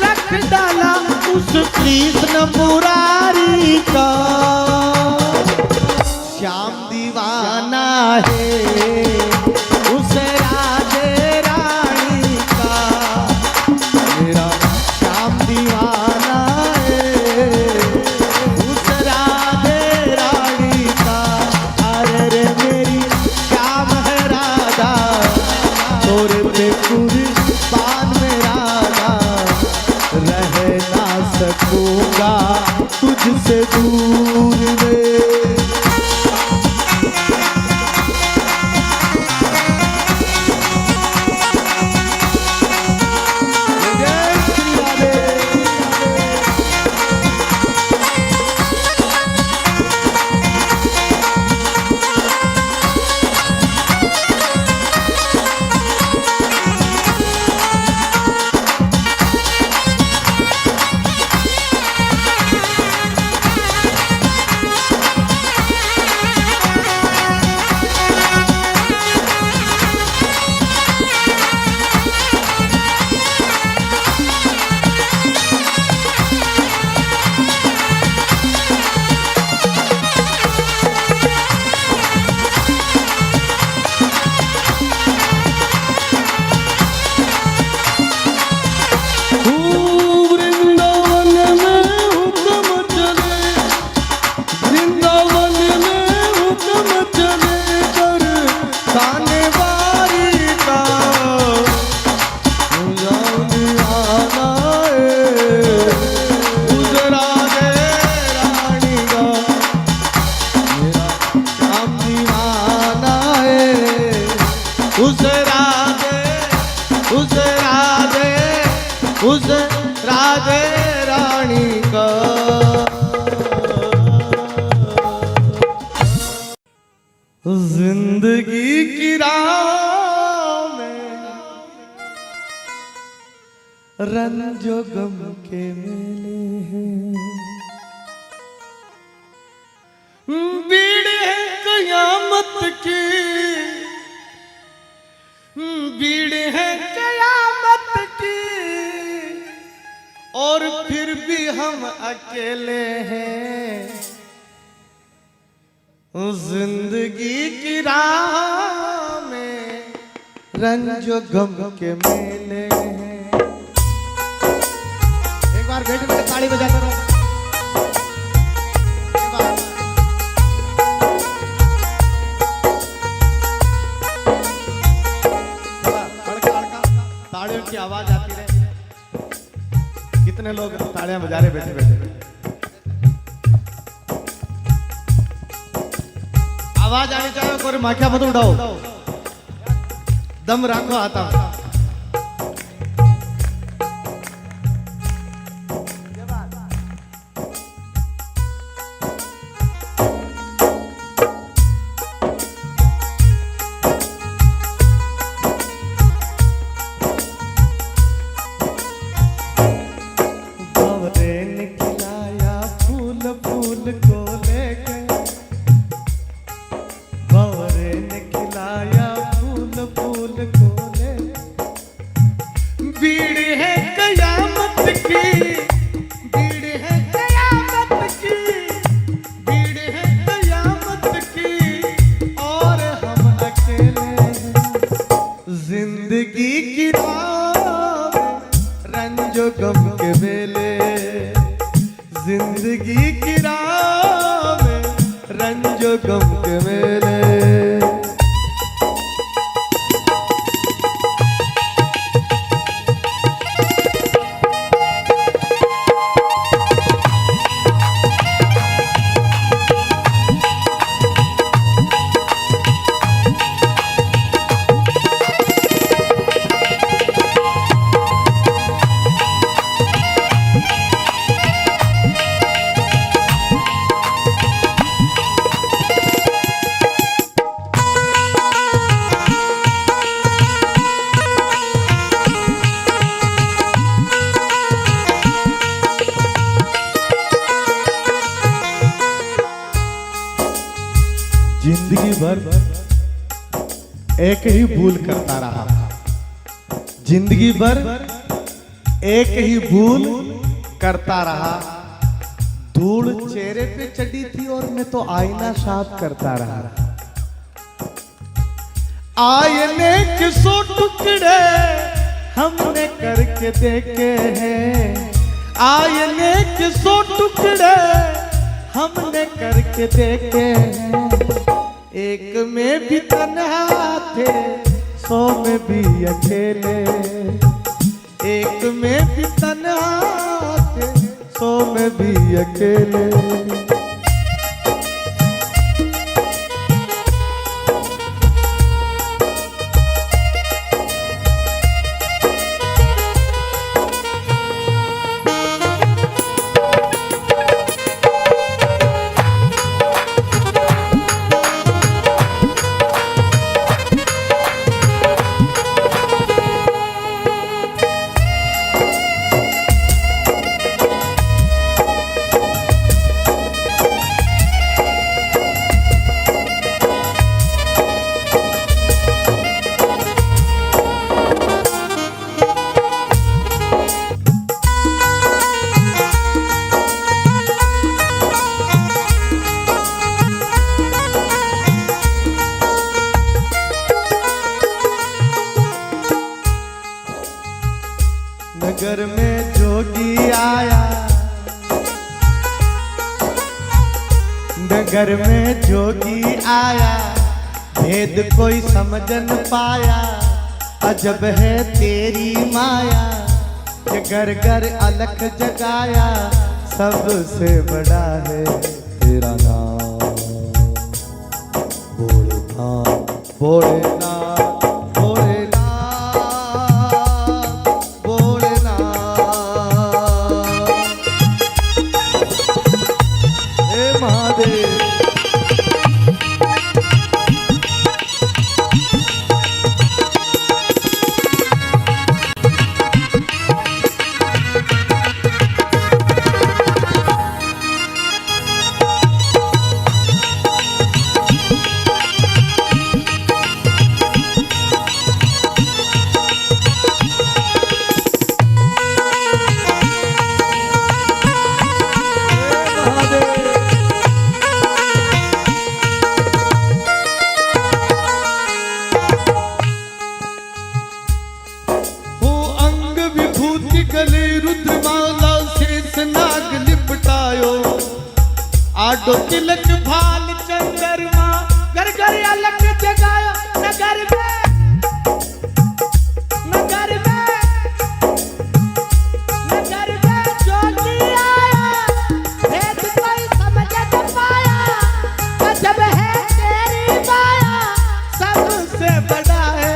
रख डाला उस कृष्ण मुरारी का। श्याम दीवाना है उस राधे रानी का, मेरा श्याम दीवाना है उस राधे रानी का। अरे रे मेरी श्याम है राधा, तोरे पे कुर्बान में राधा, रह ना सकूंगा तुझसे दूर में। उस राधे रानी का। जिंदगी की राह में रंजो गम के मेले हैं, भीड़ है कयामत की, भीड़ है कयामत की, और फिर भी हम अकेले हैं। जिंदगी की राह में रंजो गम के मेले हैं। एक बार बैठ बैठ ताली बजाते रहो। तालियों की आवाज आती रहे। कितने लोग तालियां बजा रहे बैठे बैठे। आवाज आनी चाहिए, कोई माखिया मत उड़ाओ, दम रखो आता। जिंदगी की राह रंजो गम के मेले, जिंदगी की राह में रंजो गम के मेले। जिंदगी भर एक ही भूल करता रहा, जिंदगी भर एक ही भूल करता रहा। धूल चेहरे पे चढ़ी थी और मैं तो आईना साफ करता रहा। आईने के 100 टुकड़े हमने करके देखे हैं, आईने के 100 टुकड़े हमने करके देखे हैं। एक में भी तन्हा थे, 100 में भी अकेले, एक में भी तन्हा थे, 100 में भी अकेले। नगर में जोगी आया, नगर में जोगी आया, भेद कोई समझ न पाया। अजब है तेरी माया, ये घर घर अलख जगाया। सबसे बड़ा है तेरा नाम भोलेनाथ, भोलेनाथ, भोलेनाथ, गले रुद्रमाला शेष नाग लिपटायो। आडो तिलक भाल चंद्रमा, घर घर अलग जगायो। नगर में, नगर में, नगर में जोगी आया, भेद कोई समझ न पाया। अजब है तेरी माया, सबसे बड़ा है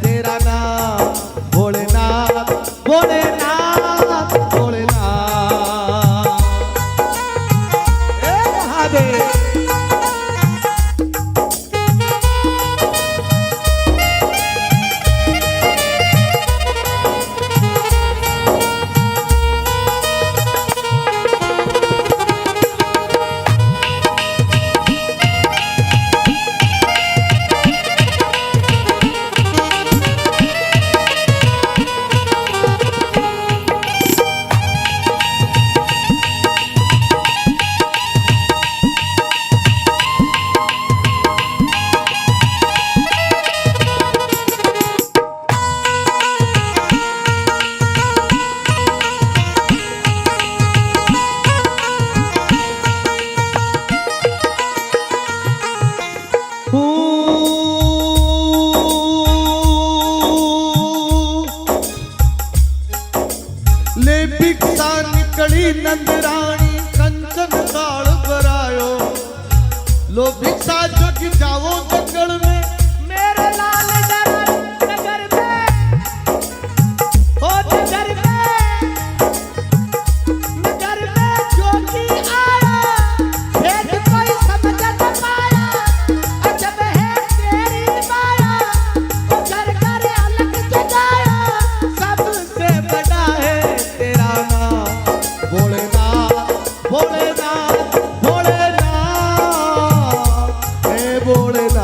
तेरा नाम भोलेनाथ, भोलेनाथ, भोलेनाथ। ए महादेव, ले भिक्षा निकली नंदरानी, कंचन काल भरायो। लो भिक्षा जोगी जाओ जंगल में, मेरे लाल नगर में, हो नगर में, नगर में जोगी आया, भेद कोई समझ न पाया। अजब है तेरी माया, घर घर अलग जगाया। सबसे बड़ा है तेरा नाम भोलेनाथ, भोलेनाथ, भोलेनाथ, हे भोलेनाथ।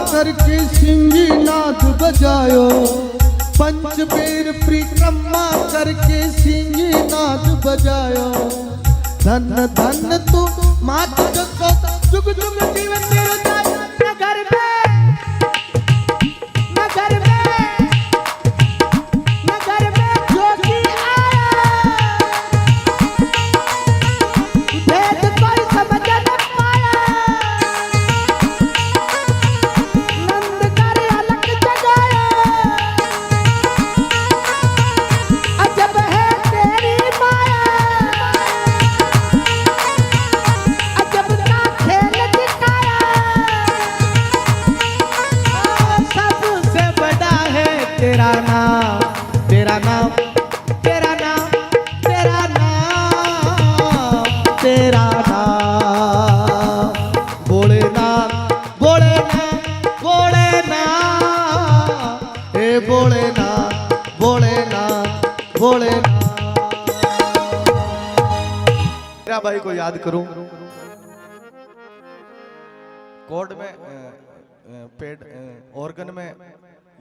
करके सिंगी नाद बजायो, पंचबेर परिक्रमा करके सिंगी नाद बजायो। धन धन तू मात जसो जुग जुग जीवन तेरो जाए। नगर में नगर में नगर में जोगी आया, भेद कोई समझ न पाया। नंद कर अलग जगाया, अजब है तेरी माया। अजब का खेल दिखाया, सबसे बड़ा है तेरा नाम, तेरा नाम, तेरा नाम, तेरा नाम, तेरा नाम। भोलेनाथ भोलेनाथ भोलेनाथ, हे भोलेनाथ भोलेनाथ भोलेनाथ। मेरा भाई को याद करूं, कोड में पेड ऑर्गन में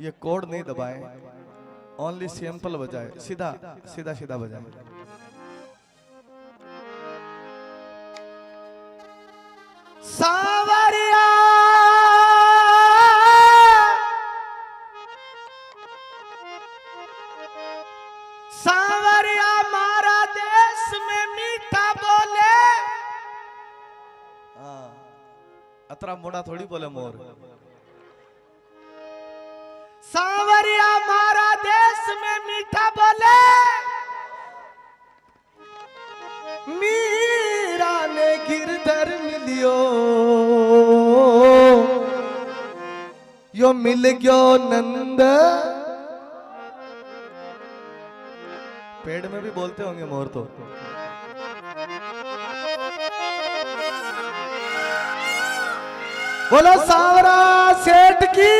ये कोड नहीं दबाए, ओनली सैंपल बजाए, सीधा सीधा सीधा बजाए। सावरिया सावरिया मारा देश में मीठा बोले। अतरा मोड़ा थोड़ी बोले मोर। सावरिया मारा देश में मीठा बोले, मीरा ने गिरधर मिलियो, यो मिल गयो नंद। पेड़ में भी बोलते होंगे मोर तो। बोलो सावरा सेठ की।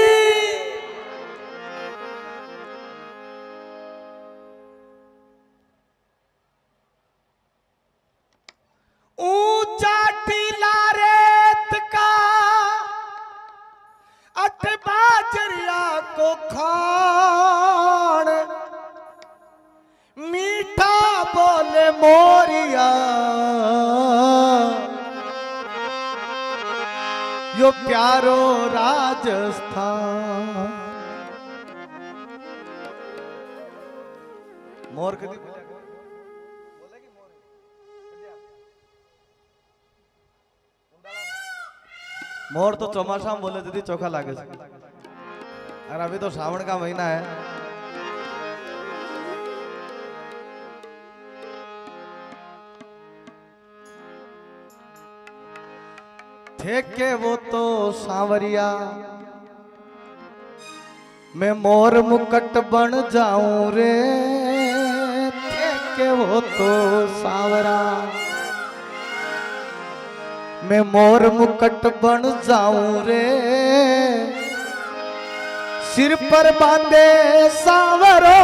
ऊंचा टीला रेत का अठ बाजरिया को खान, मीठा बोले मोरिया, यो प्यारो राजस्थान। मोर कदी मोर तो चौमासा में बोले दीदी चोखा लागे। और अभी तो श्रावण का महीना है। थे के वो तो सांवरिया, मैं मोर मुकट बन जाऊं रे। थे के वो तो सांवरा, मैं मोर मुकट बन जाऊं रे। सिर पर बांधे सांवरो,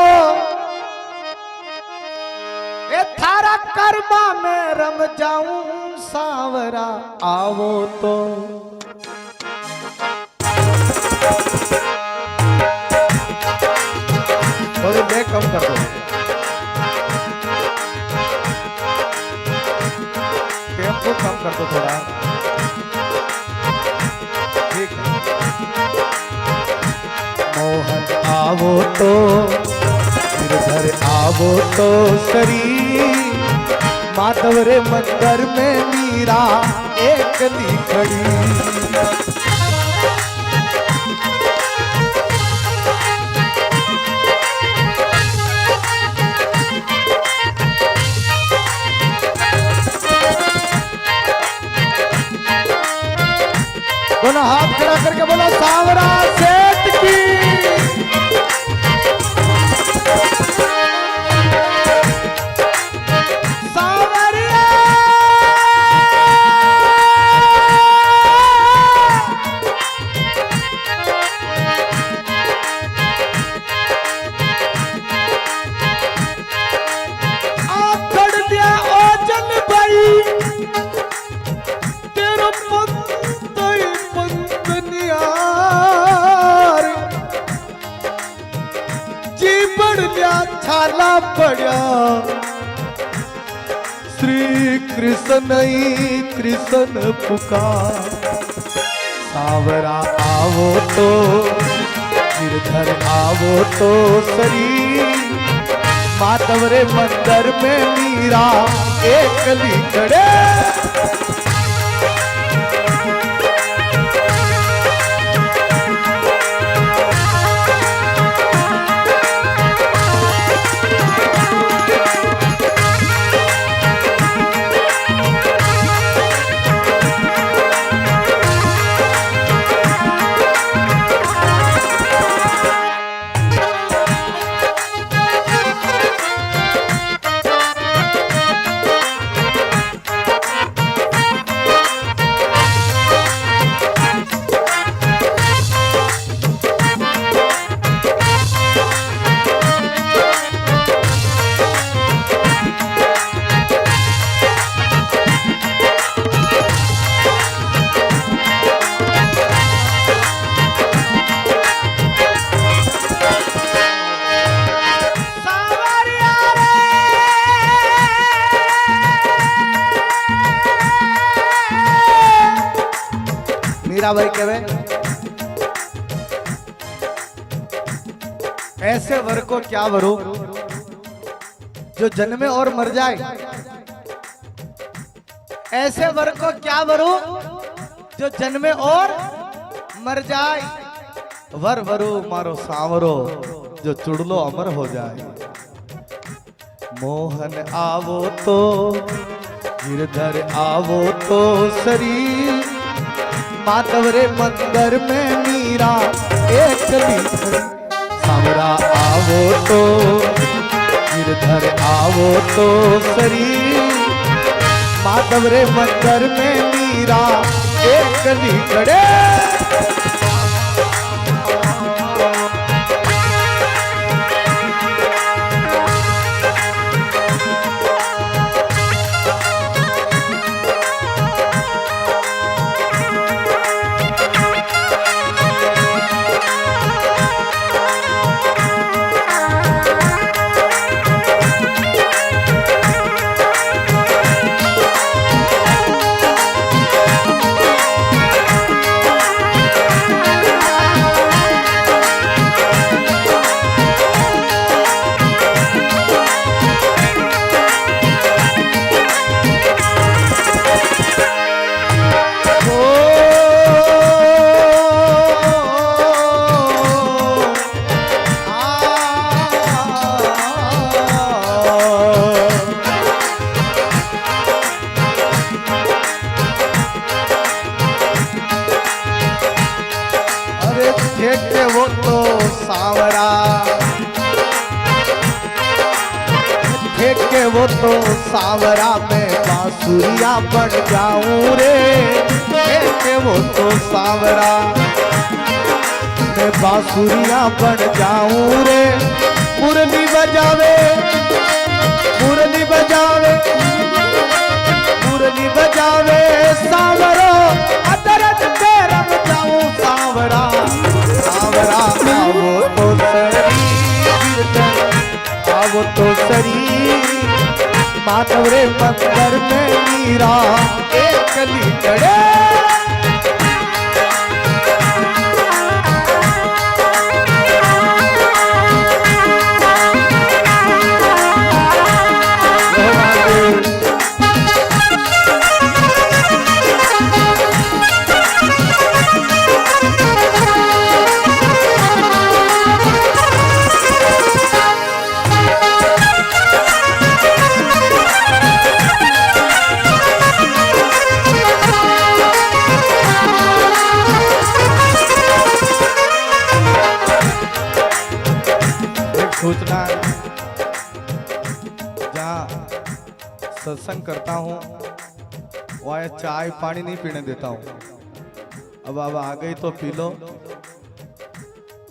ए थारा कर्मा में रम जाऊं सांवरा। आवो तो थोड़ी ले कम कर दो, टेम्पो कम कर दो थोड़ा, ठीक है। मोहन आवो तो गिरधर आवो तो शरीर, माधव रे मंदिर में मीरा एक ली खड़ी। दोनों हाथ खड़ा करके बोलो सांवरा सेठ की। सांवरिया पड़ा श्री कृष्ण ही कृष्ण पुकार। सावरा आवो तो गिरधर आवो तो शरीर माधव रे मंदिर में मीरा एकली खड़े। भाई कहवे ऐसे वर को क्या वरो जो जन्मे और मर जाए। ऐसे वर को क्या वरो जो जन्मे और मर जाए। वर वरो मारो सांवरो जो चुड़लो अमर हो जाए। मोहन आवो तो गिरधर आवो तो शरीर माधव रे मंदिर में मीरा एकली। सावरा आवो तो गिरधर आवो तो शरीर माधव रे मंदिर में मीरा एकली खड़े। वो तो सांवरा में बांसुरिया बन जाऊं रे। वो तो सांवरा में बांसुरिया बन जाऊं रे। मुरली बजावे मुरली बजावे मुरली बजावे सांवरो अदरक पे रंग जाऊं सांवरा। सांवरा आवो तो शरीर आवो तो शरीर माधव रे मंदिर में मीरा एकली खड़े। सोचना जहाँ सत्संग करता हूँ वहाँ चाय पानी नहीं पीने देता हूँ। अब आ गई तो पी लो,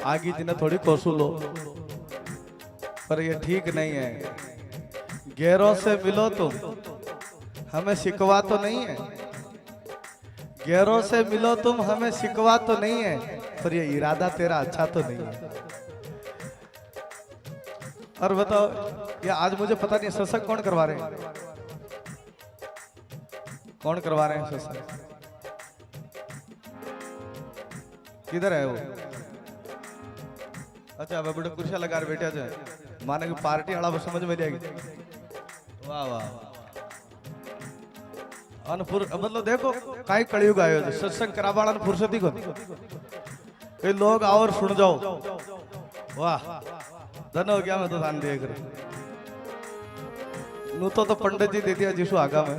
आगे जिन्हें थोड़ी कोसू लो, पर ये ठीक नहीं है। गैरों से मिलो तुम, हमें शिकवा तो नहीं है। गैरों से मिलो तुम, हमें शिकवा तो नहीं है, पर ये इरादा तेरा अच्छा तो नहीं है। और बताओ ये आज मुझे पता नहीं सत्संग कौन करवा रहे हैं, कौन करवा रहे हैं सत्संग, किधर है वो? अच्छा वह बड़े कुर्सियां लगा रहे बैठे थे, माने की पार्टी वाला वो समझ में नहीं आएगी। वाह वाह अनपुर मतलब देखो काई कलयुग आयो है, सत्संग करावाला ने फुर्सती को कई लोग आओ और सुन जाओ। वाह धन हो गया मैं तो ध्यान देख रहा नू तो पंडित जी दे दिया जिसु आगा में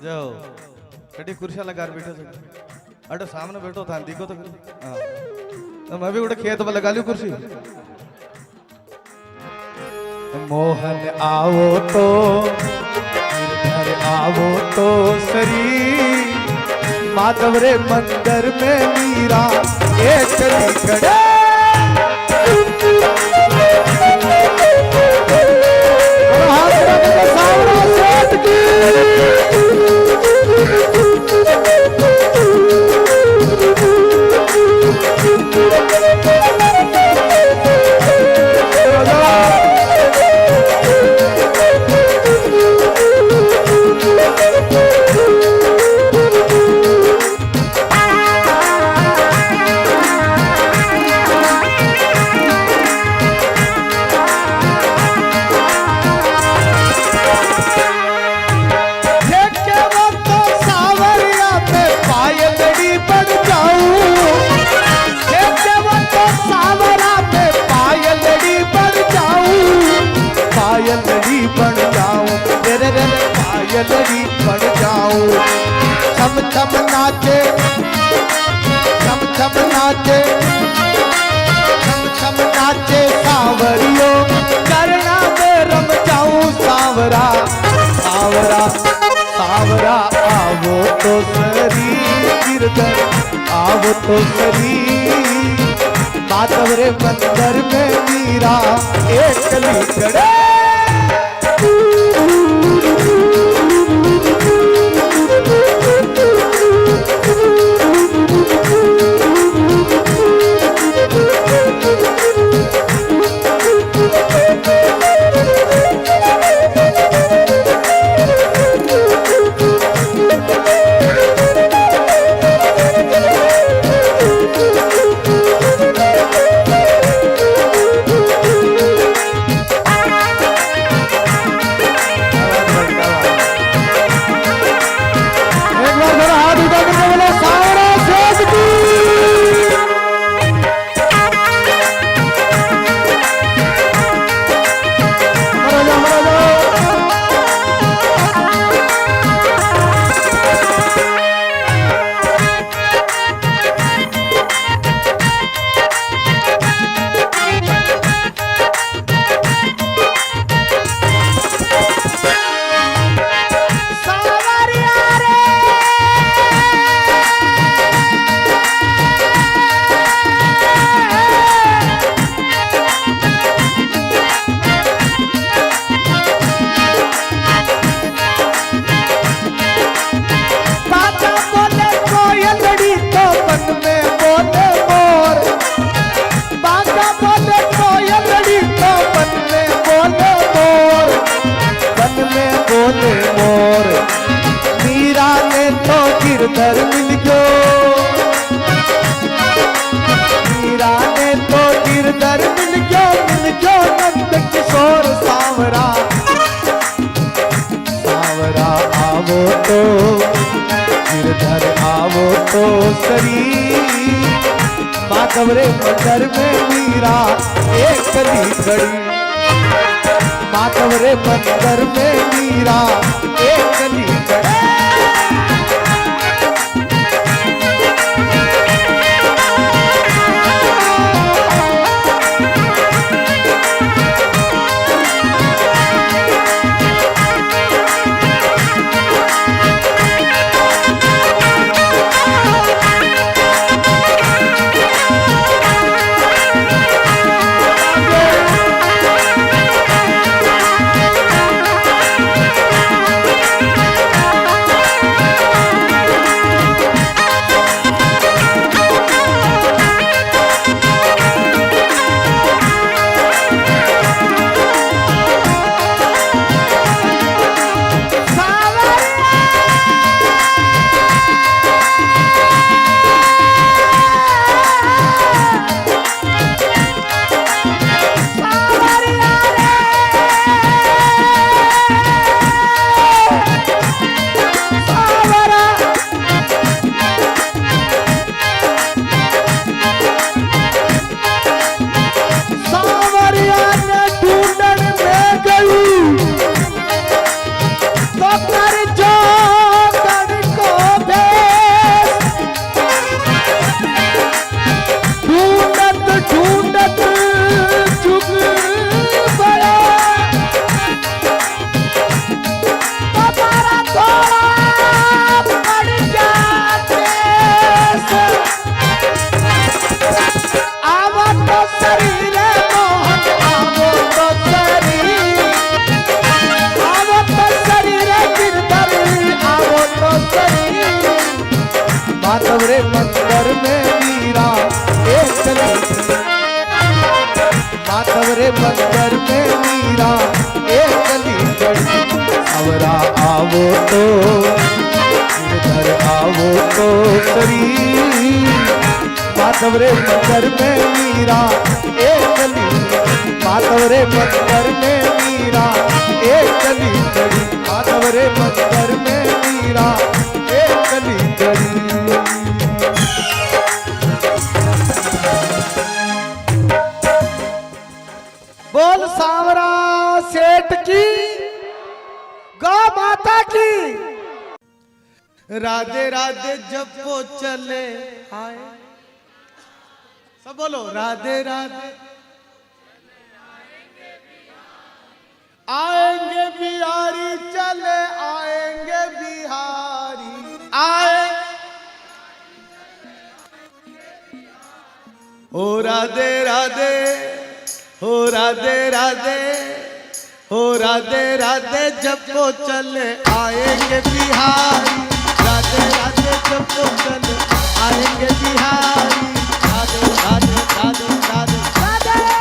जाओ कटी कुर्सियां लगा बैठे थे अरे सामने बैठो था देखो तो हाँ तो मैं भी उड़े खेत में लगा ली कुर्सी। मोहन आओ तो घर आओ तो सरी माधव रे मंदिर में मीरा एक खड़े पायलड़ी बन जाऊं छम छम नाचे छम छम नाचे छम छम नाचे सावरियो करना में रम जाऊं सावरा सावरा सावरा आवो तो सरी गिरधर आवो तो सरी माधव रे मंदिर में मीरा एकली खड़े गिरधर मिल गयो मीरा ने तो गिरधर मिल गयो नंद किशोर सावरा सावरा आवो तो गिरधर आवो तो सरी माधव रे मंदिर में मीरा एकली खड़ी माधव रे मंदिर में मीरा एकली खड़ी कंकोतरी माधव रे मंदिर में मीरा एक चली माधव रे मंदिर में मीरा एक चली चली माधव रे मंदिर में मीरा एक चली चली। बोल सांवरा सेठ की गौ माता की। राधे राधे जब वो चले आए सब बोलो राधे राधे आएंगे बिहारी चले आएंगे बिहारी आए ओ राधे राधे हो राधे राधे हो राधे राधे जब वो चले आएंगे बिहारी राधे राधे जब वो चले आएंगे बिहारी राधे राधे राधे राधे राधे।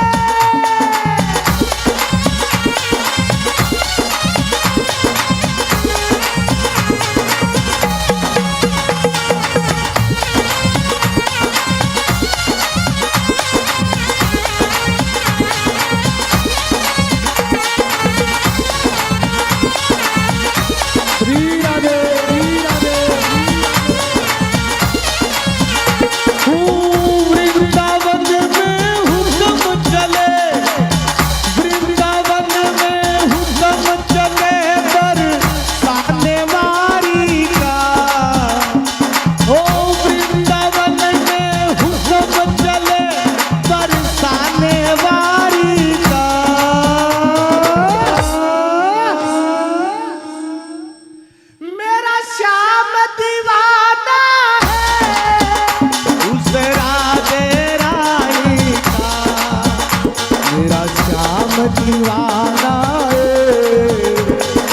दीवाना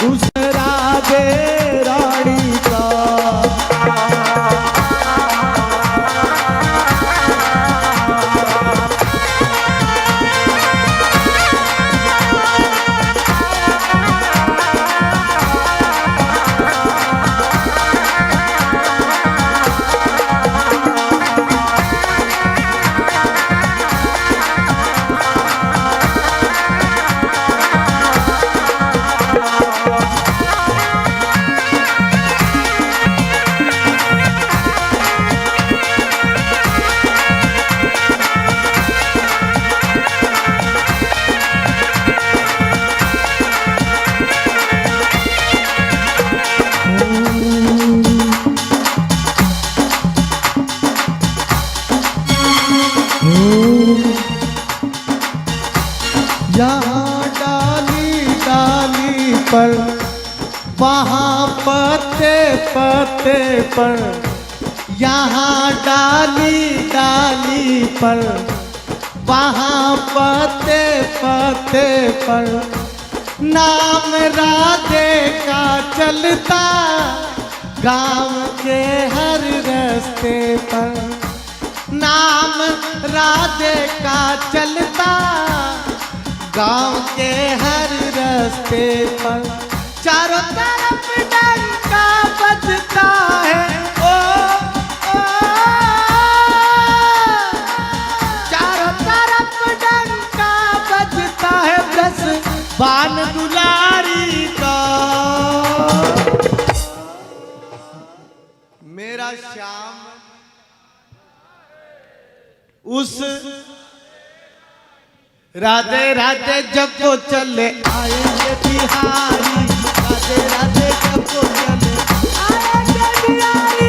उस राधे रानी का। यहाँ डाली डाली पर वहाँ पत्ते पत्ते पर यहाँ डाली डाली पर वहाँ पत्ते पत्ते पर नाम राधे का चलता गाँव के हर रास्ते पर नाम राधे का चलता गाँव के हर रास्ते पर चारों तरफ डंका बजता है ओ, ओ चारों तरफ डंका बजता है बस बान दुलारी का। मेरा श्याम उस राधे राधे जब वो चले आएंगे बिहारी राधे राधे जब वो चले आएंगे बिहारी।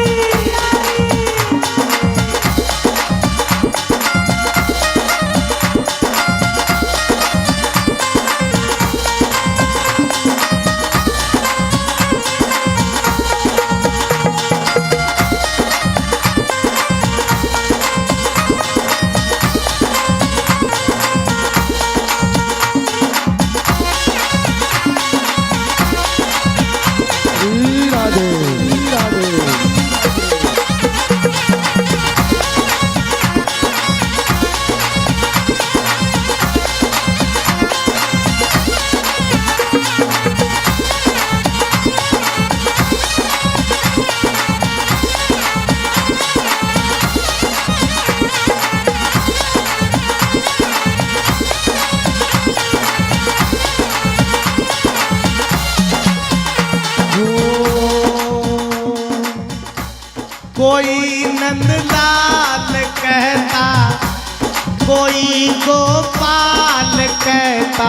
कोई गोपाल कहता,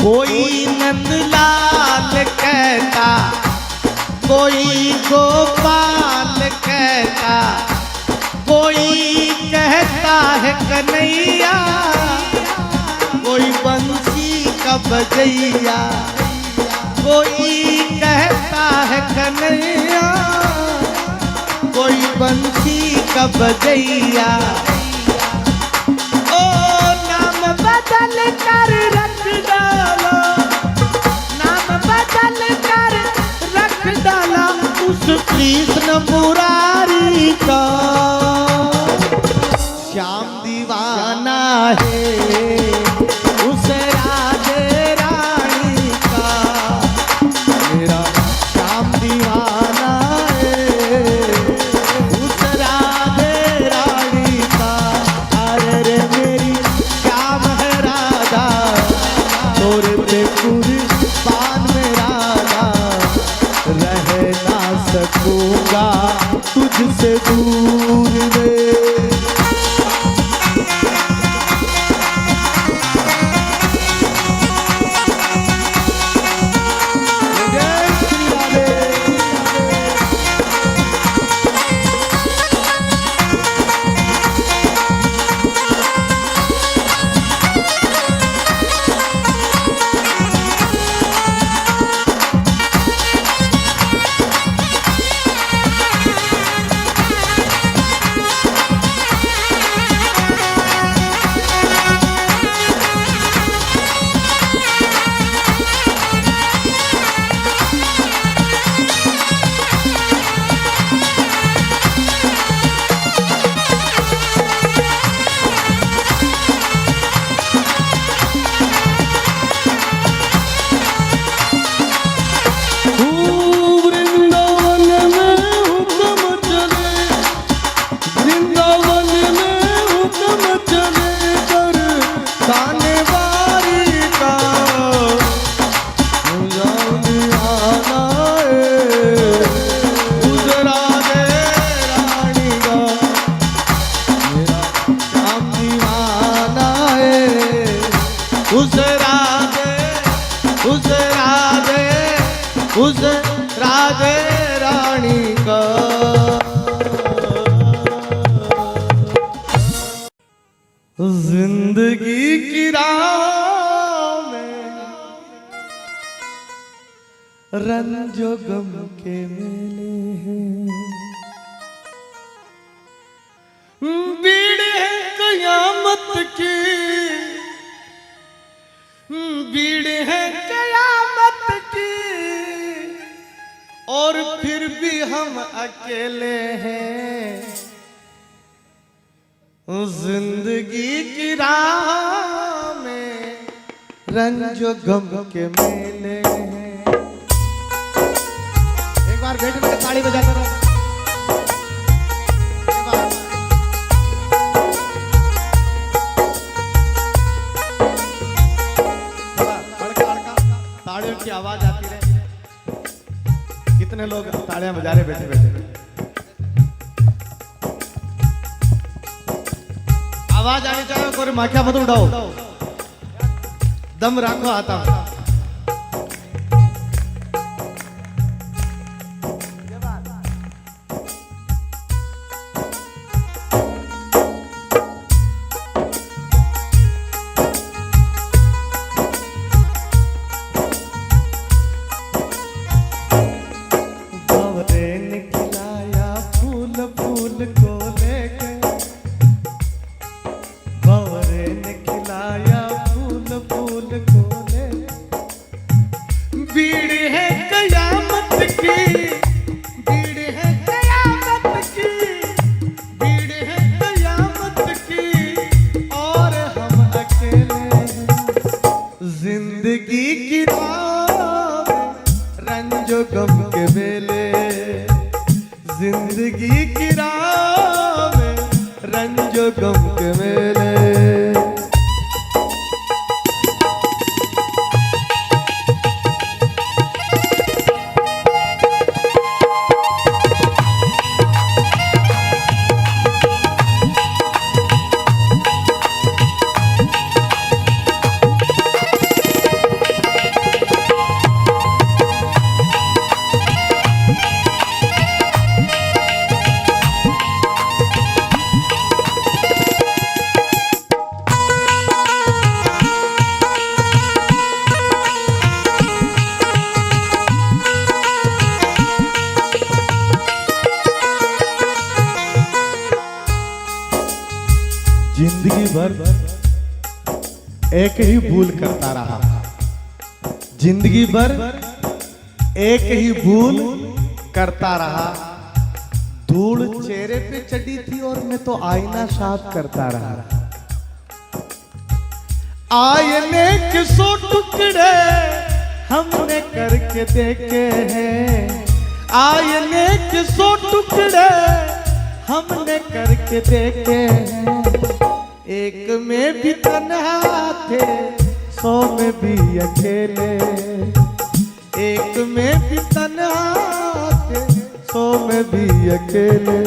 कोई नंदलाल कहता, कोई गोपाल कहता, कोई कहता है कन्हैया, कोई बंसी का बजैया, कोई कहता है कन्हैया, कोई बंसी का बजैया। ओ नाम बदल कर रख डाला, नाम बदल कर रख डाला उस कृष्ण मुरारी का। श्याम दीवाना है उस राधे रानी का, मेरा श्याम दीवाना है उस राधे रानी का। अरे रे मेरी श्याम है राधा, तोरे पे कुर्बान में राधा, रह ना सकूंगा तुझसे दूर में। उस राधे रानी का। जिंदगी की राह में रंजो गम के मेले हैं, बीड़ है कयामत की, बीड़ है कयामत की, और फिर भी हम अकेले हैं। जिंदगी की राह में रंजो गम के मेले हैं। एक बार बैठ के ताली बजाते रहो। तालियों की आवाज आती रहे। कितने लोग तालियां बजा रहे बैठे बैठे। आवाज आनी चाहिए, कोई माखिया मत उड़ाओ, दम रखो आता। जिंदगी की राह में रंजो गम के मेले। जिंदगी भर एक ही भूल करता रहा, जिंदगी भर एक ही भूल करता रहा। धूल चेहरे पे चढ़ी थी और मैं तो आईना साफ करता रहा। आईने के 100 टुकड़े हमने करके देखे हैं, आईने के 100 टुकड़े हमने करके देखे हैं। एक में भी तन्हा थे, 100 में भी अकेले, एक में भी तन्हा थे, 100 में भी अकेले।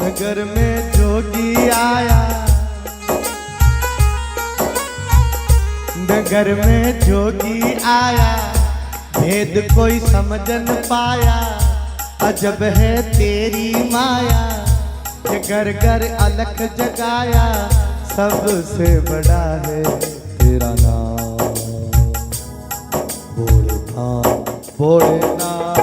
नगर में जोगी आया, नगर में जोगी आया, भेद कोई समझ न पाया। अजब है तेरी माया, घर घर अलख जगाया। सबसे बड़ा है तेरा नाम, भोलेनाथ भोलेनाथ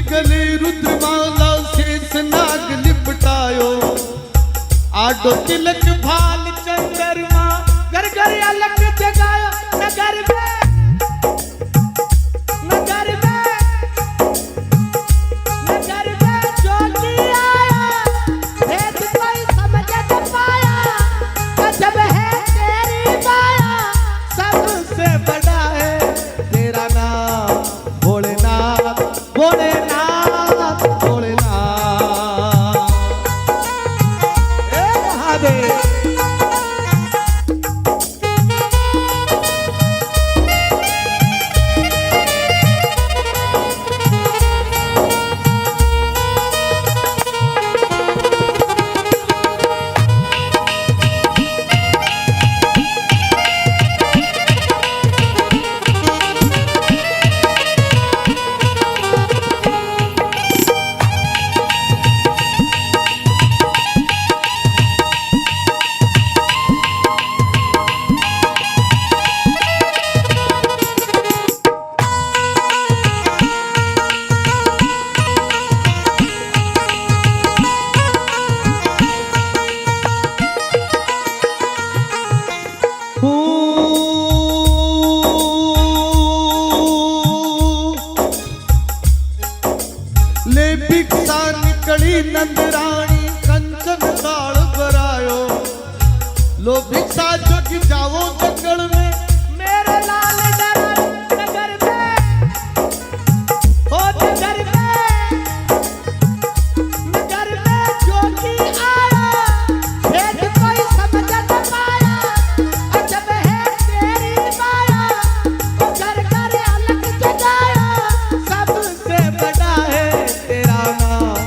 गले रुद्रमाला शेष नाग लिपटायो। आडो तिलक भाल चंद्रमा, घर घर अलग जगायो। नगर में नगर में नगर में जोगी आया, भेद कोई समझ न पाया। अजब है तेरी माया, सबसे बड़ा है तेरा नाम, भोलेनाथ भोलेनाथ। ले भिक्षा निकली नंदरानी, कंचन ताल भरायो। लो भिक्षा जोगी जाओ जंगल में, मेरे लाल डरा नगर में। हो नगर में जोगी आया, भेद कोई समझ न पाया। अजब है तेरी माया, घर घर अलग जगाया। सबसे बड़ा है तेरा नाम,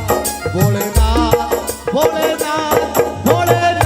भोलेनाथ भोलेनाथ भोलेनाथ।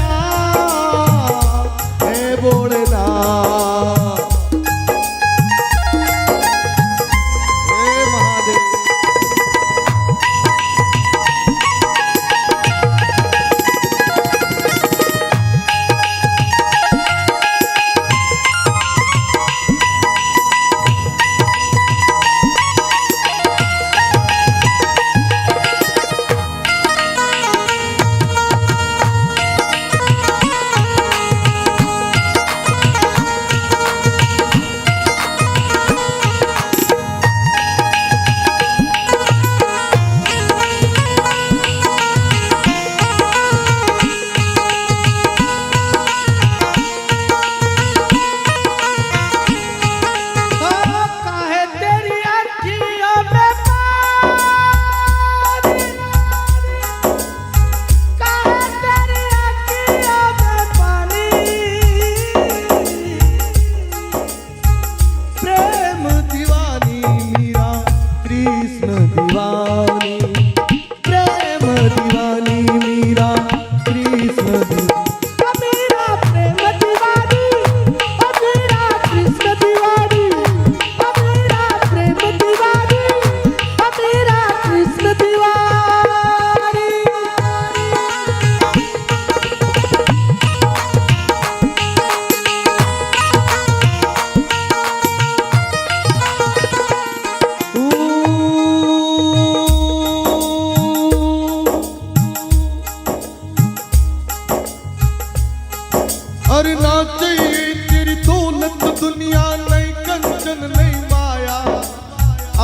और ना चाहिए तेरी दौलत दुनिया नहीं कंचन नहीं माया,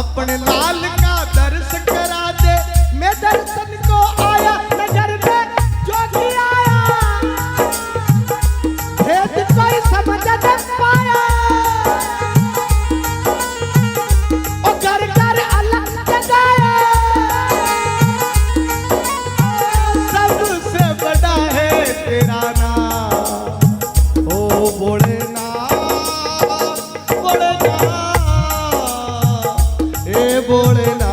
अपने लाल का दर्श करा दे, मैं दर्शन को आया, नजर में जोगी आया, भेद कोई समझ न पाया, और घर घर अलग जगाया, सबसे बड़ा है तेरा नाम, ओ भोलेनाथ भोलेनाथ ए भोलेनाथ।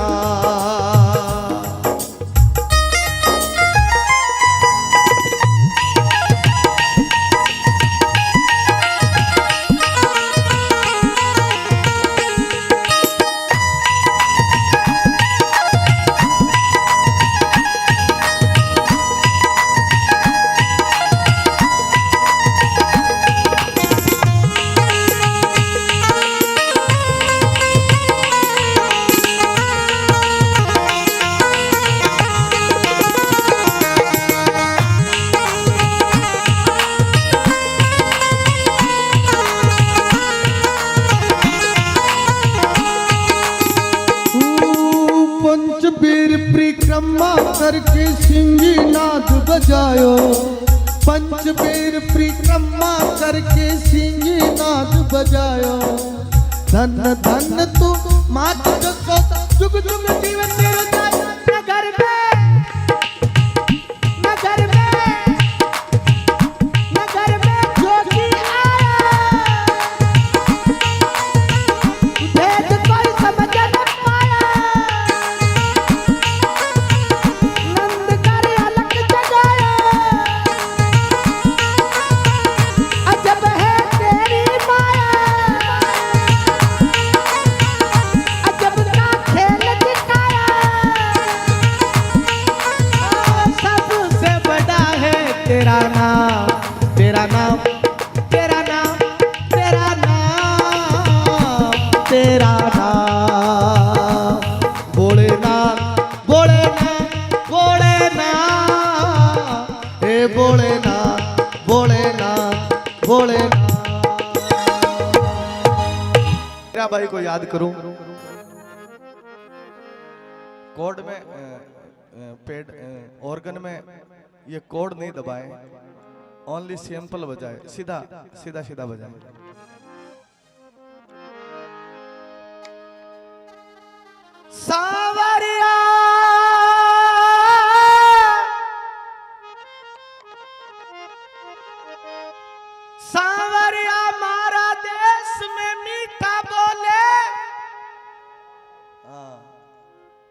पंचबीर परिक्रमा करके सिंगी नाद बजायो, पंचबीर परिक्रमा करके सिंगी नाद बजायो, धन धन तू मात को जुग जुग जीवन तेरो जाए, नगर में नगर में नगर में जोगी आया, भेद कोई समझ न पाया, नंद कर अलग जगाया, अजब है तेरी माया, अजब का खेल दिखाया, सबसे बड़ा है तेरा नाम, तेरा नाम तेरा नाम तेरा नाम तेरा नाम, भोलेनाथ भोलेनाथ भोलेनाथ हे भोलेनाथ भोलेनाथ भोलेनाथ। मेरा भाई को याद करूं, कोड में पेड ऑर्गन में ये कोड नहीं दबाए, ओनली सैंपल बजाए, सीधा सीधा सीधा बजाए। सावरिया सावरिया मारा देश में मीठा बोले,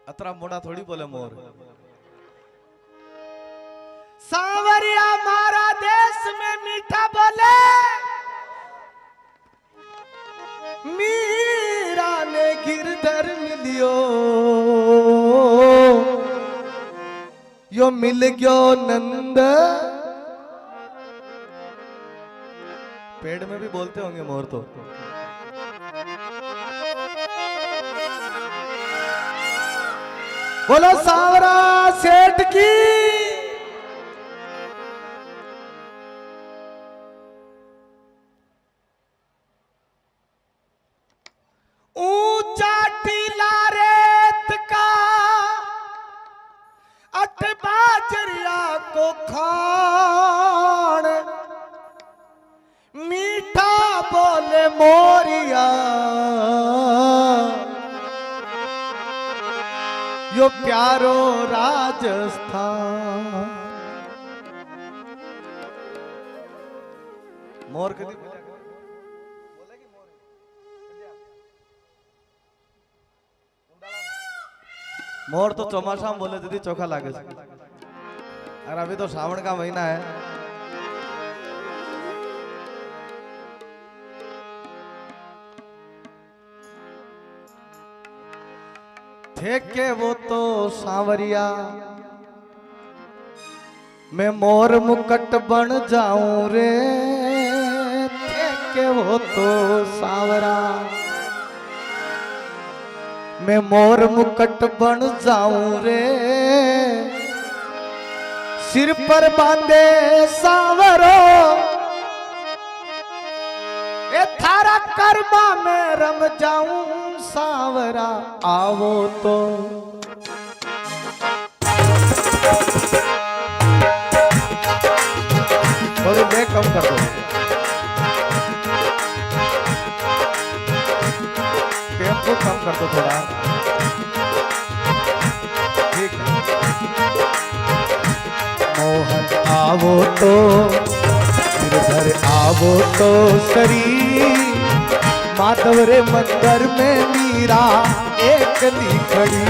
अतरा मोड़ा थोड़ी बोले मोर, सावरिया मारा देश में मीठा बोले, मीरा ने गिरधर मिलियो, यो मिल गयो नंद, पेड़ में भी बोलते होंगे मोर तो, बोलो सावरा सेठ की, ऊंचा टीला रेत का अठ बाजरिया को खान, मीठा बोले मोरिया, यो प्यारो राजस्थान। मोर कदी मोर तो चौमासा में बोले दीदी चोखा लागे, और अभी तो श्रावण का महीना है, थे के वो तो सांवरिया, मैं मोर मुकट बन जाऊं रे, थे के वो तो सांवरा, मैं मोर मुकट बन जाऊं रे, सिर पर बांधे सांवरो ए थारा कर्मा में रम जाऊं सांवरा आवो तो। थोड़ी देर कम कर दो, टेम्पो कम कर दो थोड़ा, ठीक है। मोहन आवो तो गिरधर आवो तो सरी, माधव रे मंदिर में मीरा एकली खड़ी।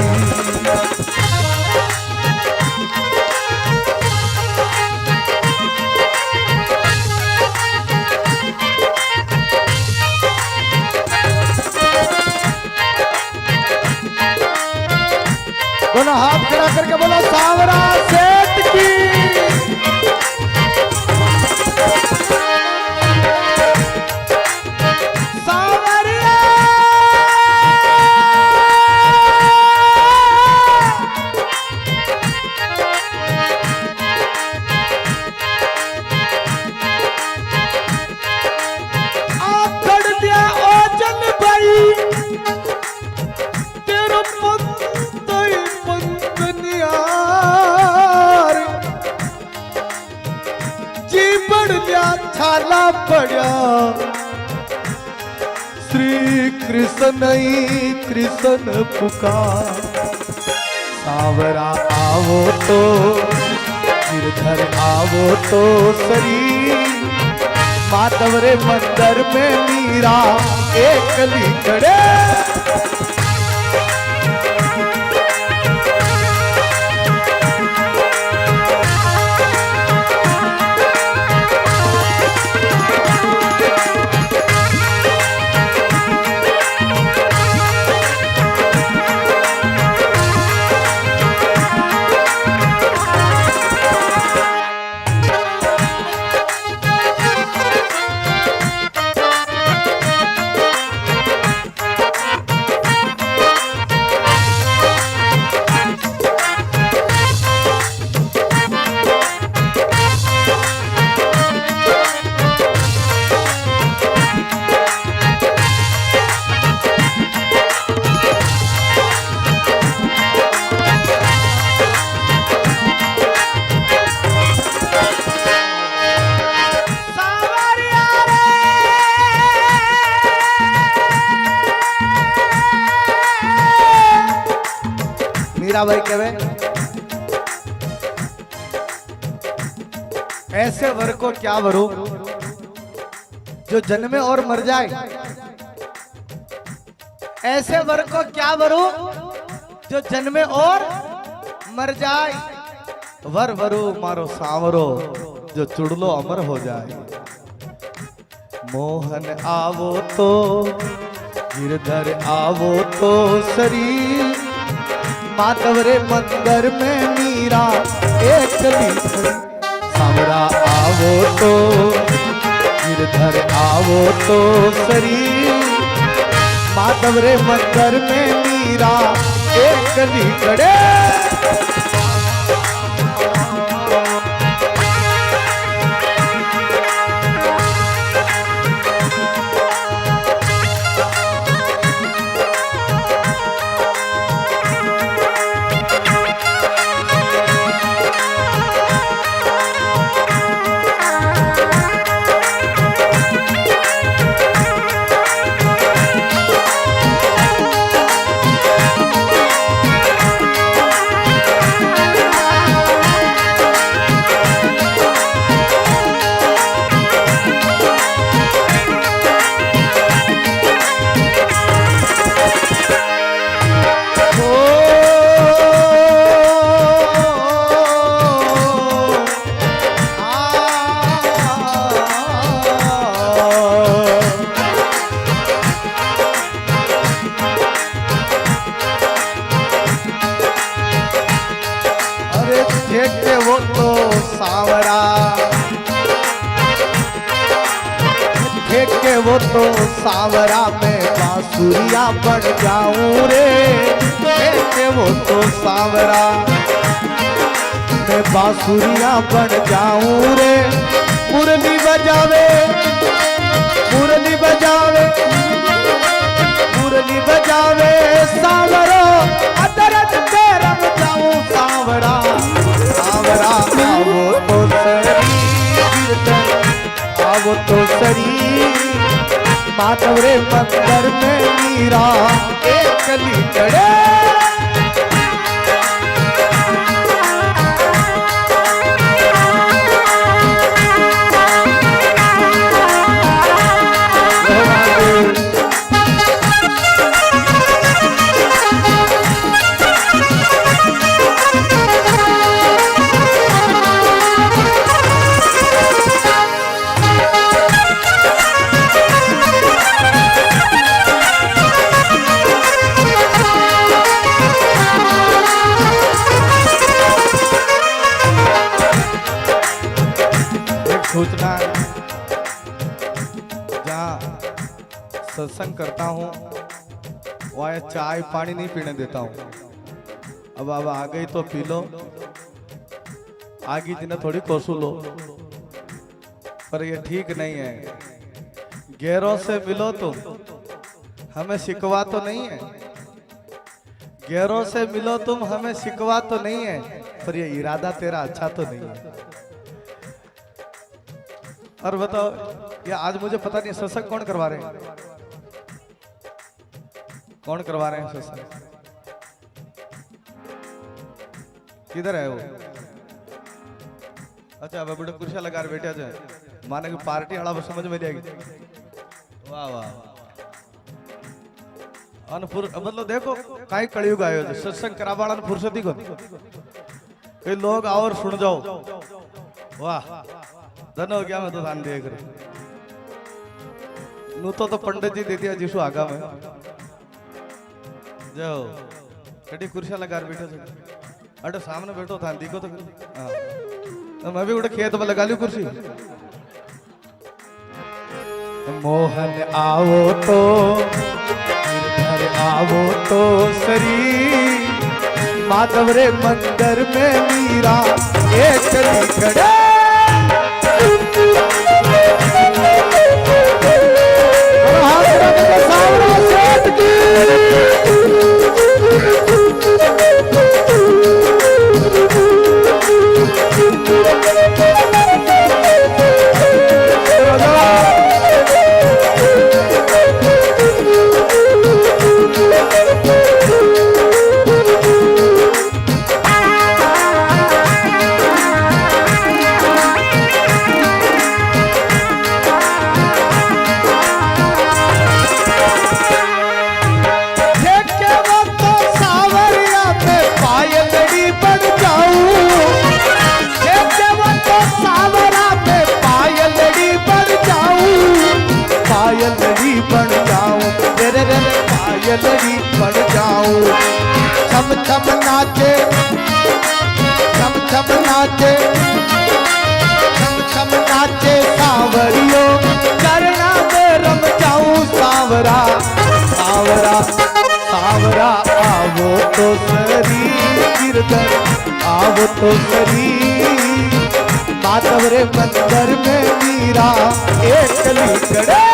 दोनों हाथ खड़ा करके बोलो सांवरा सेठ की। छाला पड़ा श्री कृष्ण कृष्ण पुकार। सांवरा आवो तो गिरधर आवो तो सरी, माधव रे मंदिर में मीरा एकली खड़े। भाई कहवे ऐसे वर को क्या वरो जो जन्मे और मर जाए। ऐसे वर को क्या वरो जो जन्मे और मर जाए। वर वरो मारो सांवरो जो चुड़लो अमर हो जाए। मोहन आवो तो गिरधर आवो तो सरी, माधव रे मंदिर में मीरा एकली खड़ी। सांवरा आवो तो गिरधर आवो तो सरी, माधव रे मंदिर में मीरा एकली खड़े। वो तो सांवरा में बांसुरिया बन जाऊं रे। वो तो सांवरा में बांसुरिया बन जाऊं रे। मुरली बजावे सरी माधव रे मंदिर में मीरा एकली चढ़े सूचना जहाँ सत्संग करता हूँ वहाँ चाय पानी नहीं पीने देता हूँ। अब आ गई तो पी लो, आगे जिन्हें थोड़ी कोसू लो, पर ये ठीक नहीं है। गैरों से मिलो तुम, हमें शिकवा तो नहीं है। गैरों से मिलो तुम, हमें शिकवा तो नहीं है, पर ये इरादा तेरा अच्छा तो नहीं है। और बताओ, ये आज मुझे पता नहीं सत्संग कौन करवा रहे हैं, कौन करवा रहे हैं सत्संग, किधर है वो? अच्छा अब बेटा कुर्सियां लगा रहे बैठे जाए, माने कि पार्टी वाला बस समझ में जाएगी। वाह वाह, अनपुर मतलब देखो काई कलयुग आयो है, सत्संग करावा वाला फुर्सती को कई लोग आओ और सुन जाओ। वाह धन हो गया, मैं तो ध्यान देख रही नू तो पंडित जी दे दिया जिसु आगा में जाओ कटी कुर्सियां लगा बैठे थे। अरे सामने बैठो था देखो तो हाँ, तो मैं भी उठे खेत में लगा ली कुर्सी। मोहन आओ तो घर आओ तो सरी माधव रे मंदिर में मीरा एक खड़े पायलड़ी बन जाऊं, छम छम नाचे छम छम नाचे छम छम नाचे सांवरियो करना में रम जाऊं सांवरा सांवरा सांवरा आवो तो सरी गिरधर आवो तो सरी माधव रे मंदिर में मीरा एकली चढ़े।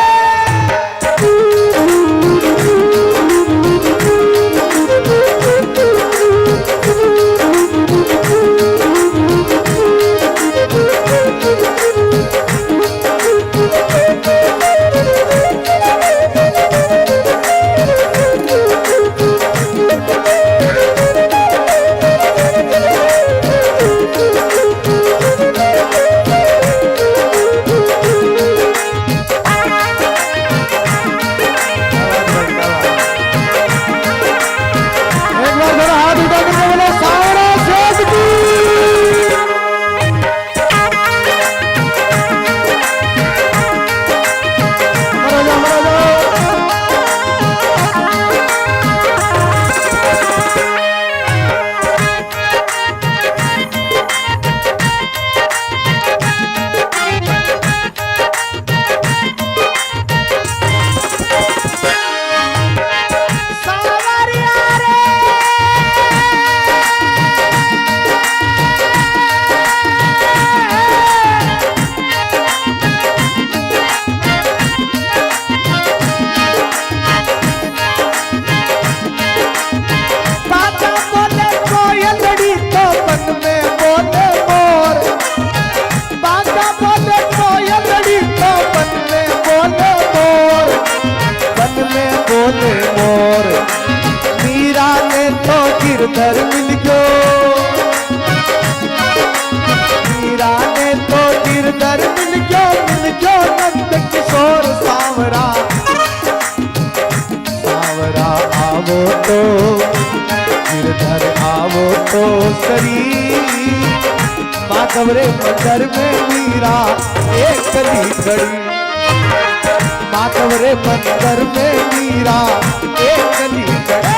माधव रे मंदिर में मीरा एक कली खड़ी, माधव रे मंदिर में मीरा एक कली खड़ी।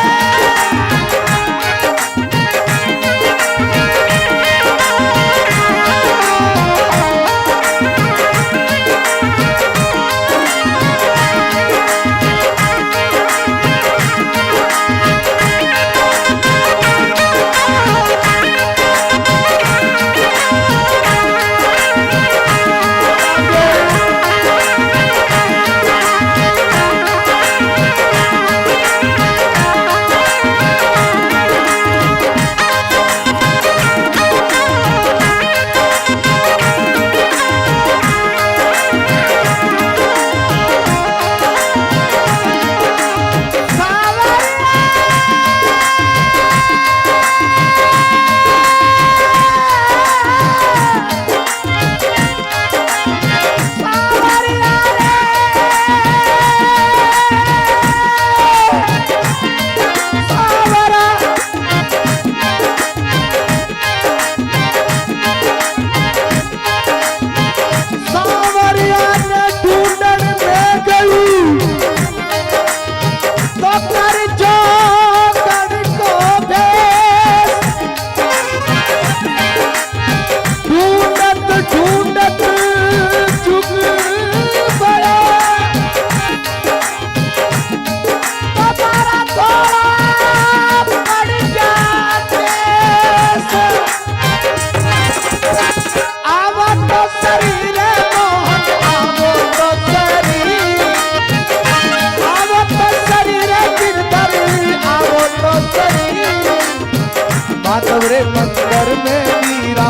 माधव रे मंदिर में मीरा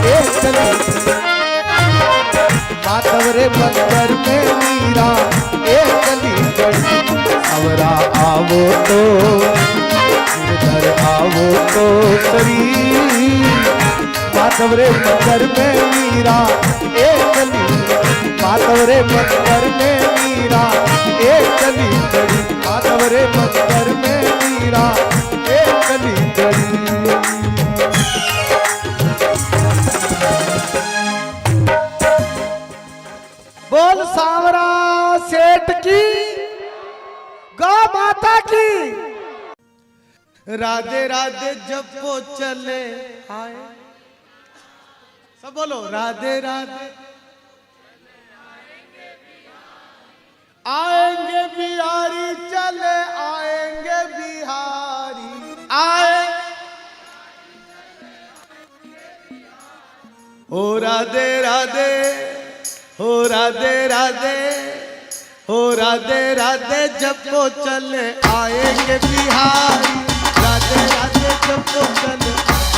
एक कली, माधव रे मंदिर में मीरा एक कली खड़ी। अवरा आवो तो इधर आवो तो सरी, माधव रे मंदिर में मीरा एक कली, माधव रे मंदिर में मीरा एक कली खड़ी, माधव रे मंदिर में मीरा एक कली खड़ी। बोल सांवरा सेठ की, गौ माता की। राधे राधे जब वो चले आए, सब बोलो राधे राधे। आएंगे बिहारी चले आएंगे बिहारी आए, ओ राधे राधे, हो राधे राधे, हो राधे राधे जब वो चले आएंगे बिहारी, राधे राधे जब वो चले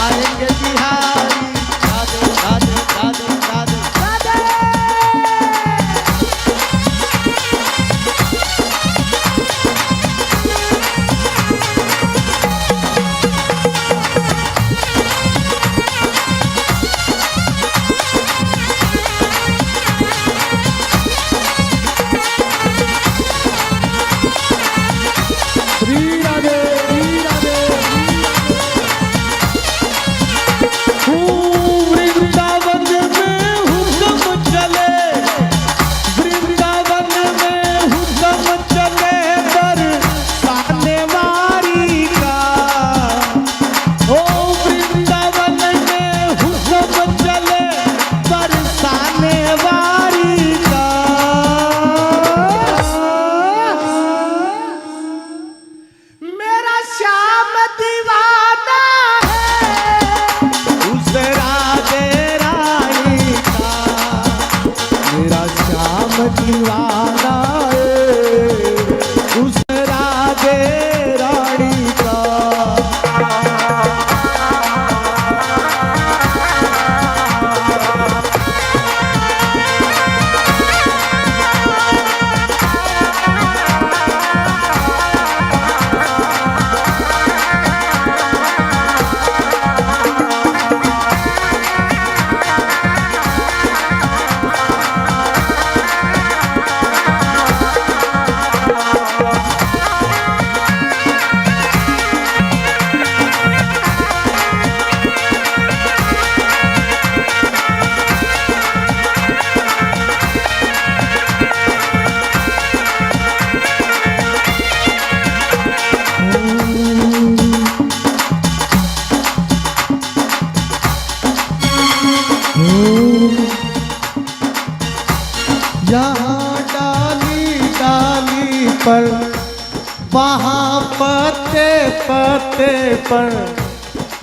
आएंगे बिहारी, राधे राधे राधे राधे राधे। पर, वहाँ पत्ते पत्ते पर,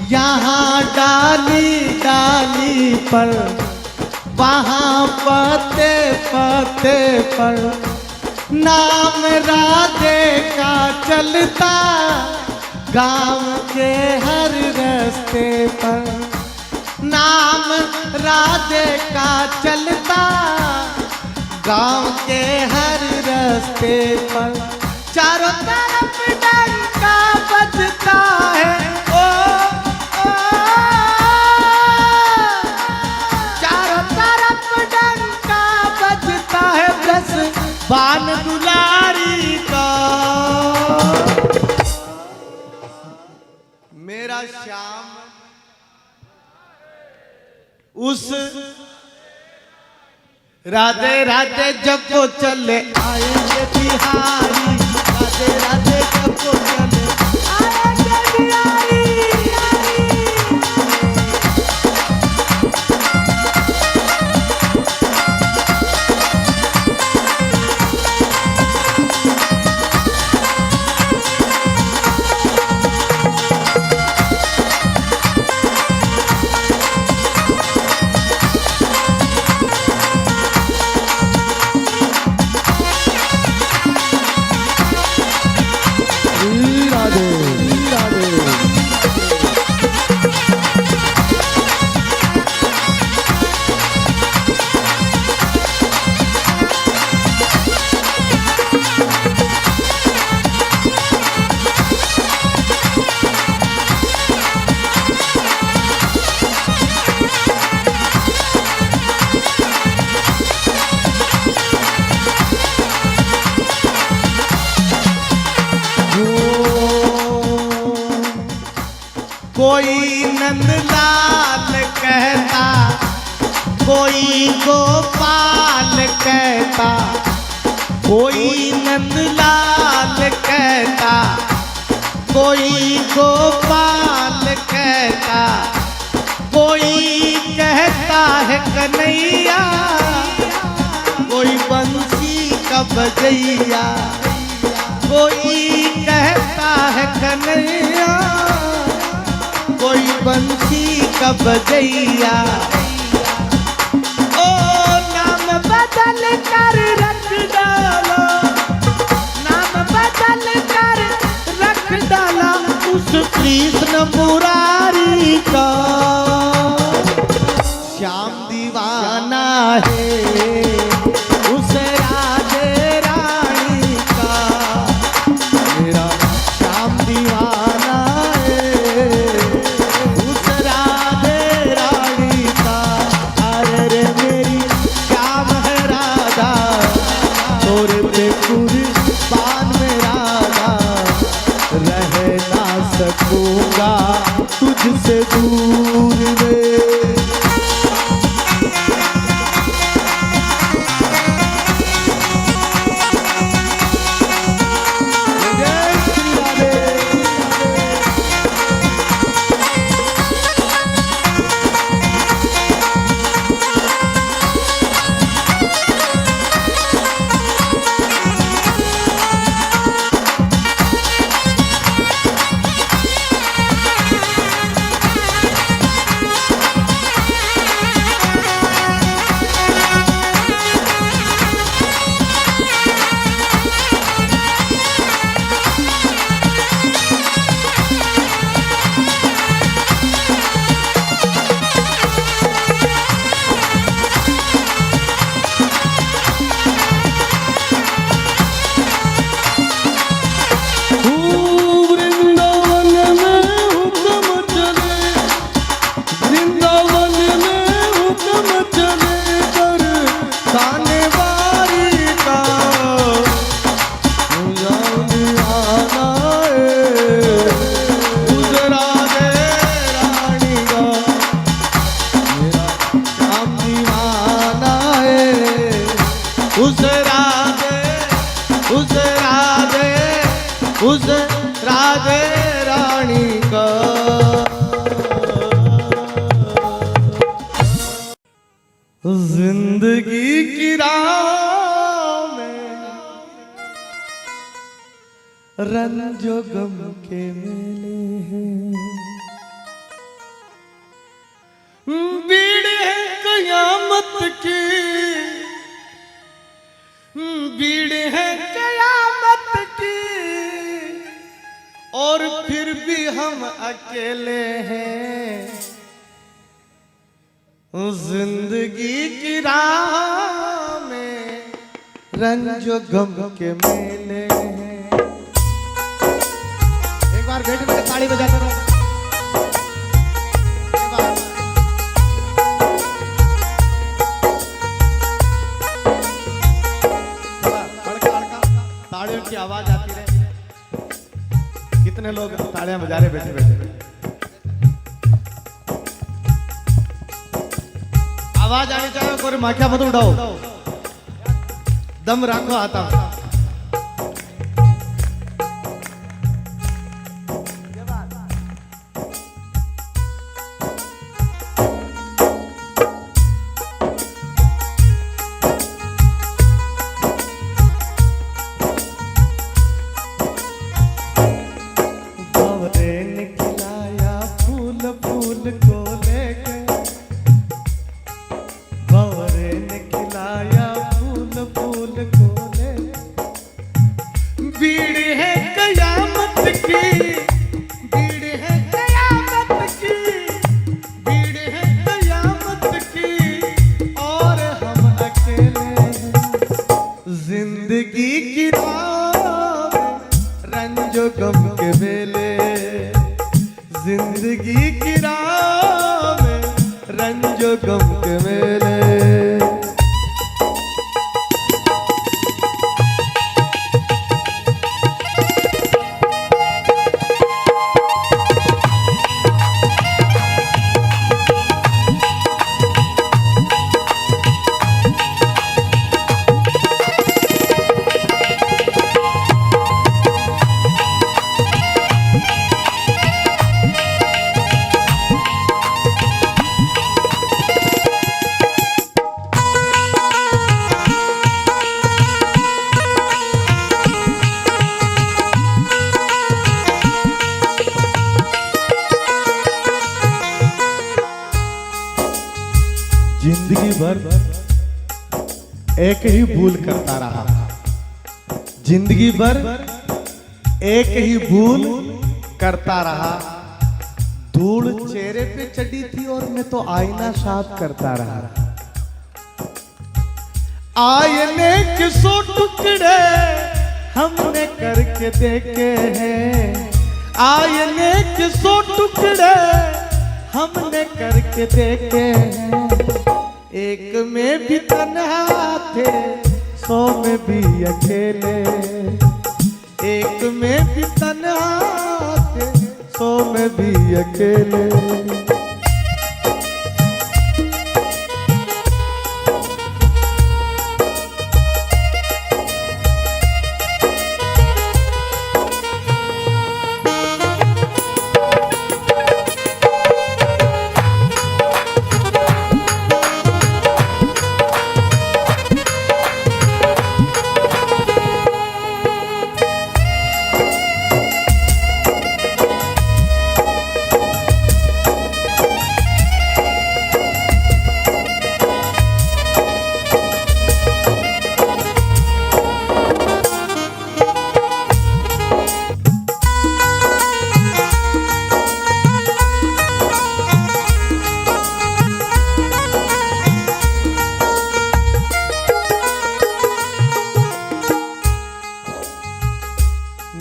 यहाँ डाली डाली पर, वहाँ पत्ते पत्ते पर, नाम राधे का चलता गाँव के हर रास्ते पर, नाम राधे का चलता गाँव के हर रास्ते पर। चारों तरफ डंका बजता है, ओ, ओ, चारों तरफ डंका बजता है, बस बान दुलारी का। मेरा श्याम उस राधे राधे जब वो चले आएंगे बिहारी, राधे राधे जब वो चले आएंगे बिहारी। कोई नंदलाल कहता, कोई गोपाल कहता, कोई नंदलाल कहता, कोई गोपाल कहता, कोई कहता है कन्हैया, कोई बंसी का बजैया, कोई कहता है कन्हैया, कोई बंसी का बजैया। ओ नाम बदल कर रख डाला, नाम बदल कर रख डाला उस कृष्ण मुरारी का। श्याम दीवाना है उस राधे रानी का, मेरा श्याम दीवाना सकूंगा तुझसे दूर में। उस राधे रानी का। जिंदगी की राह में रंजो गम के मेले हैं, भीड़ है कयामत की, भीड़ है कयामत की, और फिर भी हम अकेले हैं। जिंदगी की राह में रंजो गम के मेले हैं। एक बार बैठ बैठ ताली बजाते रहो। तालियों की आवाज आती रहे। कितने लोग तालियां बजा रहे बैठे बैठे। आवाज आनी चाहिए, कोई माखिया मत उड़ाओ, दम रखो आता। जिंदगी की राह रंजो गम के मेले, जिंदगी की राह में रंजो गम के मेले। जिंदगी भर एक ही भूल करता रहा, जिंदगी भर एक ही भूल करता रहा। धूल चेहरे पे चढ़ी थी और मैं तो आईना साफ करता रहा। आईने के 100 टुकड़े हमने करके देखे हैं, आईने के 100 टुकड़े हमने करके देखे हैं। एक में भी तन्हा थे, 100 में भी अकेले, एक में भी तन्हा थे, 100 में भी अकेले।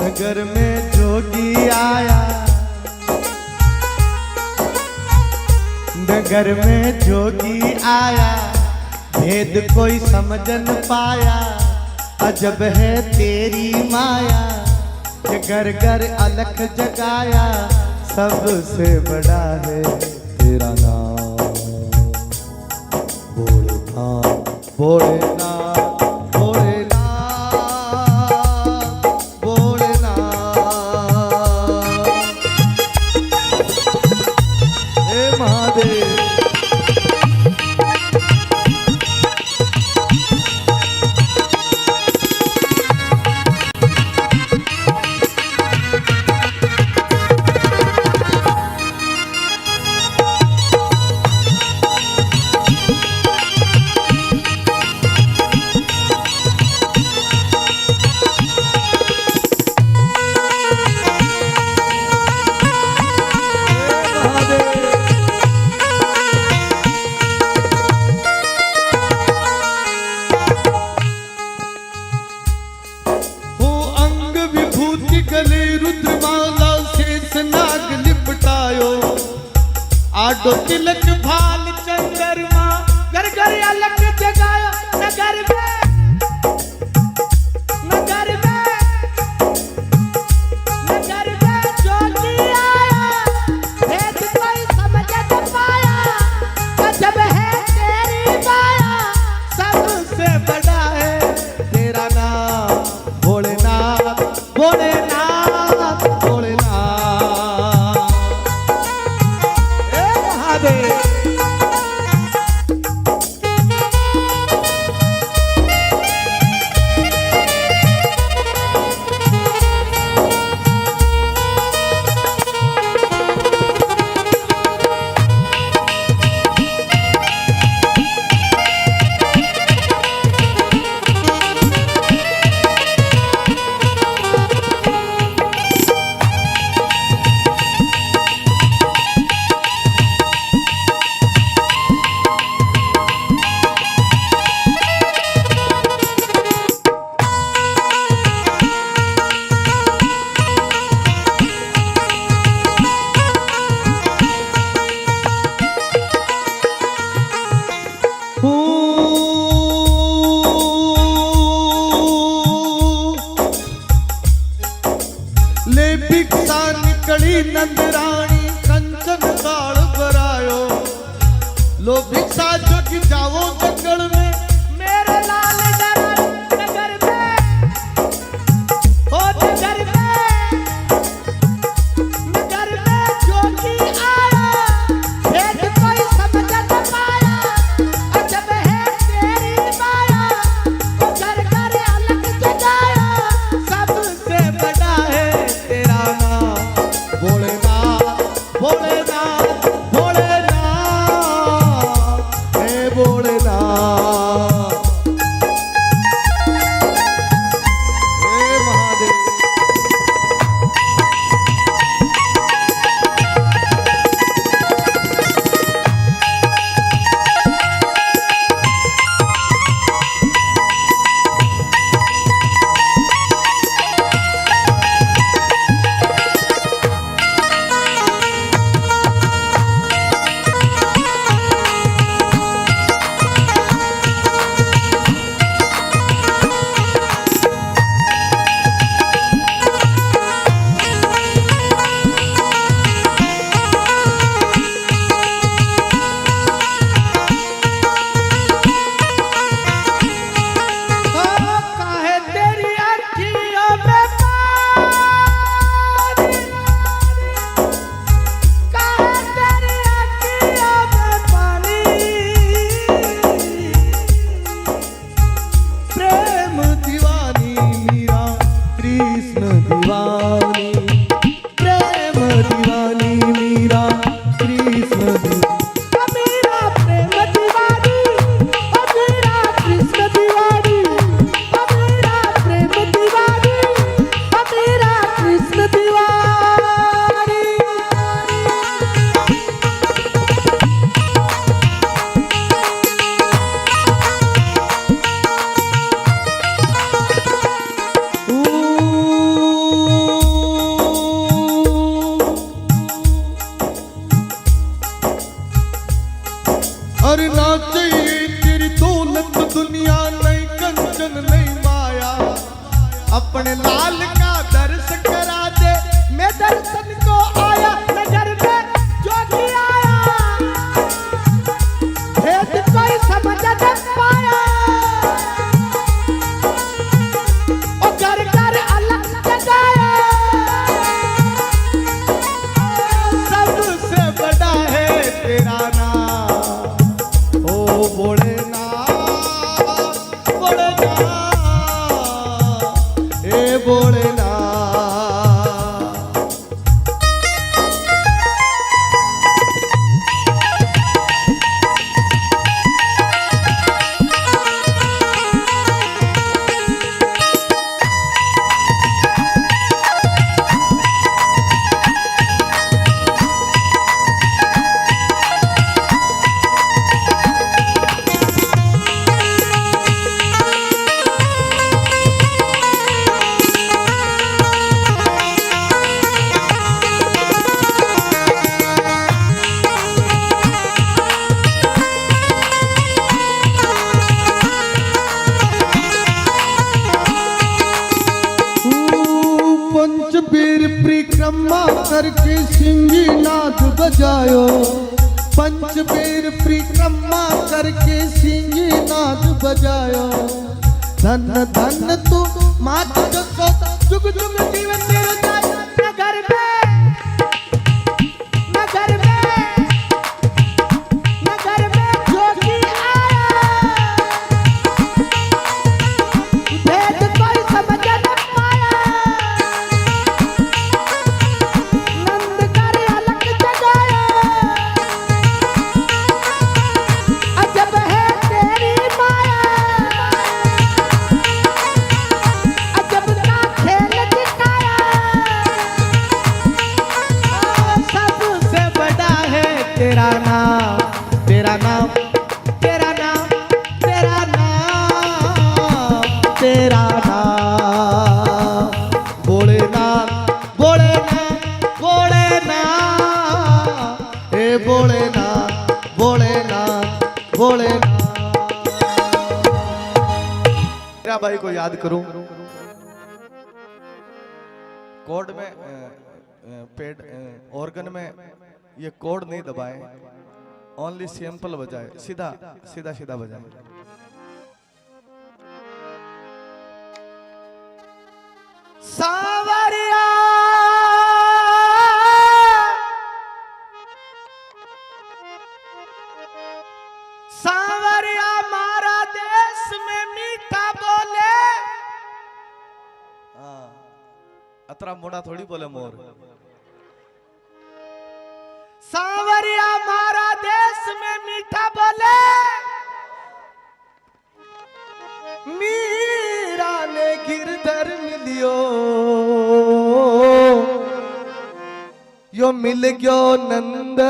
नगर में जोगी आया, नगर में जोगी आया, भेद कोई समझ न पाया। अजब है तेरी माया, घर घर अलख जगाया। सबसे बड़ा है तेरा नाम, भोलेनाथ भोलेनाथ भोलेनाथ भोलेनाथ। हे महादेव रुद्रमाला शेष नाग लिपटायो आडो तिलक भाल चंद्रमा घर घर अलग जगायो नगर में ज्योति आया भेद कोई समझ न पाया गजब है तेरी माया सबसे बड़ा है तेरा नाम भोलेनाथ भोलेनाथ भोलेनाथ ए महादेव ले भिक्षा निकली नंदरानी कंचन काल भरायो लो भिक्षा जोग जाओ जंगल में मेरे लाल नगर में हो नगर में ज्योति आया भेद कोई समझ न पाया अजब है तेरी माया घर घर अलग जगाया सबसे बड़ा है तेरा नाम भोलेनाथ भोलेनाथ भोलेनाथ हे भोलेनाथ हे महादेव और ना चाहिए तेरी दौलत दुनिया नहीं कंचन नहीं माया अपने लाल का दर्श करा दे मैं दर्शन को आया नगर में जोगी आया भेद कोई समझ न पाया और घर घर अलग जगाया सबसे बड़ा है तेरा नाम भोलेनाथ भोलेनाथ हे भोलेनाथ परिक्रमा करके सिंगी नाद बजायो, पंच बेर परिक्रमा करके सिंगी नाद बजायो। धन धन तू मात जगो जुग जुग जीवन तेरो जाए नगर में, नगर में, नगर में जोगी आया, भेद कोई समझ न पाया। नंद कर अलग जगाया, अजब है तेरी माया, अजब का खेल दिखाया। सबसे बड़ा है तेरा नाम, तेरा नाम, तेरा नाम, तेरा नाम, तेरा नाम। भोलेनाथ, भोलेनाथ, भोलेनाथ, हे भोलेनाथ, भोलेनाथ, भोलेनाथ। मेरा भाई को याद करूं, कोड में पेड ऑर्गन में ये कोड नहीं दबाए, ओनली सैंपल बजाए, सीधा सीधा सीधा बजाए। सावरिया सावरिया मारा देश में मीठा बोले, अतरा मोड़ा थोड़ी बोले मोर। सावरिया मारा देश में मीठा बोले, मीरा ने गिरधर मिलियो, यो मिल गयो नंद।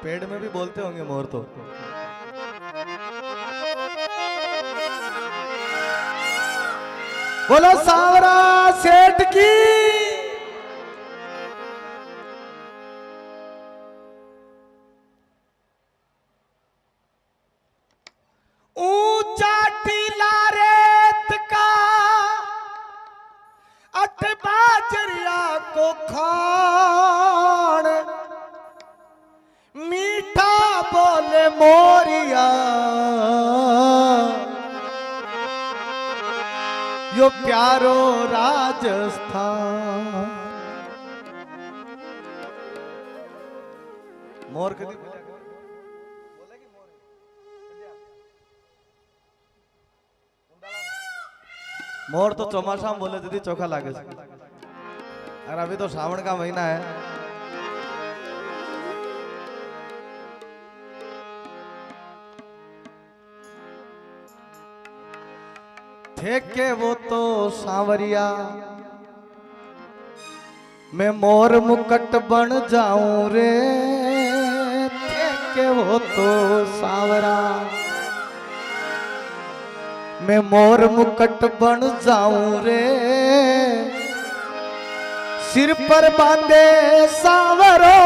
पेड़ में भी बोलते होंगे मोर तो। बोलो सावरा सेठ की। ऊंचा टीला रेत का अठ बाजरिया को खान, मीठा बोले मोरिया, यो प्यारो राजस्थान। मोर कदी मोर तो चौमासा में बोले दीदी चोखा लागे, और अभी तो श्रावण का महीना है। थे के वो तो सांवरिया, मैं मोर मुकट बन जाऊं रे। थे के वो तो सांवरा, मैं मोर मुकट बन जाऊं रे। सिर पर बांधे सांवरो,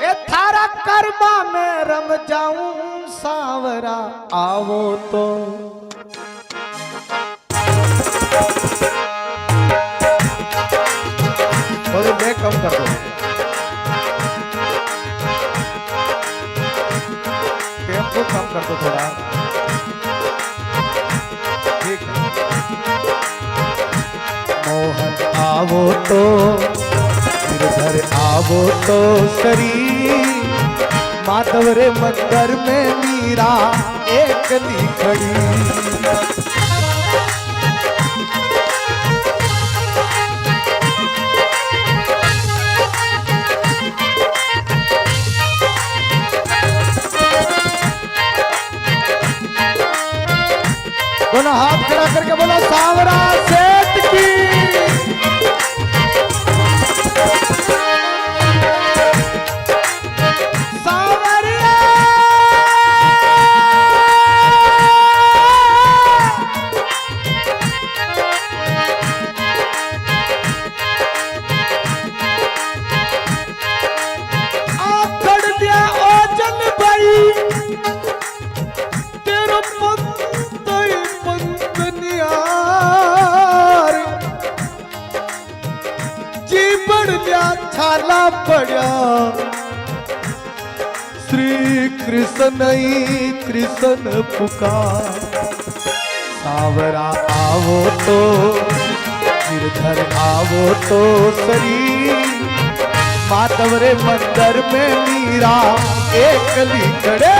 ए थारा कर्मा में रम जाऊं सांवरा। आवो तो थोड़ी मैं कम कर दो, टेम्पो कम कर दो थोड़ा, ठीक है। मोहन आवो तो गिरधर आवो तो शरीर, माधव रे मंदिर में मीरा एक ली खड़ी। दोनों हाथ खड़ा करके बोलो सांवरा सेठ की। कन्हई कृष्ण पुकार। सांवरा आवो तो गिरधर आवो तो सरी, माधव रे मंदिर में मीरा एकली खड़े।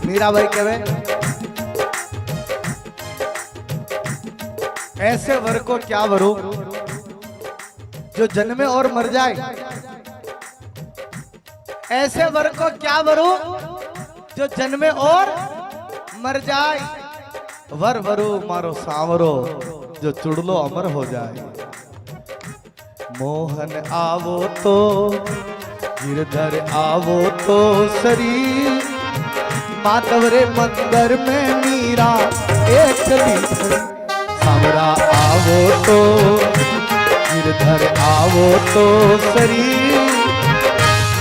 मीरा भाई कहे ऐसे वर को क्या वरो जो जन्मे और मर जाए। ऐसे वर को क्या वरो जो जन्मे और मर जाए। वर वरो मारो सांवरो जो चुड़लो अमर हो जाए। मोहन आवो तो गिरधर आवो तो सरी, माधव रे मंदिर में मीरा एकली। सांवरा आवो तो गिरधर आवो तो सरी,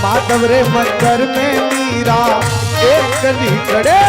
माधव रे मंदिर में मीरा एकली खड़े।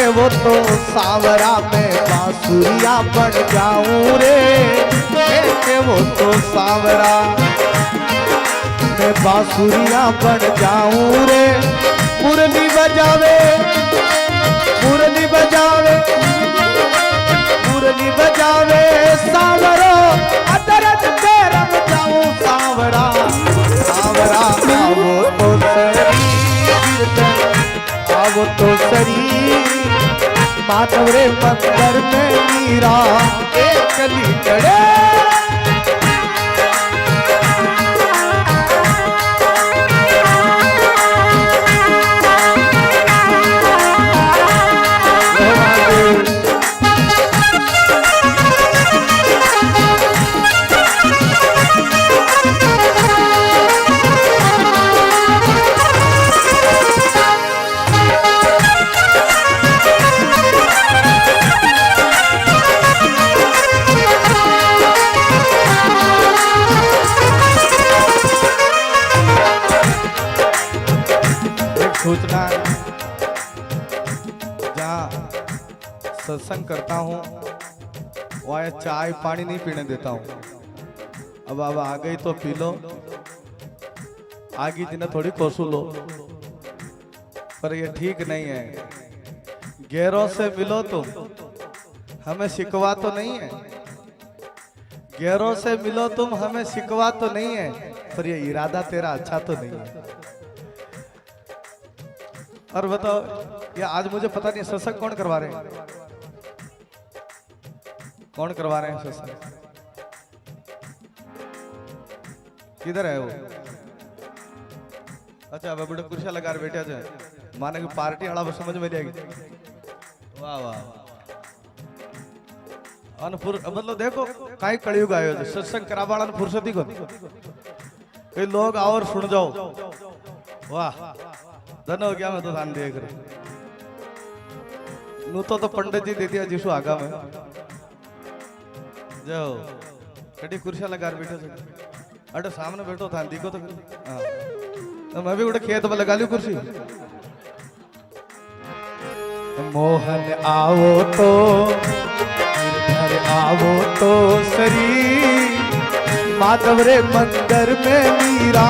वो तो सांवरा में बांसुरिया बन जाऊं रे। वो तो सांवरा में बांसुरिया बन जाऊं रे। मुरली बजावे मुरली बजावे मुरली बजावे सांवरो अदरक पे रंग जाऊं सांवरा। सांवरा आवो तो सरी आवो तो सरी, माधव रे मंदिर में मीरा एकली खड़े। सोचना जहाँ सत्संग करता हूँ वहाँ चाय पानी नहीं पीने देता हूँ। अब आ गई तो पी लो, आगे जिन्हें थोड़ी कोसू लो, पर ये ठीक नहीं है। गैरों से मिलो तुम, हमें शिकवा तो नहीं है। गैरों से मिलो तुम, हमें शिकवा तो नहीं है, पर ये इरादा तेरा अच्छा तो नहीं है। और बताओ, ये आज मुझे पता नहीं सत्संग कौन करवा रहे हैं। कौन करवा रहे हैं सत्संग? किधर है वो? अच्छा अब बड़े कुर्सियां लगा बैठे थे, माने की पार्टी वाला बस समझ में नहीं आएगी। वाह वाह अनपुर मतलब देखो काई कलयुग आयो है, सत्संग करावा वाला फुर्सती को कई लोग आओ और सुन जाओ। वाह धन हो गया मैं तो ध्यान देख रही नू तो पंडित जी दे दिया जीसु आगा में जाओ कड़ी कुर्सियां लगा बैठे थे अरे सामने बैठो था दिखो तो हाँ तो मैं भी उड़े खेत में लगा ली कुर्सी। मोहन आओ तो घर आओ तो सरी माधव रे मंदिर में मीरा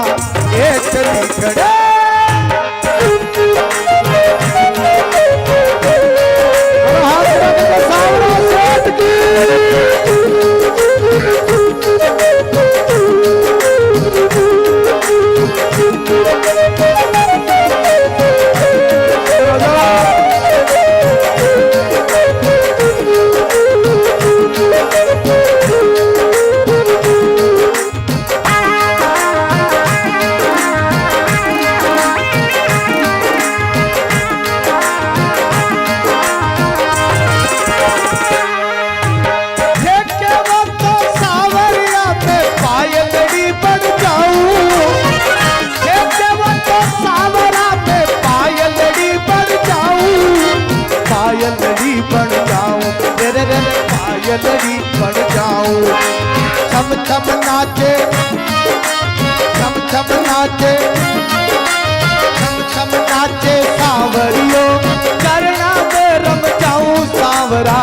एक चली खड़े पायलड़ी बन जाऊं छम छम नाचे छम छम नाचे छम छम नाचे सांवरियो करना में रम जाऊं सांवरा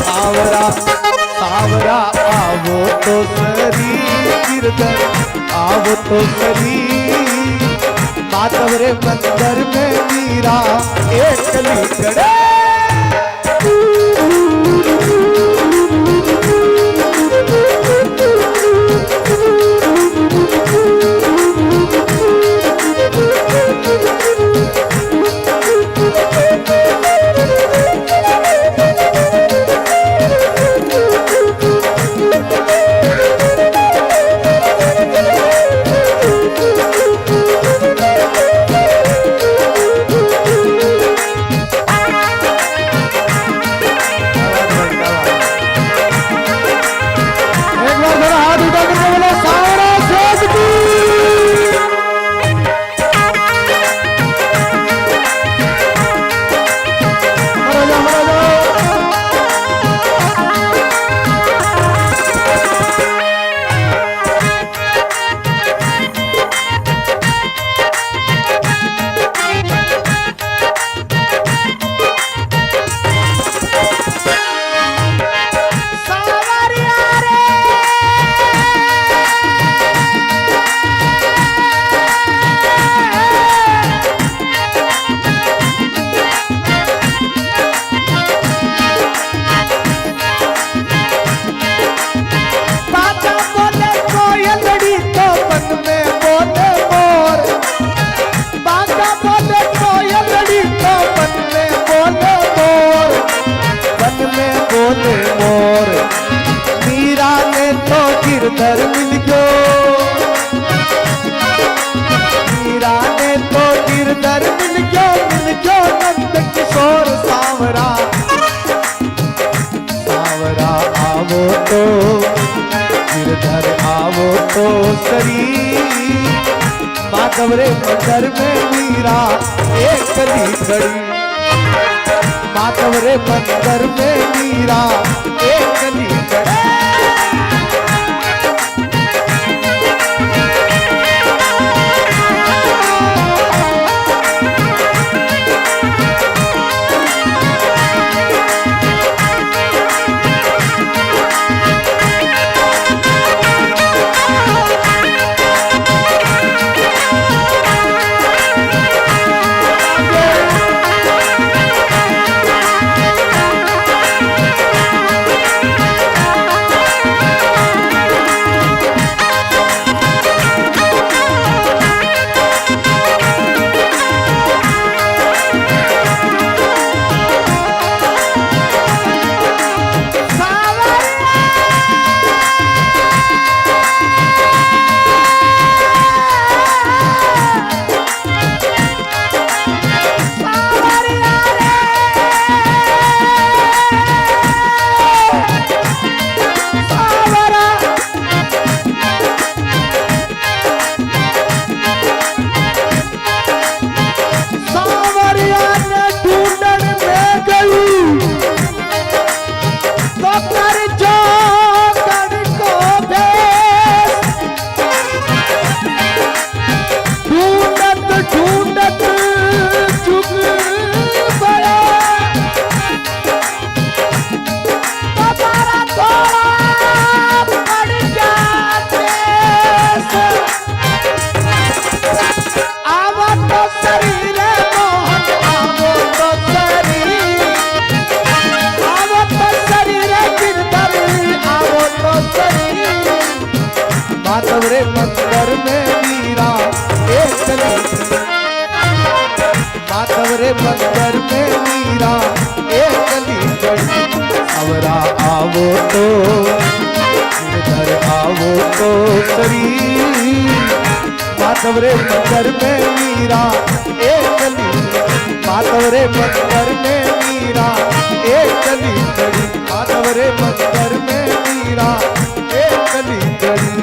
सांवरा सांवरा आवो तो सरी गिरधर आवो तो सरी माधव रे मंदिर में मीरा एकली खड़े गिरधर मिल गयो मीरा ने तो गिरधर मिल गयो नंद किशोर सांवरा सांवरा आवो तो गिरधर आवो तो सरी माधव रे मंदिर में मीरा एकली खड़ी माधव रे मंदिर में मीरा एकली खड़ी मातवरे मंदिर में मीरा एक चली, मातवरे मंदिर में मीरा एक चली गई। अवरा आवो तो इधर आवो तो करी, मातवरे मंदिर में मीरा एक चली, मातवरे मंदिर में मीरा एक चली गई, मातवरे मंदिर में मीरा एक चली गई।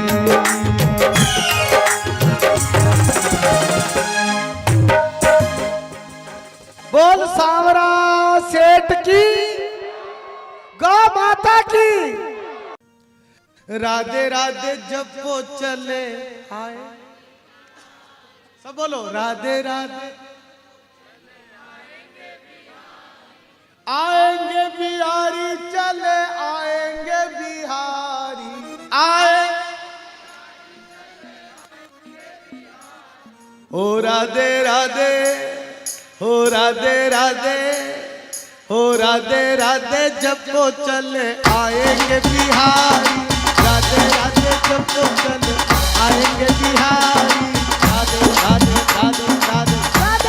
बोल सांवरा सेठ की, गौ माता की। राधे राधे जब वो चले आए, सब बोलो राधे राधे। आएंगे बिहारी चले आएंगे बिहारी आए, ओ राधे राधे, हो राधे राधे, हो राधे राधे जब वो चले आएंगे बिहारी, राधे राधे जब वो चले आएंगे बिहारी, राधे राधे राधे राधे राधे।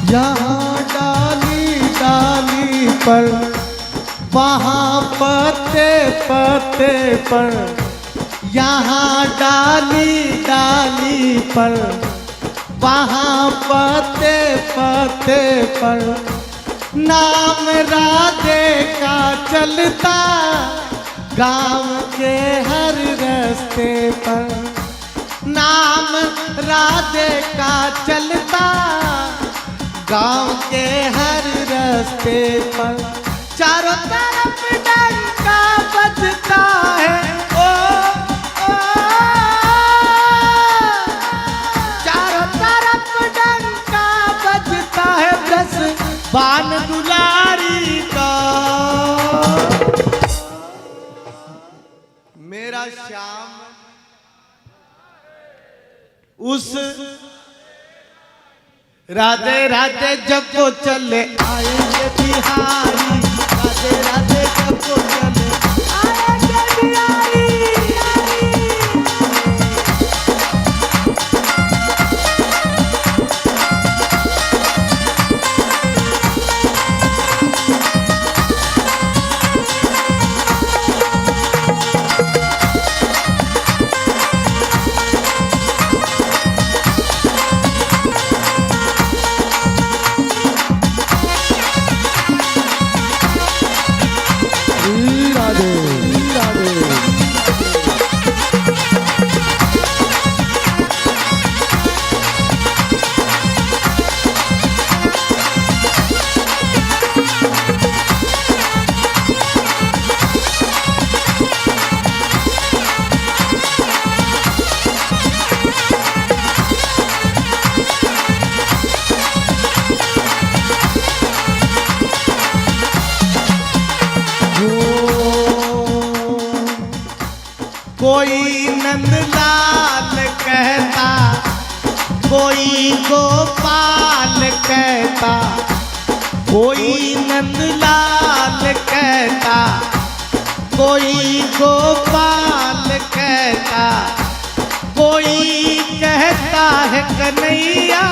यहाँ डाली डाली पर, वहाँ पत्ते पत्ते पर, यहाँ डाली डाली पर, वहाँ पत्ते पत्ते पर, नाम राधे का चलता गांव के हर रास्ते पर, नाम राधे का चलता गांव के हर रास्ते पर। चारों तरफ डंका बजता है, ओ, ओ, चारों तरफ डंका बजता है, दस बान दुलारी का। मेरा श्याम उस राधे राधे जब वो चले आएंगे बिहारी, राधे राधे जब वो चले आएंगे बिहारी। कोई नंदलाल कहता, कोई गोपाल कहता, कोई नंदलाल कहता, कोई गोपाल कहता, कोई कहता है कन्हैया,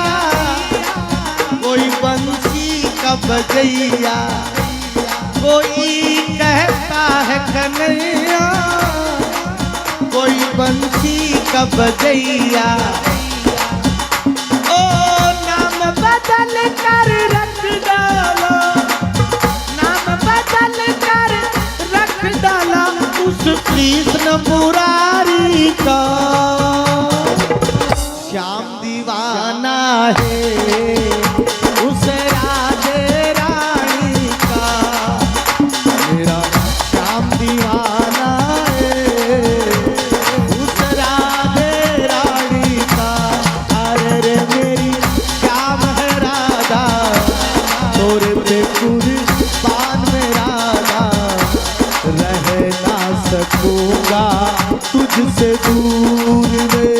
कोई बंसी का बजैया, कोई कहता है कन्हैया, कोई बंसी का बजैया। ओ नाम बदल कर रख डाला, नाम बदल कर रख डाला उस कृष्ण मुरारी का। श्याम दीवाना है उस राधे रानी का, मेरा श्याम दीवाना है उस राधे रानी का। अरे रे मेरी श्याम है राधा, तोरे पे कुर्बान में राधा, रह ना सकूंगा तुझसे दूर में।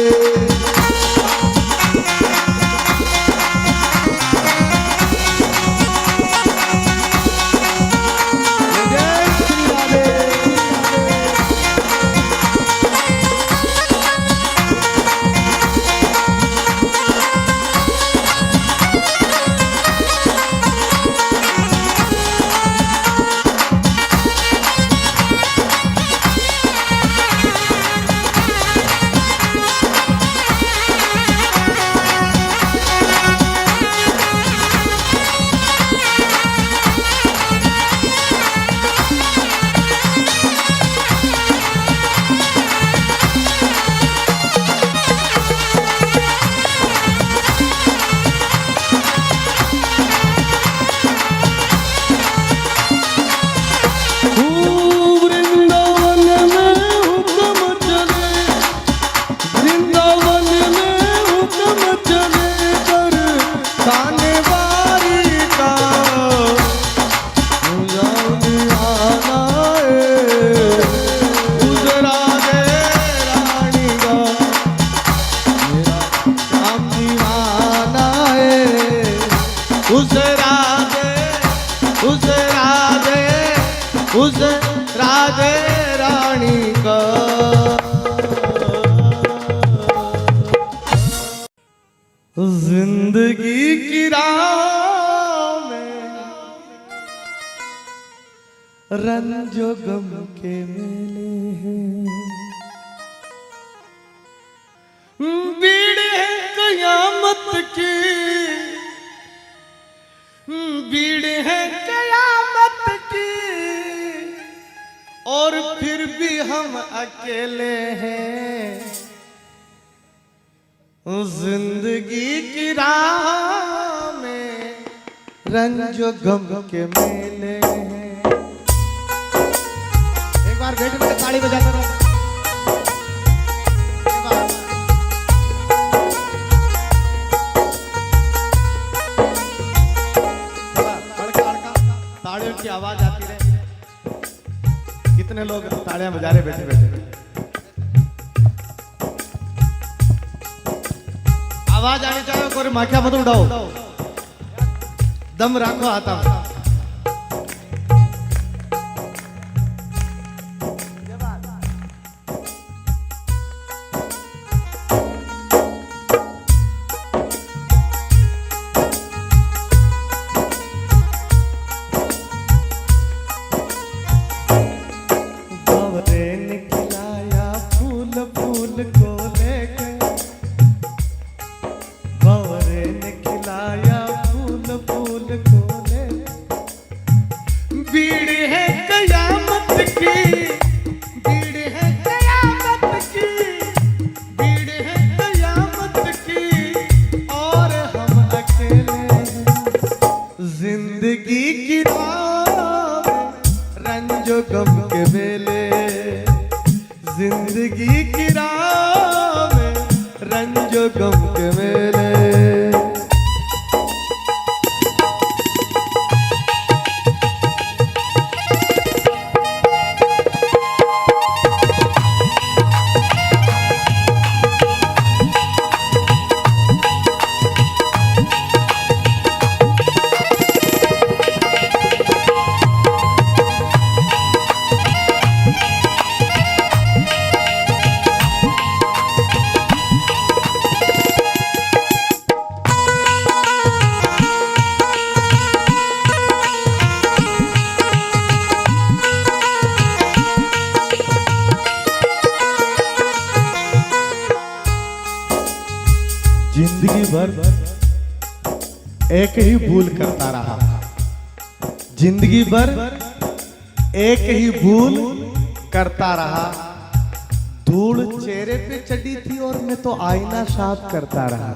उस राधे रानी का। जिंदगी की राह में रंजो गम के मेले हैं, बीड़ है कयामत की, बीड़ है कयामत की, और फिर भी हम अकेले हैं। जिंदगी की राह में रंजो गम के मेले हैं। एक बार बैठ के ताली बजाते रहो। तालियों की आवाज आती रहे। कितने लोग तालियां बजा रहे बैठे बैठे। आवाज आनी चाहिए, कोई माखिया मत उड़ाओ, दम रखो आता। जिंदगी की राह रंजो गम के मेले, जिंदगी की राह में रंजो गम के मेले। जिंदगी भर एक ही भूल करता रहा, जिंदगी भर एक ही भूल करता रहा। धूल चेहरे पे चढ़ी थी और मैं तो आईना साफ करता रहा।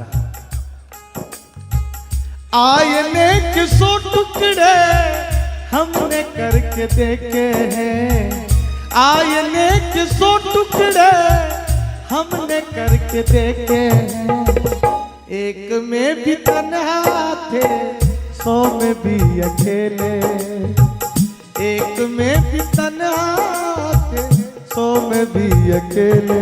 आईने के 100 टुकड़े हमने करके देखे हैं, आईने के 100 टुकड़े हमने करके देखे हैं। एक में भी तन्हा थे 100 में भी अकेले, एक में भी तन्हा थे 100 में भी अकेले।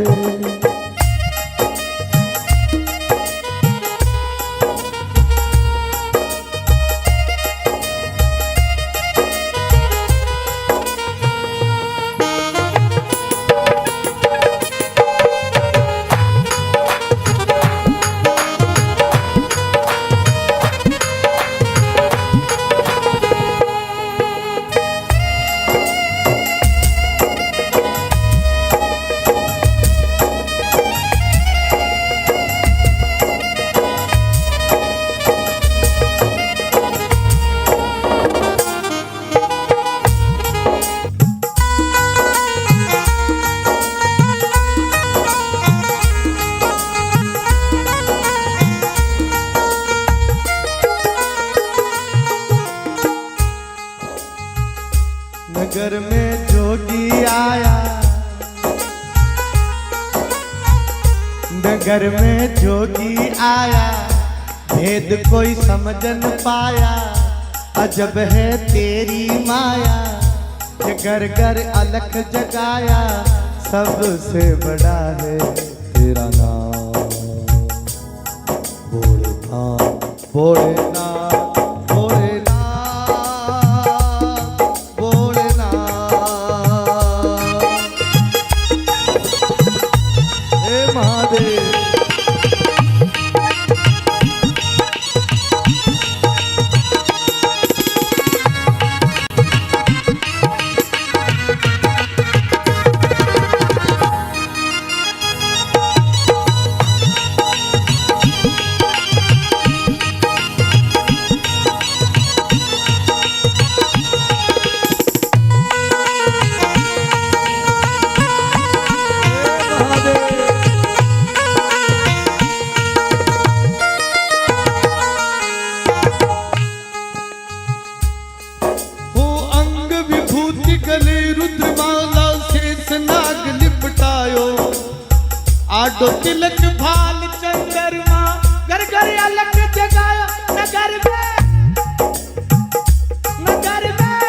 नगर में जोगी आया, नगर में जोगी आया, भेद कोई समझ न पाया। अजब है तेरी माया, ये घर घर अलख जगाया। सबसे बड़ा है तेरा नाम भोलेनाथ, भोलेनाथ, भोलेनाथ, आडो तिलक भाल चंद्रमा, घर घर अलग जगाया। नगर में, नगर में,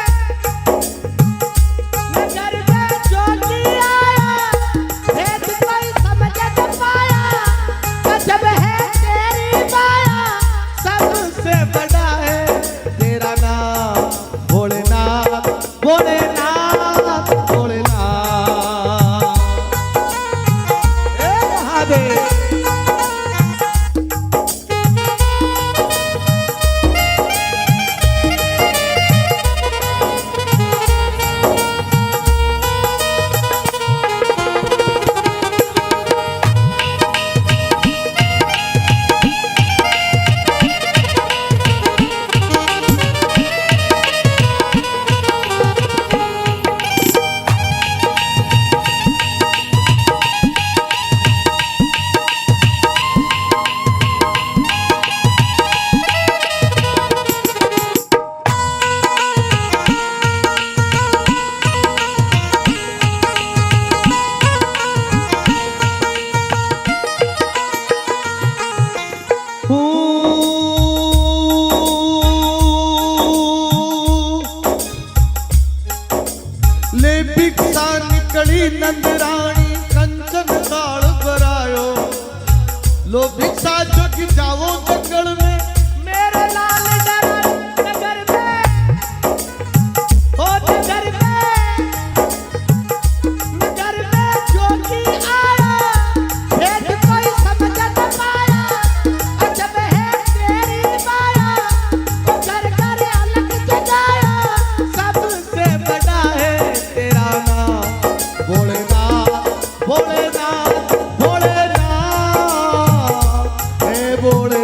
नगर में जोगी आया, भेद कोई समझ न पाया। अजब है तेरी माया, सबसे बड़ा है तेरा नाम भोलेनाथ, भोलेनाथ, भोलेनाथ। ले भिक्षा निकली नंदरानी, कंचन ताल भरायो। लो भिक्षा जोगी जाओ जंगल में, मेरे लाल डरा नगर में, ओ नगर में, नगर में जोगी आया, भेद कोई समझ न पाया। अजब है तेरी माया, ओ घर घर अलग जगाया। सबसे बड़ा है तेरा नाम भोलेनाथ, भोलेनाथ, भोलेनाथ, हे भोले।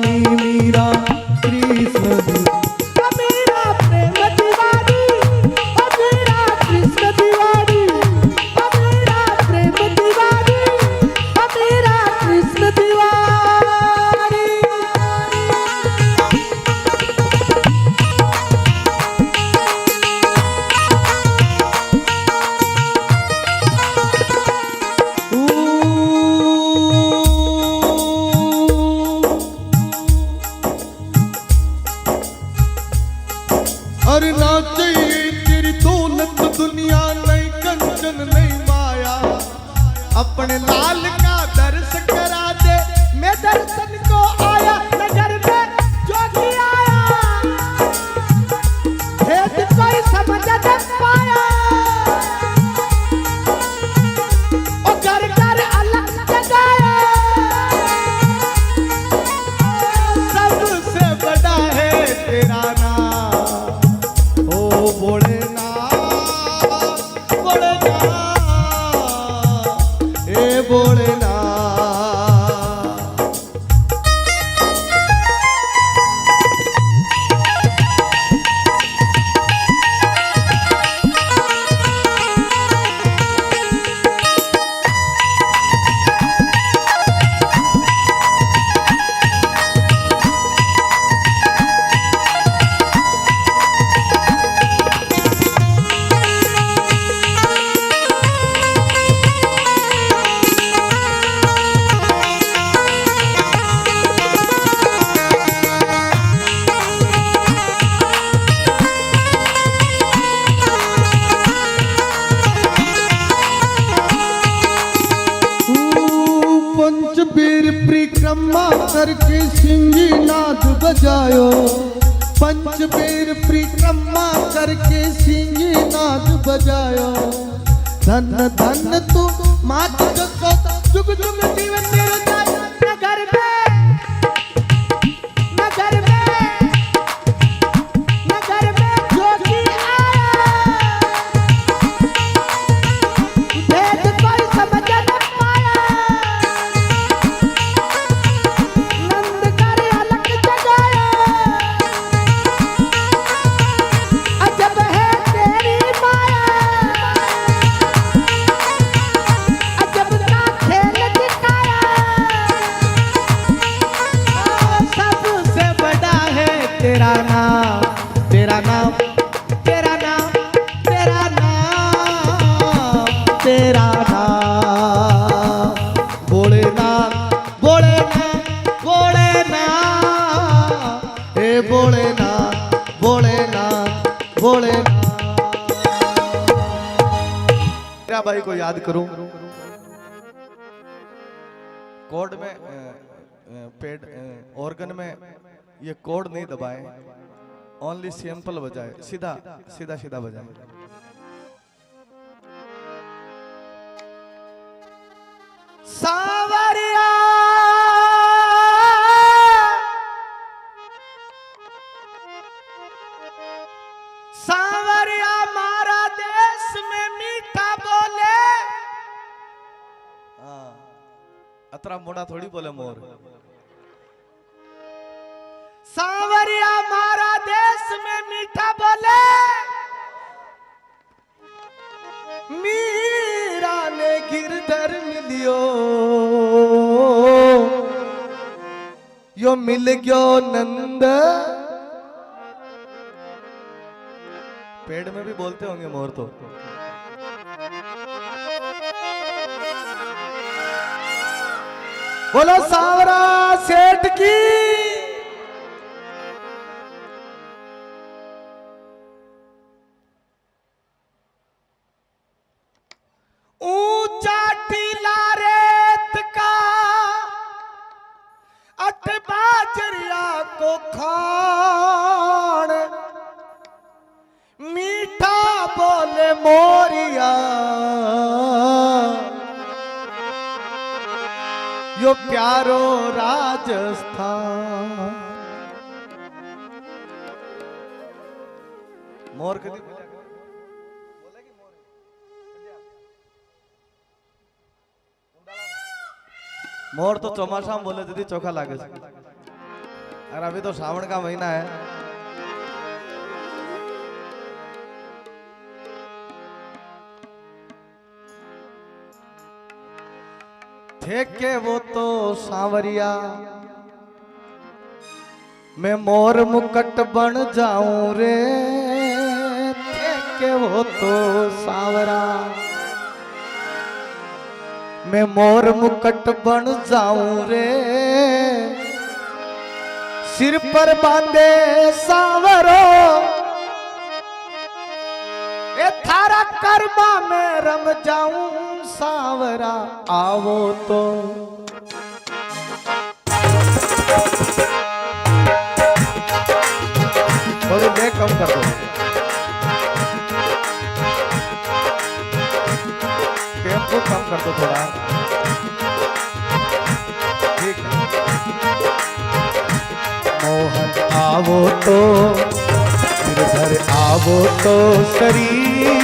दीवानी मीरा कृष्ण मेरा प्रेम दीवानी, मेरा कृष्ण दीवानी, मेरा प्रेम दीवानी, मेरा कृष्ण दीवानी। अरे ना चाहिए तेरी दौलत दुनिया नहीं कंचन नहीं माया, अपने लाल का दर्श करा दे, मैं दर्शन को आया नगर में जोगी आया, भेद कोई समझ न पाया, और घर घर अलग जगाया। सबसे बड़ा है तेरा नाम, ओ भोलेनाथ भोलेनाथ ए भोलेनाथ। पंचबीर परिक्रमा करके सिंगी नाद बजायो, पंचबीर परिक्रमा करके सिंगी नाद बजायो। धन धन तू मात जगो जुग जुग जीवन तेरो जाए। नगर में, नगर में, नगर में जोगी आया, भेद कोई समझ न पाया, नंद कर अलग जगाया। अजब है तेरी माया, अजब का खेल दिखाया। सबसे बड़ा है तेरा नाम, तेरा नाम, तेरा नाम, तेरा नाम, तेरा नाम भोलेनाथ भोलेनाथ भोलेनाथ हे भोलेनाथ भोलेनाथ भोलेनाथ। मेरा भाई को याद करूं, कोड में पेड ऑर्गन में ये कोड नहीं दबाए, ओनली सैंपल बजाए, सीधा सीधा सीधा बजाए। सावरिया सावरिया मारा देश में मीठा बोले। अतरा मोड़ा थोड़ी बोले मोर। सावरिया मारा देश में मीठा बोले, मीरा ने गिरधर मिलियो, यो मिल गयो नंद। पेड़ में भी बोलते होंगे मोर तो। बोलो सावरा सेठ की। ऊंचा टीला रेत का अट बाजरिया को खान, मीठा बोले मोरिया, यो प्यारो राजस्थान। मोर कदी मोर तो चौमासा बोले दीदी चोखा लागे। और अभी तो सावन का महीना है। थे के वो तो सांवरिया, मैं मोर मुकुट बन जाऊं रे। थे के वो तो सांवरा, मैं मोर मुकुट बन जाऊं रे। सिर पर बांधे सांवरो, ए थारा कर्मा में रम जाऊं सांवरा। आवो तो थोड़ी देर कम कर दो। टेम्पो कम कर दो थोड़ा, ठीक है। मोहन आवो तो गिरधर आवो तो शरीर,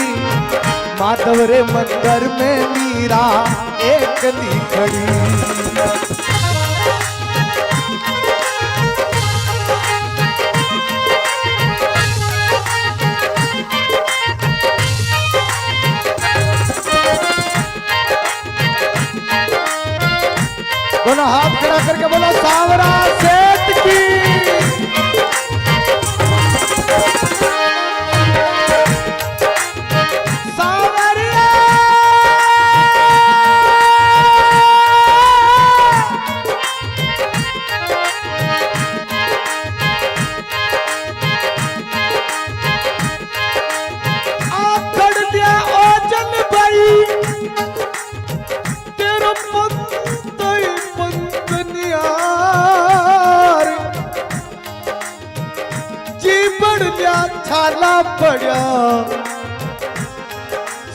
माधव रे मंदिर में मीरा एक ली खड़ी। दोनों हाथ खड़ा करके बोलो सांवरा सेठ की। सांवरिया आखड़ दिया ओजन भाई, तेरा छाला पड़ा।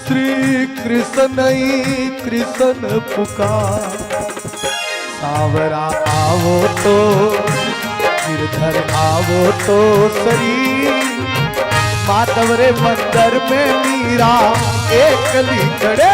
श्री कृष्ण ही कृष्ण पुकार। सांवरा आवो तो गिरधर आवो तो शरीर, माधव रे मंदिर में मीरा एक ली खड़े।